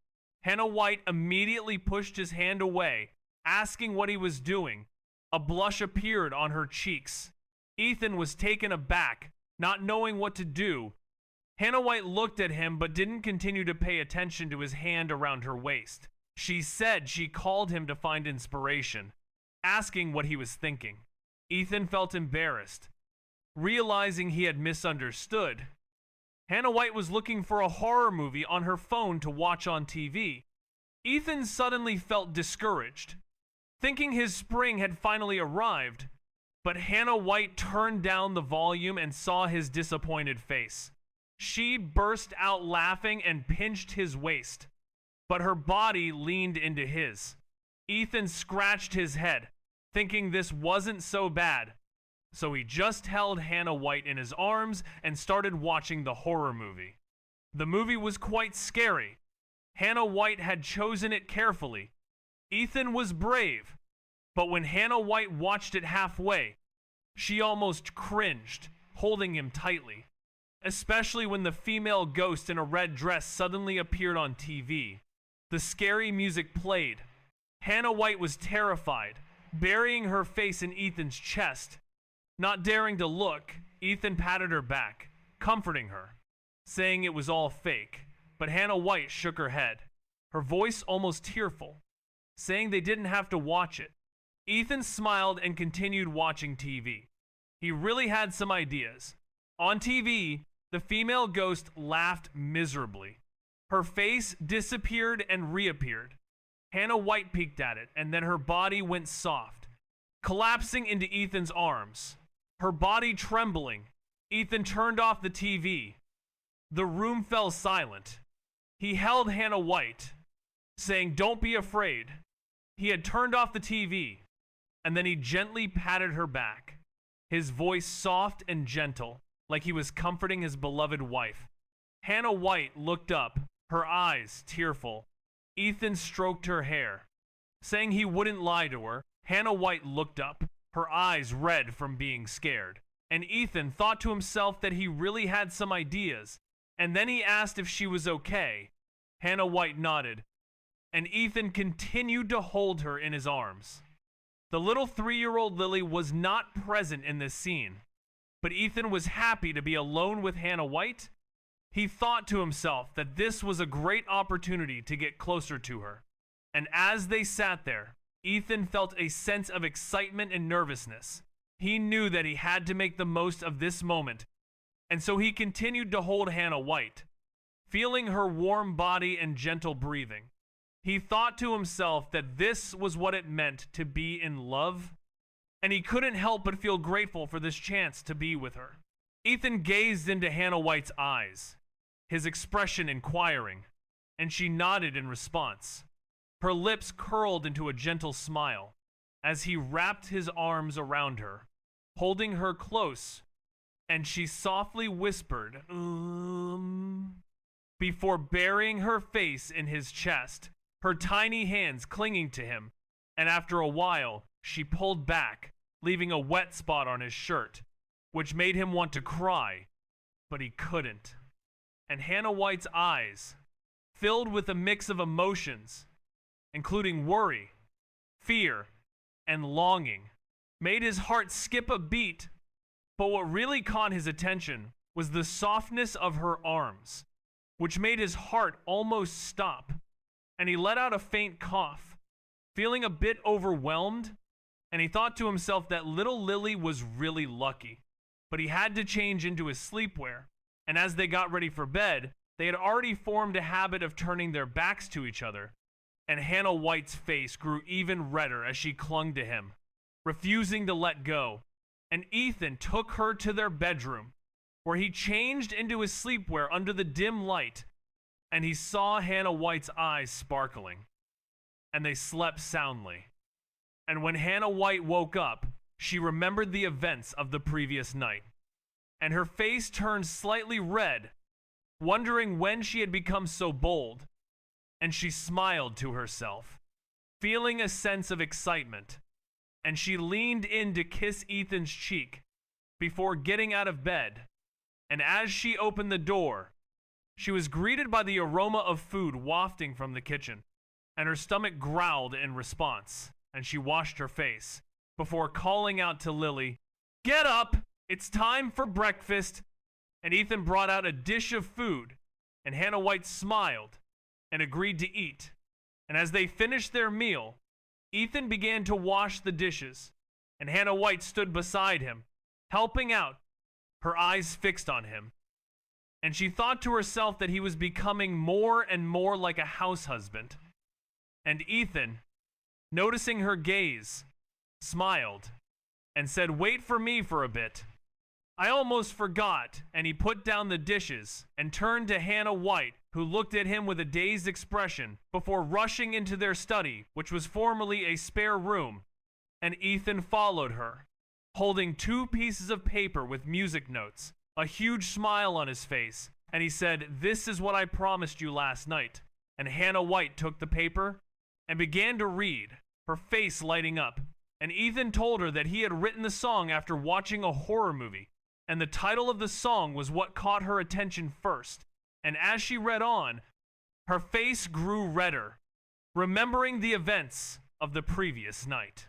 Hannah White immediately pushed his hand away, asking what he was doing. A blush appeared on her cheeks. Ethan was taken aback, not knowing what to do. Hannah White looked at him but didn't continue to pay attention to his hand around her waist. She said she called him to find inspiration, asking what he was thinking. Ethan felt embarrassed, realizing he had misunderstood. Hannah White was looking for a horror movie on her phone to watch on TV. Ethan suddenly felt discouraged, thinking his spring had finally arrived, but Hannah White turned down the volume and saw his disappointed face. She burst out laughing and pinched his waist, but her body leaned into his. Ethan scratched his head, thinking this wasn't so bad, so he just held Hannah White in his arms and started watching the horror movie. The movie was quite scary. Hannah White had chosen it carefully. Ethan was brave, but when Hannah White watched it halfway, she almost cringed, holding him tightly, especially when the female ghost in a red dress suddenly appeared on TV. The scary music played. Hannah White was terrified, burying her face in Ethan's chest. Not daring to look, Ethan patted her back, comforting her, saying it was all fake, but Hannah White shook her head, her voice almost tearful, saying they didn't have to watch it. Ethan smiled and continued watching TV. He really had some ideas. On TV, the female ghost laughed miserably. Her face disappeared and reappeared. Hannah White peeked at it, and then her body went soft, collapsing into Ethan's arms. Her body trembling, Ethan turned off the TV. The room fell silent. He held Hannah White, saying, "Don't be afraid." He had turned off the TV, and then he gently patted her back, his voice soft and gentle, like he was comforting his beloved wife. Hannah White looked up, her eyes tearful. Ethan stroked her hair. Saying he wouldn't lie to her, Hannah White looked up, her eyes red from being scared. And Ethan thought to himself that he really had some ideas, and then he asked if she was okay. Hannah White nodded, and Ethan continued to hold her in his arms. The little 3-year-old Lily was not present in this scene, but Ethan was happy to be alone with Hannah White. He thought to himself that this was a great opportunity to get closer to her. And as they sat there, Ethan felt a sense of excitement and nervousness. He knew that he had to make the most of this moment, and so he continued to hold Hannah White, feeling her warm body and gentle breathing. He thought to himself that this was what it meant to be in love, and he couldn't help but feel grateful for this chance to be with her. Ethan gazed into Hannah White's eyes, his expression inquiring, and she nodded in response. Her lips curled into a gentle smile as he wrapped his arms around her, holding her close, and she softly whispered, before burying her face in his chest, her tiny hands clinging to him, and after a while, she pulled back, leaving a wet spot on his shirt. which made him want to cry, but he couldn't. And Hannah White's eyes, filled with a mix of emotions, including worry, fear, and longing, made his heart skip a beat. But what really caught his attention was the softness of her arms, which made his heart almost stop, and he let out a faint cough, feeling a bit overwhelmed, and he thought to himself that little Lily was really lucky. But he had to change into his sleepwear, and as they got ready for bed, they had already formed a habit of turning their backs to each other, and Hannah White's face grew even redder as she clung to him, refusing to let go. And Ethan took her to their bedroom, where he changed into his sleepwear under the dim light, and he saw Hannah White's eyes sparkling, and they slept soundly. And when Hannah White woke up, she remembered the events of the previous night, and her face turned slightly red, wondering when she had become so bold, and she smiled to herself, feeling a sense of excitement, and she leaned in to kiss Ethan's cheek before getting out of bed. And as she opened the door, she was greeted by the aroma of food wafting from the kitchen, and her stomach growled in response, and she washed her face before calling out to Lily, "Get up! It's time for breakfast!" And Ethan brought out a dish of food, and Hannah White smiled and agreed to eat. And as they finished their meal, Ethan began to wash the dishes, and Hannah White stood beside him, helping out, her eyes fixed on him. And she thought to herself that he was becoming more and more like a house husband. And Ethan, noticing her gaze, smiled and said, "Wait for me for a bit. I almost forgot," and he put down the dishes and turned to Hannah White, who looked at him with a dazed expression before rushing into their study, which was formerly a spare room, and Ethan followed her, holding 2 pieces of paper with music notes, a huge smile on his face, and he said, "This is what I promised you last night." And Hannah White took the paper and began to read, her face lighting up, and Ethan told her that he had written the song after watching a horror movie, and the title of the song was what caught her attention first. And as she read on, her face grew redder, remembering the events of the previous night.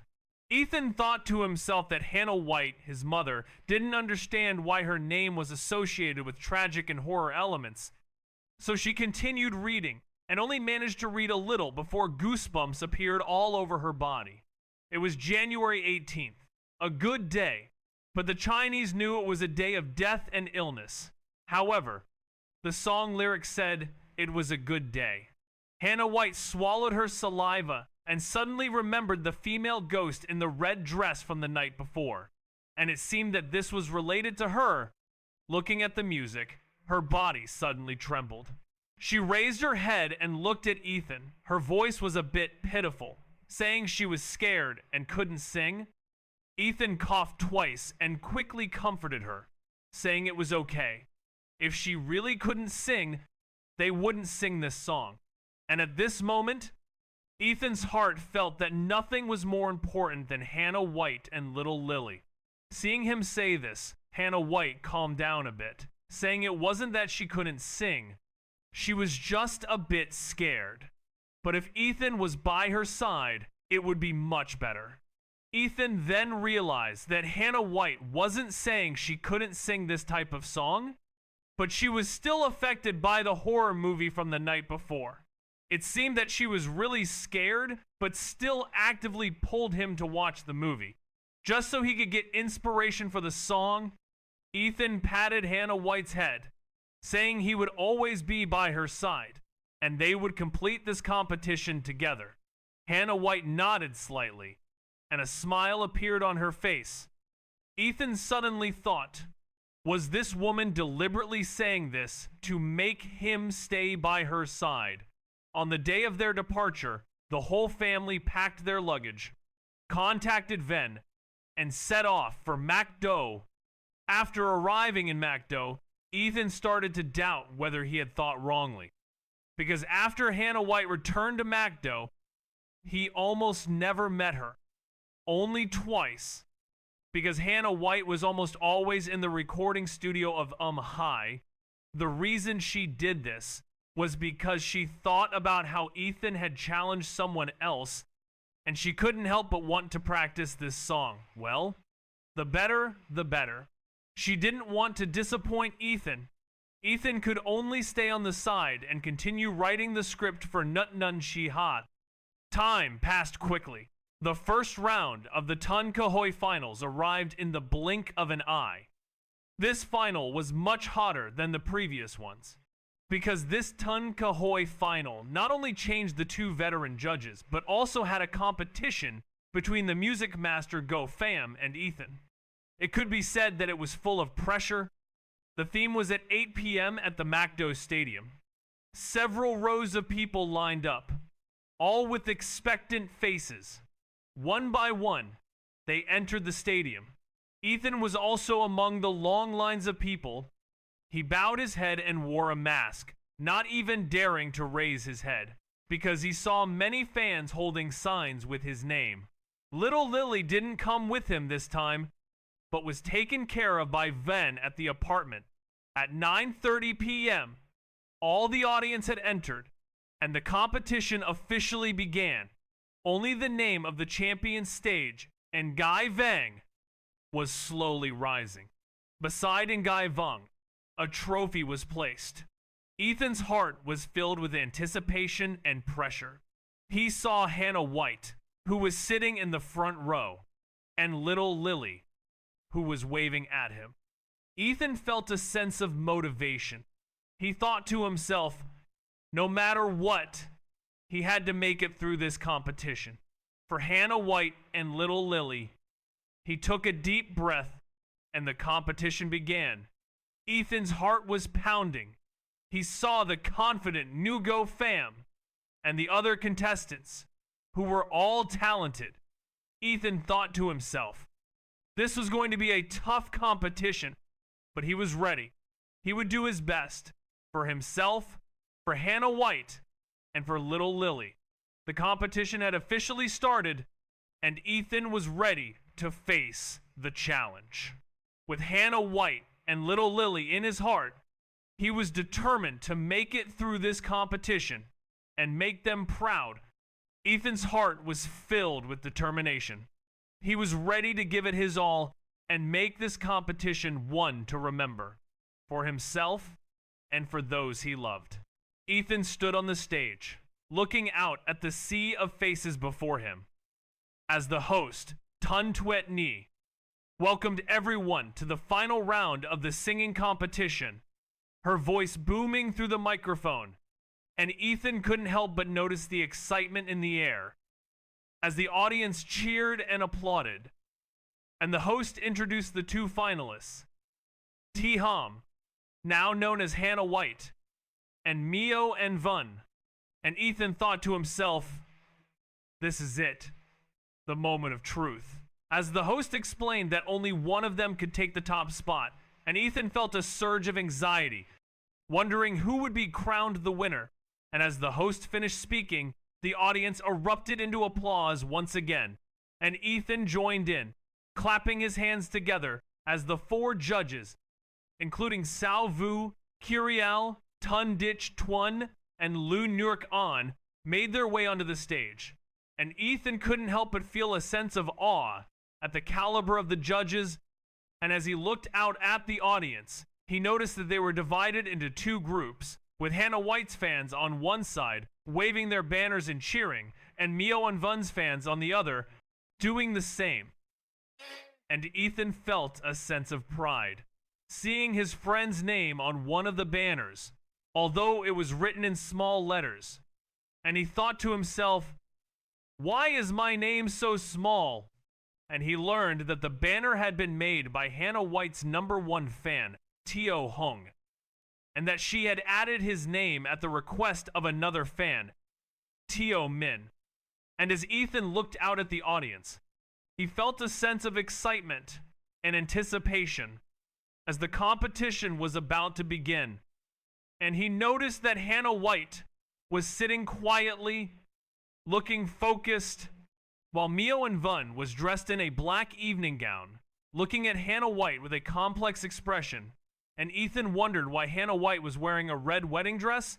Ethan thought to himself that Hannah White, his mother, didn't understand why her name was associated with tragic and horror elements. So she continued reading, and only managed to read a little before goosebumps appeared all over her body. It was January 18th, a good day, but the Chinese knew it was a day of death and illness. However, the song lyrics said it was a good day. Hannah White swallowed her saliva and suddenly remembered the female ghost in the red dress from the night before, and it seemed that this was related to her. Looking at the music, her body suddenly trembled. She raised her head and looked at Ethan. Her voice was a bit pitiful, saying she was scared and couldn't sing. Ethan coughed twice and quickly comforted her, saying it was okay. If she really couldn't sing, they wouldn't sing this song. And at this moment, Ethan's heart felt that nothing was more important than Hannah White and little Lily. Seeing him say this, Hannah White calmed down a bit, saying it wasn't that she couldn't sing. She was just a bit scared. But if Ethan was by her side, it would be much better. Ethan then realized that Hannah White wasn't saying she couldn't sing this type of song, but she was still affected by the horror movie from the night before. It seemed that she was really scared, but still actively pulled him to watch the movie. Just so he could get inspiration for the song, Ethan patted Hannah White's head, saying he would always be by her side, and they would complete this competition together. Hannah White nodded slightly, and a smile appeared on her face. Ethan suddenly thought, was this woman deliberately saying this to make him stay by her side? On the day of their departure, the whole family packed their luggage, contacted Ven, and set off for MacDo. After arriving in MacDo, Ethan started to doubt whether he had thought wrongly, because after Hannah White returned to MacDo, he almost never met her. Only twice. because Hannah White was almost always in the recording studio of High. The reason she did this was because she thought about how Ethan had challenged someone else, and she couldn't help but want to practice this song. Well, the better, the better. She didn't want to disappoint Ethan. Ethan could only stay on the side and continue writing the script for Nut Nun Shi Ha. Time passed quickly. The first round of the Tun Kahoy finals arrived in the blink of an eye. This final was much hotter than the previous ones, because this Tun Kahoy final not only changed the two veteran judges, but also had a competition between the music master Go Fam and Ethan. It could be said that it was full of pressure. The theme was at 8 p.m. at the MacDo Stadium. Several rows of people lined up, all with expectant faces. One by one, they entered the stadium. Ethan was also among the long lines of people. He bowed his head and wore a mask, not even daring to raise his head, because he saw many fans holding signs with his name. Little Lily didn't come with him this time, but was taken care of by Ven at the apartment. At 9:30 p.m., all the audience had entered, and the competition officially began. Only the name of the champion stage, Ngai Vang, was slowly rising. Beside Ngai Vang, a trophy was placed. Ethan's heart was filled with anticipation and pressure. He saw Hannah White, who was sitting in the front row, and little Lily, who was waving at him. Ethan felt a sense of motivation. He thought to himself, no matter what, he had to make it through this competition. For Hannah White and little Lily, he took a deep breath, and the competition began. Ethan's heart was pounding. He saw the confident Nugo Fam and the other contestants, who were all talented. Ethan thought to himself, this was going to be a tough competition, but he was ready. He would do his best for himself, for Hannah White, and for little Lily. The competition had officially started, and Ethan was ready to face the challenge. With Hannah White and little Lily in his heart, he was determined to make it through this competition and make them proud. Ethan's heart was filled with determination. He was ready to give it his all and make this competition one to remember, for himself and for those he loved. Ethan stood on the stage, looking out at the sea of faces before him, as the host, Tun Tuet Ni, welcomed everyone to the final round of the singing competition, her voice booming through the microphone, and Ethan couldn't help but notice the excitement in the air as the audience cheered and applauded. And the host introduced the two finalists, T-Ham, now known as Hannah White, and Mio and Vun. And Ethan thought to himself, this is it, the moment of truth. As the host explained that only one of them could take the top spot, and Ethan felt a surge of anxiety, wondering who would be crowned the winner. And as the host finished speaking, the audience erupted into applause once again, and Ethan joined in, clapping his hands together as the four judges, including Sao Vu, Kiriel, Tun Dich Tuan, and Lu Nurk An, made their way onto the stage. And Ethan couldn't help but feel a sense of awe at the caliber of the judges, and as he looked out at the audience, he noticed that they were divided into two groups, with Hannah White's fans on one side, waving their banners and cheering, and Mio and Vun's fans on the other, doing the same. And Ethan felt a sense of pride, seeing his friend's name on one of the banners, although it was written in small letters. And he thought to himself, why is my name so small? And he learned that the banner had been made by Hannah White's #1 fan, Teo Hung, and that she had added his name at the request of another fan, Teo Min. And as Ethan looked out at the audience, he felt a sense of excitement and anticipation as the competition was about to begin. And he noticed that Hannah White was sitting quietly, looking focused, while Mio and Vun was dressed in a black evening gown looking at Hannah White with a complex expression, and Ethan wondered why Hannah White was wearing a red wedding dress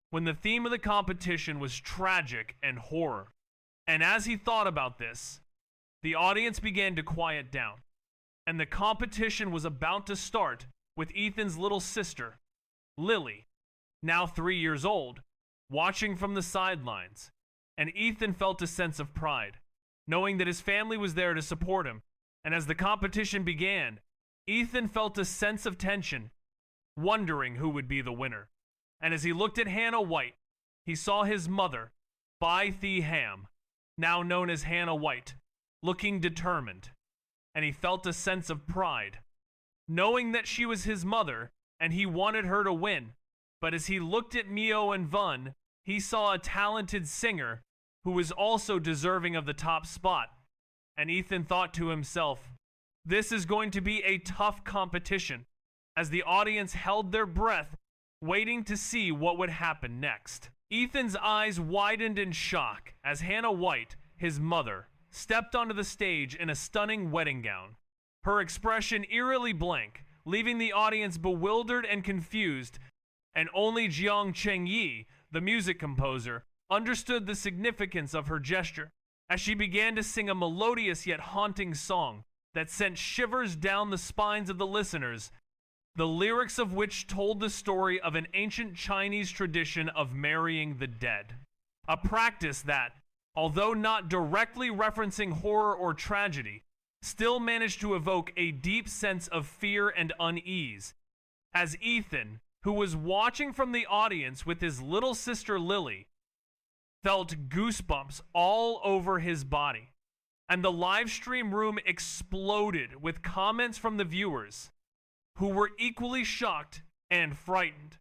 when the theme of the competition was tragic and horror. And as he thought about this, the audience began to quiet down, and the competition was about to start with Ethan's little sister, Lily, now 3 years old, watching from the sidelines, and Ethan felt a sense of pride, knowing that his family was there to support him. And as the competition began, Ethan felt a sense of tension, wondering who would be the winner. And as he looked at Hannah White, he saw his mother, Bai Thi Ham, now known as Hannah White, looking determined, and he felt a sense of pride, knowing that she was his mother and he wanted her to win. But as he looked at Mio and Vun, he saw a talented singer who was also deserving of the top spot. And Ethan thought to himself, this is going to be a tough competition, as the audience held their breath, waiting to see what would happen next. Ethan's eyes widened in shock as Hannah White, his mother, stepped onto the stage in a stunning wedding gown. Her expression eerily blank, leaving the audience bewildered and confused, and only Jiang Chengyi, the music composer, understood the significance of her gesture as she began to sing a melodious yet haunting song that sent shivers down the spines of the listeners, the lyrics of which told the story of an ancient Chinese tradition of marrying the dead. A practice that, although not directly referencing horror or tragedy, still managed to evoke a deep sense of fear and unease, as Ethan, who was watching from the audience with his little sister Lily, felt goosebumps all over his body. And the live stream room exploded with comments from the viewers, who were equally shocked and frightened,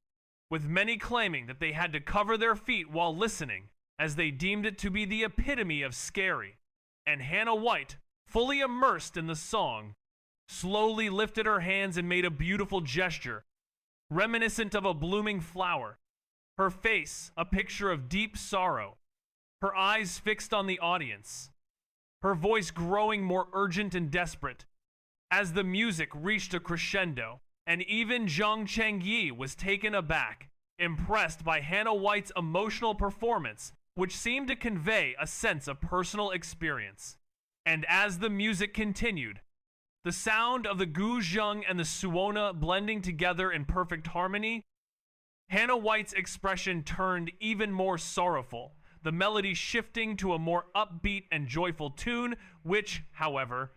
with many claiming that they had to cover their feet while listening, as they deemed it to be the epitome of scary. And Hannah White, fully immersed in the song, slowly lifted her hands and made a beautiful gesture, reminiscent of a blooming flower, her face a picture of deep sorrow, her eyes fixed on the audience, her voice growing more urgent and desperate, as the music reached a crescendo, and even Jiang Chengyi was taken aback, impressed by Hannah White's emotional performance, which seemed to convey a sense of personal experience. And as the music continued, the sound of the guzheng and the suona blending together in perfect harmony, Hannah White's expression turned even more sorrowful, the melody shifting to a more upbeat and joyful tune, which, however,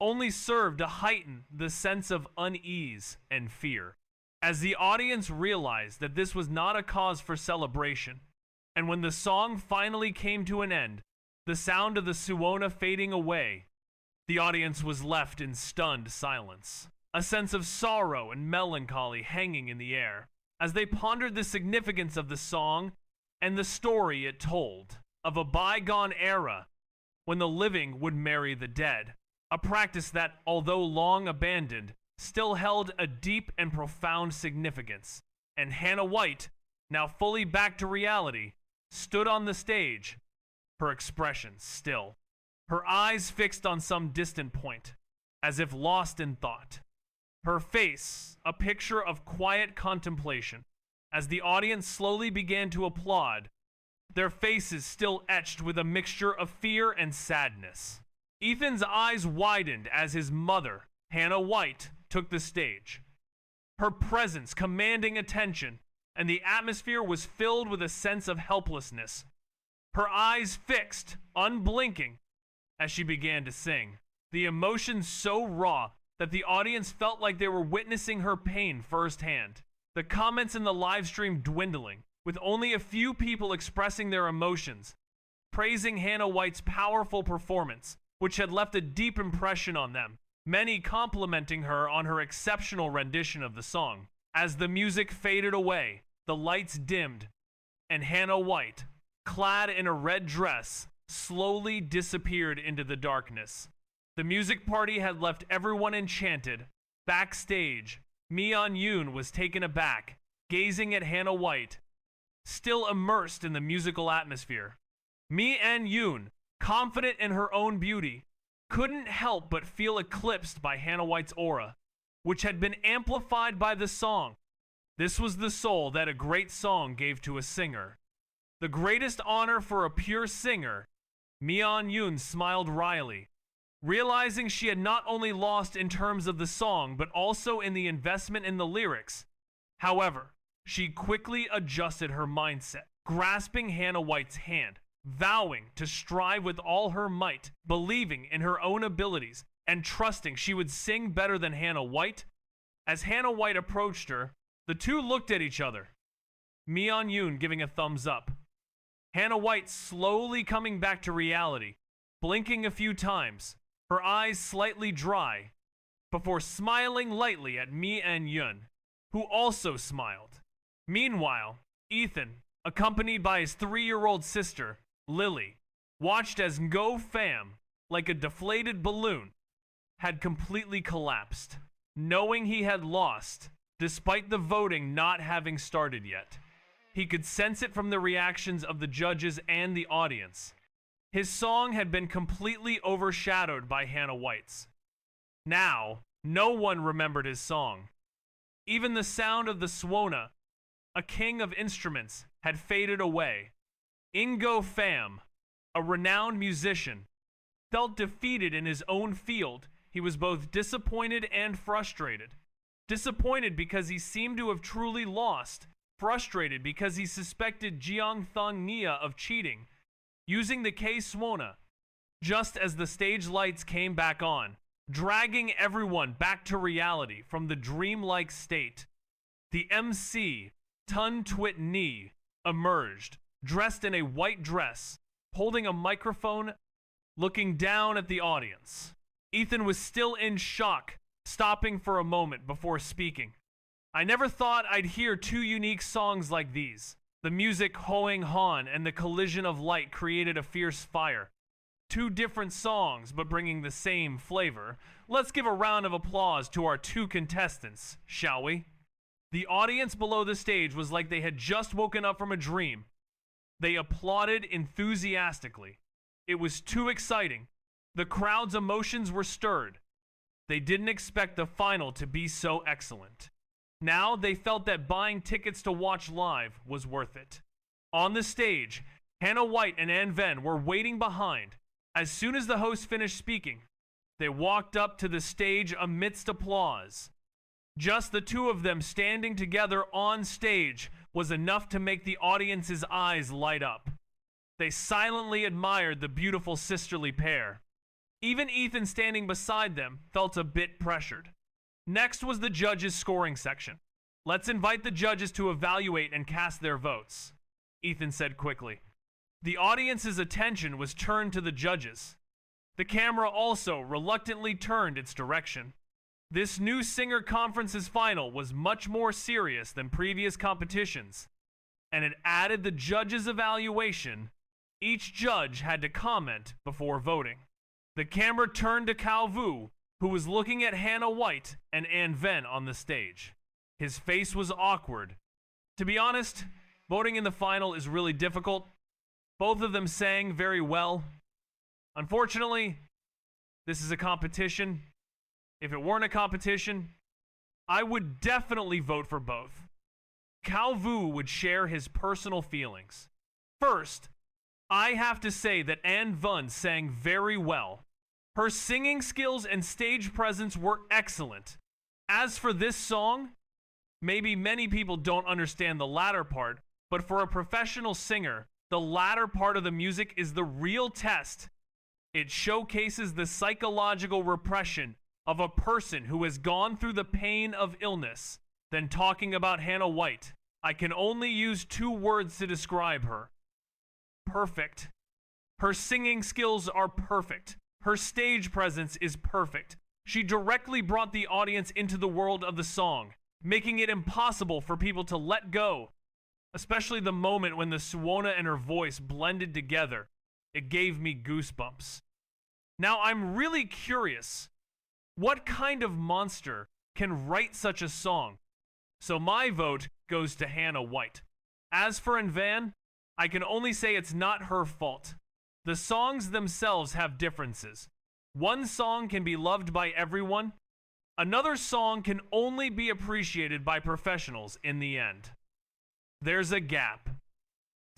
only served to heighten the sense of unease and fear. As the audience realized that this was not a cause for celebration, and when the song finally came to an end, the sound of the suona fading away, the audience was left in stunned silence, a sense of sorrow and melancholy hanging in the air, as they pondered the significance of the song and the story it told of a bygone era when the living would marry the dead, a practice that, although long abandoned, still held a deep and profound significance. And Hannah White, now fully back to reality, stood on the stage, her expression still, her eyes fixed on some distant point, as if lost in thought, her face a picture of quiet contemplation, as the audience slowly began to applaud, their faces still etched with a mixture of fear and sadness. Ethan's eyes widened as his mother, Hannah White, took the stage, her presence commanding attention, and the atmosphere was filled with a sense of helplessness, her eyes fixed, unblinking, as she began to sing, the emotion so raw that the audience felt like they were witnessing her pain firsthand. The comments in the live stream dwindling, with only a few people expressing their emotions, praising Hannah White's powerful performance, which had left a deep impression on them, many complimenting her on her exceptional rendition of the song. As the music faded away, the lights dimmed, and Hannah White, clad in a red dress, slowly disappeared into the darkness. The music party had left everyone enchanted. Backstage, Mi-an Yoon was taken aback, gazing at Hannah White, still immersed in the musical atmosphere. Mi-an Yoon, confident in her own beauty, couldn't help but feel eclipsed by Hannah White's aura, which had been amplified by the song. This was the soul that a great song gave to a singer. The greatest honor for a pure singer. Myeon Yoon smiled wryly, realizing she had not only lost in terms of the song, but also in the investment in the lyrics. However, she quickly adjusted her mindset, grasping Hannah White's hand, vowing to strive with all her might, believing in her own abilities, and trusting she would sing better than Hannah White. As Hannah White approached her, the two looked at each other, Myeon Yoon giving a thumbs up. Hannah White slowly coming back to reality, blinking a few times, her eyes slightly dry, before smiling lightly at Myeon Yoon, who also smiled. Meanwhile, Ethan, accompanied by his 3-year-old sister, Lily, watched as Ngo Pham, like a deflated balloon, had completely collapsed, knowing he had lost, despite the voting not having started yet. He could sense it from the reactions of the judges and the audience. His song had been completely overshadowed by Hannah White's. Now, no one remembered his song. Even the sound of the swona, a king of instruments, had faded away. Ngo Pham, a renowned musician, felt defeated in his own field. He was both disappointed and frustrated. Disappointed because he seemed to have truly lost. Frustrated because he suspected Jeong Thung Nia of cheating, using the K-swona, just as the stage lights came back on, dragging everyone back to reality from the dreamlike state. The MC, Tun Twit Ni, emerged, dressed in a white dress, holding a microphone, looking down at the audience. Ethan was still in shock, stopping for a moment before speaking. I never thought I'd hear two unique songs like these. The music Hoang Han and the collision of light created a fierce fire. Two different songs, but bringing the same flavor. Let's give a round of applause to our two contestants, shall we? The audience below the stage was like they had just woken up from a dream. They applauded enthusiastically. It was too exciting. The crowd's emotions were stirred. They didn't expect the final to be so excellent. Now they felt that buying tickets to watch live was worth it. On the stage, Hannah White and An Ven were waiting behind. As soon as the host finished speaking, they walked up to the stage amidst applause. Just the two of them standing together on stage was enough to make the audience's eyes light up. They silently admired the beautiful sisterly pair. Even Ethan standing beside them felt a bit pressured. Next was the judges' scoring section. Let's invite the judges to evaluate and cast their votes, Ethan said quickly. The audience's attention was turned to the judges. The camera also reluctantly turned its direction. This new singer conference's final was much more serious than previous competitions, and it added the judges' evaluation. Each judge had to comment before voting. The camera turned to Kao Vu, who was looking at Hannah White and An Ven on the stage. His face was awkward. To be honest, voting in the final is really difficult. Both of them sang very well. Unfortunately, this is a competition. If it weren't a competition, I would definitely vote for both. Kao Vu would share his personal feelings. First, I have to say that An Ven sang very well. Her singing skills and stage presence were excellent. As for this song, maybe many people don't understand the latter part, but for a professional singer, the latter part of the music is the real test. It showcases the psychological repression of a person who has gone through the pain of illness. Then talking about Hannah White, I can only use 2 words to describe her. Perfect. Her singing skills are perfect. Her stage presence is perfect. She directly brought the audience into the world of the song, making it impossible for people to let go, especially the moment when the swona and her voice blended together. It gave me goosebumps. Now I'm really curious, what kind of monster can write such a song? So my vote goes to Hannah White. As for An Ven, I can only say it's not her fault. The songs themselves have differences. One song can be loved by everyone. Another song can only be appreciated by professionals in the end. There's a gap.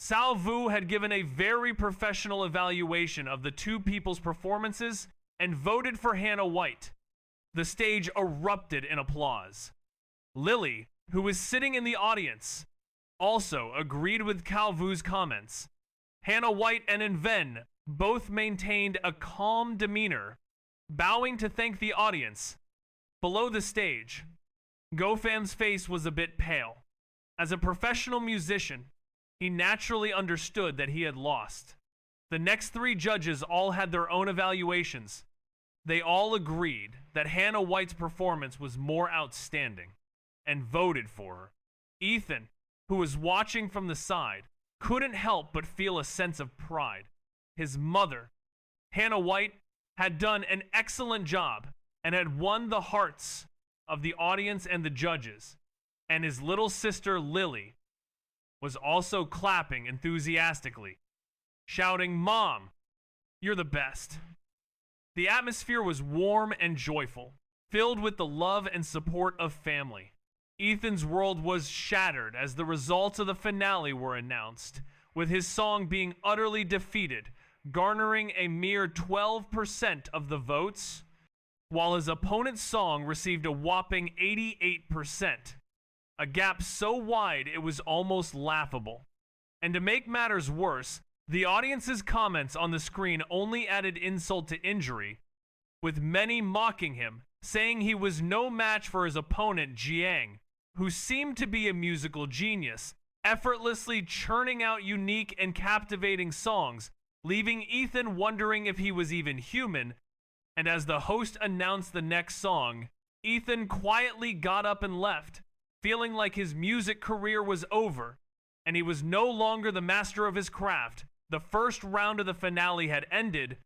Salvu had given a very professional evaluation of the two people's performances and voted for Hannah White. The stage erupted in applause. Lily, who was sitting in the audience, also agreed with Calvu's comments. Hannah White and Inven both maintained a calm demeanor, bowing to thank the audience. Below the stage, Gofam's face was a bit pale. As a professional musician, he naturally understood that he had lost. The next three judges all had their own evaluations. They all agreed that Hannah White's performance was more outstanding and voted for her. Ethan, who was watching from the side, couldn't help but feel a sense of pride. His mother, Hannah White, had done an excellent job and had won the hearts of the audience and the judges, and his little sister Lily was also clapping enthusiastically, shouting, "Mom, you're the best." The atmosphere was warm and joyful, filled with the love and support of family. Ethan's world was shattered as the results of the finale were announced, with his song being utterly defeated, garnering a mere 12% of the votes, while his opponent's song received a whopping 88%, a gap so wide it was almost laughable. And to make matters worse, the audience's comments on the screen only added insult to injury, with many mocking him, saying he was no match for his opponent Jiang, who seemed to be a musical genius, effortlessly churning out unique and captivating songs, leaving Ethan wondering if he was even human. And as the host announced the next song, Ethan quietly got up and left, feeling like his music career was over, and he was no longer the master of his craft. The first round of the finale had ended,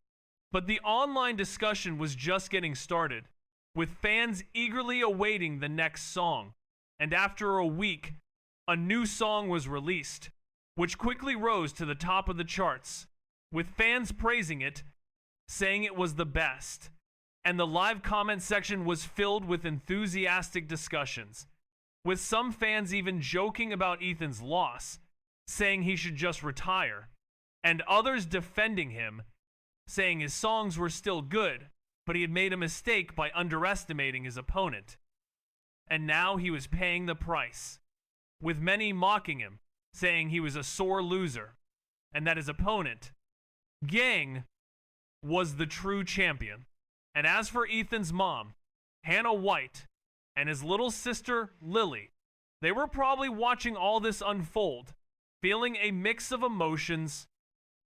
but the online discussion was just getting started, with fans eagerly awaiting the next song. And after a week, a new song was released, which quickly rose to the top of the charts, with fans praising it, saying it was the best. And the live comment section was filled with enthusiastic discussions, with some fans even joking about Ethan's loss, saying he should just retire, and others defending him, saying his songs were still good, but he had made a mistake by underestimating his opponent. And now he was paying the price, with many mocking him, saying he was a sore loser, and that his opponent, Gang, was the true champion. And as for Ethan's mom, Hannah White, and his little sister, Lily, they were probably watching all this unfold, feeling a mix of emotions,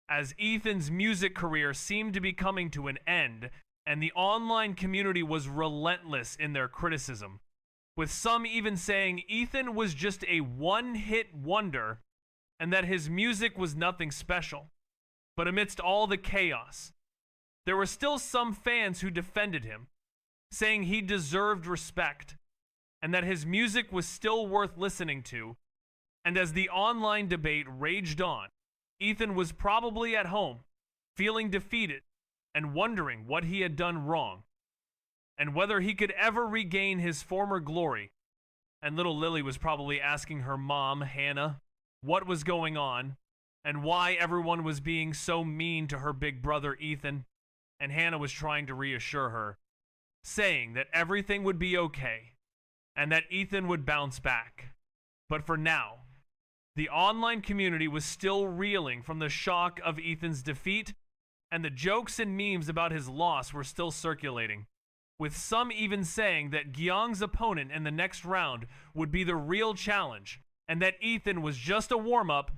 as Ethan's music career seemed to be coming to an end, and the online community was relentless in their criticism, with some even saying Ethan was just a one-hit wonder and that his music was nothing special. But amidst all the chaos, there were still some fans who defended him, saying he deserved respect and that his music was still worth listening to. And as the online debate raged on, Ethan was probably at home, feeling defeated and wondering what he had done wrong, and whether he could ever regain his former glory. And little Lily was probably asking her mom, Hannah, what was going on, and why everyone was being so mean to her big brother Ethan. And Hannah was trying to reassure her, saying that everything would be okay, and that Ethan would bounce back. But for now, the online community was still reeling from the shock of Ethan's defeat, and the jokes and memes about his loss were still circulating, with some even saying that Gyeong's opponent in the next round would be the real challenge, and that Ethan was just a warm-up.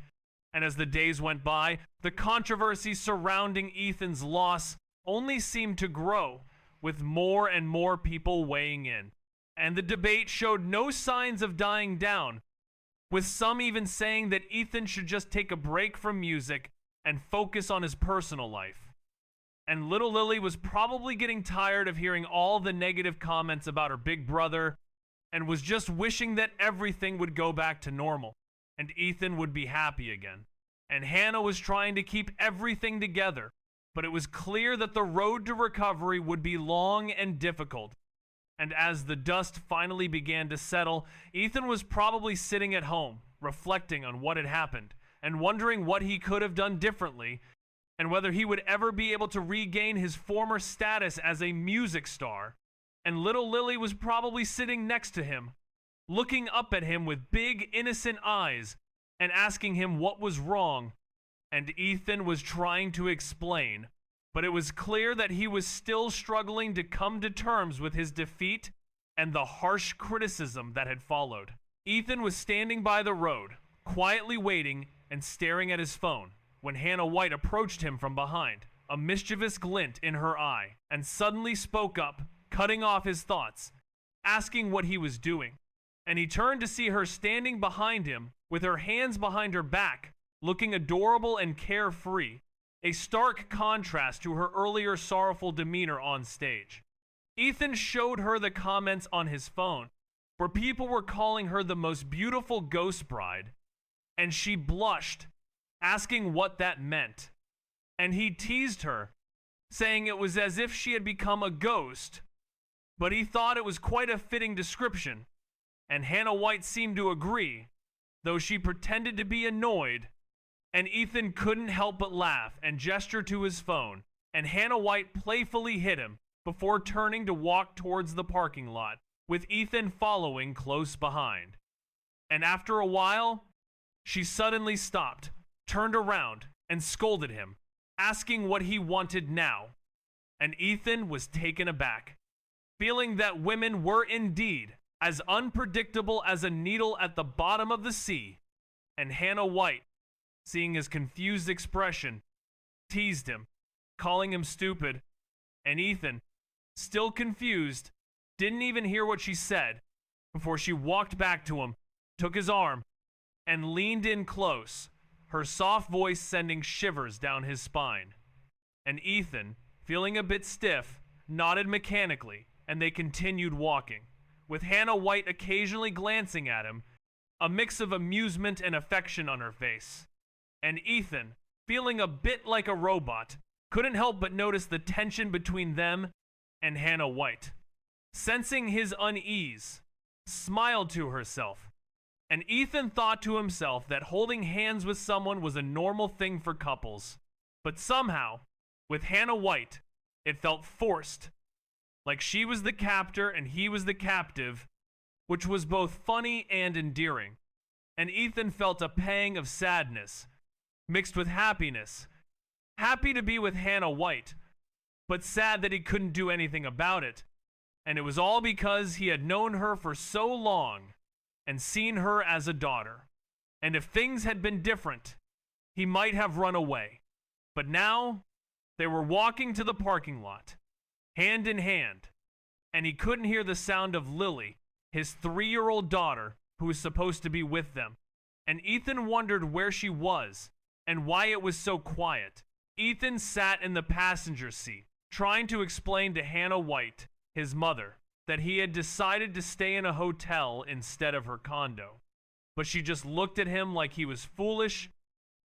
And as the days went by, the controversy surrounding Ethan's loss only seemed to grow, with more and more people weighing in. And the debate showed no signs of dying down, with some even saying that Ethan should just take a break from music and focus on his personal life. And little Lily was probably getting tired of hearing all the negative comments about her big brother and was just wishing that everything would go back to normal and Ethan would be happy again. And Hannah was trying to keep everything together but it was clear that the road to recovery would be long and difficult. And as the dust finally began to settle, Ethan was probably sitting at home, reflecting on what had happened, and wondering what he could have done differently, and whether he would ever be able to regain his former status as a music star. And little Lily was probably sitting next to him, looking up at him with big, innocent eyes, and asking him what was wrong. And Ethan was trying to explain, but it was clear that he was still struggling to come to terms with his defeat and the harsh criticism that had followed. Ethan was standing by the road, quietly waiting and staring at his phone, when Hannah White approached him from behind, a mischievous glint in her eye, and suddenly spoke up, cutting off his thoughts, asking what he was doing. And he turned to see her standing behind him, with her hands behind her back, looking adorable and carefree, a stark contrast to her earlier sorrowful demeanor on stage. Ethan showed her the comments on his phone, where people were calling her the most beautiful ghost bride, and she blushed, asking what that meant. And he teased her, saying it was as if she had become a ghost, but he thought it was quite a fitting description, and Hannah White seemed to agree, though she pretended to be annoyed, and Ethan couldn't help but laugh and gesture to his phone, and Hannah White playfully hit him before turning to walk towards the parking lot, with Ethan following close behind. And after a while, she suddenly stopped, turned around, and scolded him, asking what he wanted now. And Ethan was taken aback, feeling that women were indeed as unpredictable as a needle at the bottom of the sea. And Hannah White, seeing his confused expression, teased him, calling him stupid. And Ethan, still confused, didn't even hear what she said before she walked back to him, took his arm, and leaned in close, her soft voice sending shivers down his spine. And Ethan, feeling a bit stiff, nodded mechanically, and they continued walking, with Hannah White occasionally glancing at him, a mix of amusement and affection on her face. And Ethan, feeling a bit like a robot, couldn't help but notice the tension between them and Hannah White. Sensing his unease, smiled to herself, and Ethan thought to himself that holding hands with someone was a normal thing for couples. But somehow, with Hannah White, it felt forced, like she was the captor and he was the captive, which was both funny and endearing. And Ethan felt a pang of sadness, mixed with happiness. Happy to be with Hannah White, but sad that he couldn't do anything about it. And it was all because he had known her for so long and seen her as a daughter. And if things had been different, he might have run away. But now, they were walking to the parking lot, hand in hand, and he couldn't hear the sound of Lily, his 3-year-old daughter, who was supposed to be with them. And Ethan wondered where she was and why it was so quiet. Ethan sat in the passenger seat, trying to explain to Hannah White, his mother, that he had decided to stay in a hotel instead of her condo. But she just looked at him like he was foolish,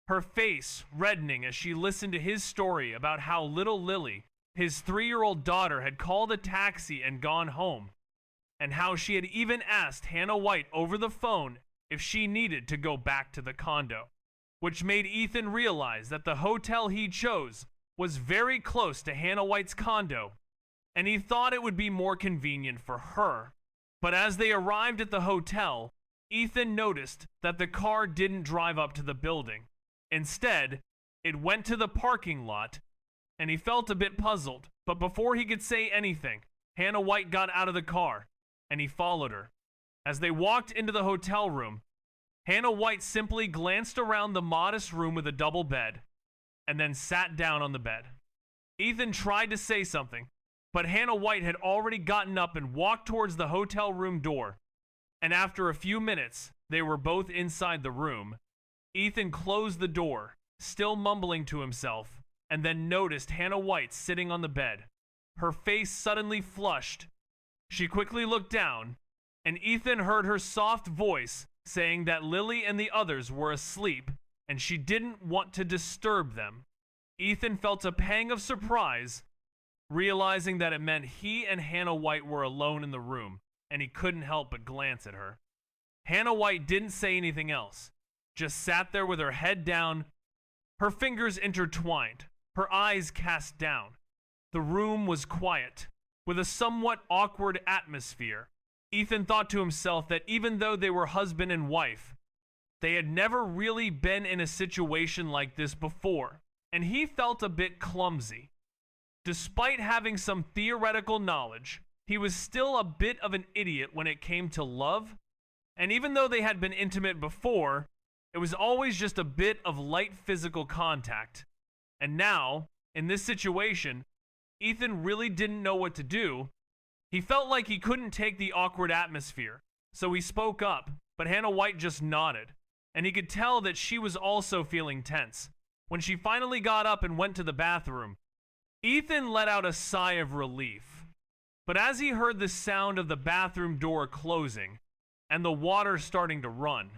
her face reddening as she listened to his story about how little Lily, his 3-year-old daughter, had called a taxi and gone home, and how she had even asked Hannah White over the phone if she needed to go back to the condo, which made Ethan realize that the hotel he chose was very close to Hannah White's condo, and he thought it would be more convenient for her. But as they arrived at the hotel, Ethan noticed that the car didn't drive up to the building. Instead, it went to the parking lot, and he felt a bit puzzled. But before he could say anything, Hannah White got out of the car, and he followed her. As they walked into the hotel room, Hannah White simply glanced around the modest room with a double bed, and then sat down on the bed. Ethan tried to say something, but Hannah White had already gotten up and walked towards the hotel room door. And after a few minutes, they were both inside the room. Ethan closed the door, still mumbling to himself, and then noticed Hannah White sitting on the bed. Her face suddenly flushed. She quickly looked down, and Ethan heard her soft voice saying that Lily and the others were asleep, and she didn't want to disturb them. Ethan felt a pang of surprise, realizing that it meant he and Hannah White were alone in the room, and he couldn't help but glance at her. Hannah White didn't say anything else, just sat there with her head down, her fingers intertwined, her eyes cast down. The room was quiet, with a somewhat awkward atmosphere. Ethan thought to himself that even though they were husband and wife, they had never really been in a situation like this before, and he felt a bit clumsy. Despite having some theoretical knowledge, he was still a bit of an idiot when it came to love, and even though they had been intimate before, it was always just a bit of light physical contact. And now, in this situation, Ethan really didn't know what to do. He felt like he couldn't take the awkward atmosphere, so he spoke up, but Hannah White just nodded, and he could tell that she was also feeling tense. When she finally got up and went to the bathroom, Ethan let out a sigh of relief. But as he heard the sound of the bathroom door closing and the water starting to run,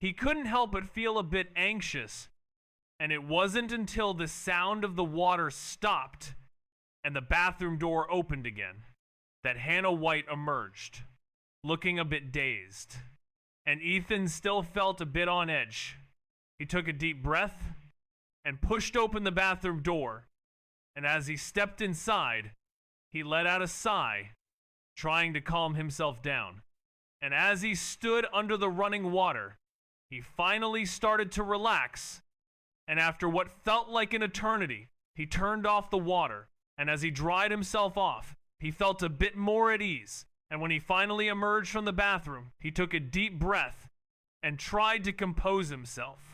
he couldn't help but feel a bit anxious. And it wasn't until the sound of the water stopped and the bathroom door opened again that Hannah White emerged, looking a bit dazed. And Ethan still felt a bit on edge. He took a deep breath and pushed open the bathroom door. And as he stepped inside, he let out a sigh, trying to calm himself down. And as he stood under the running water, he finally started to relax. And after what felt like an eternity, he turned off the water. And as he dried himself off, he felt a bit more at ease. And when he finally emerged from the bathroom, he took a deep breath and tried to compose himself.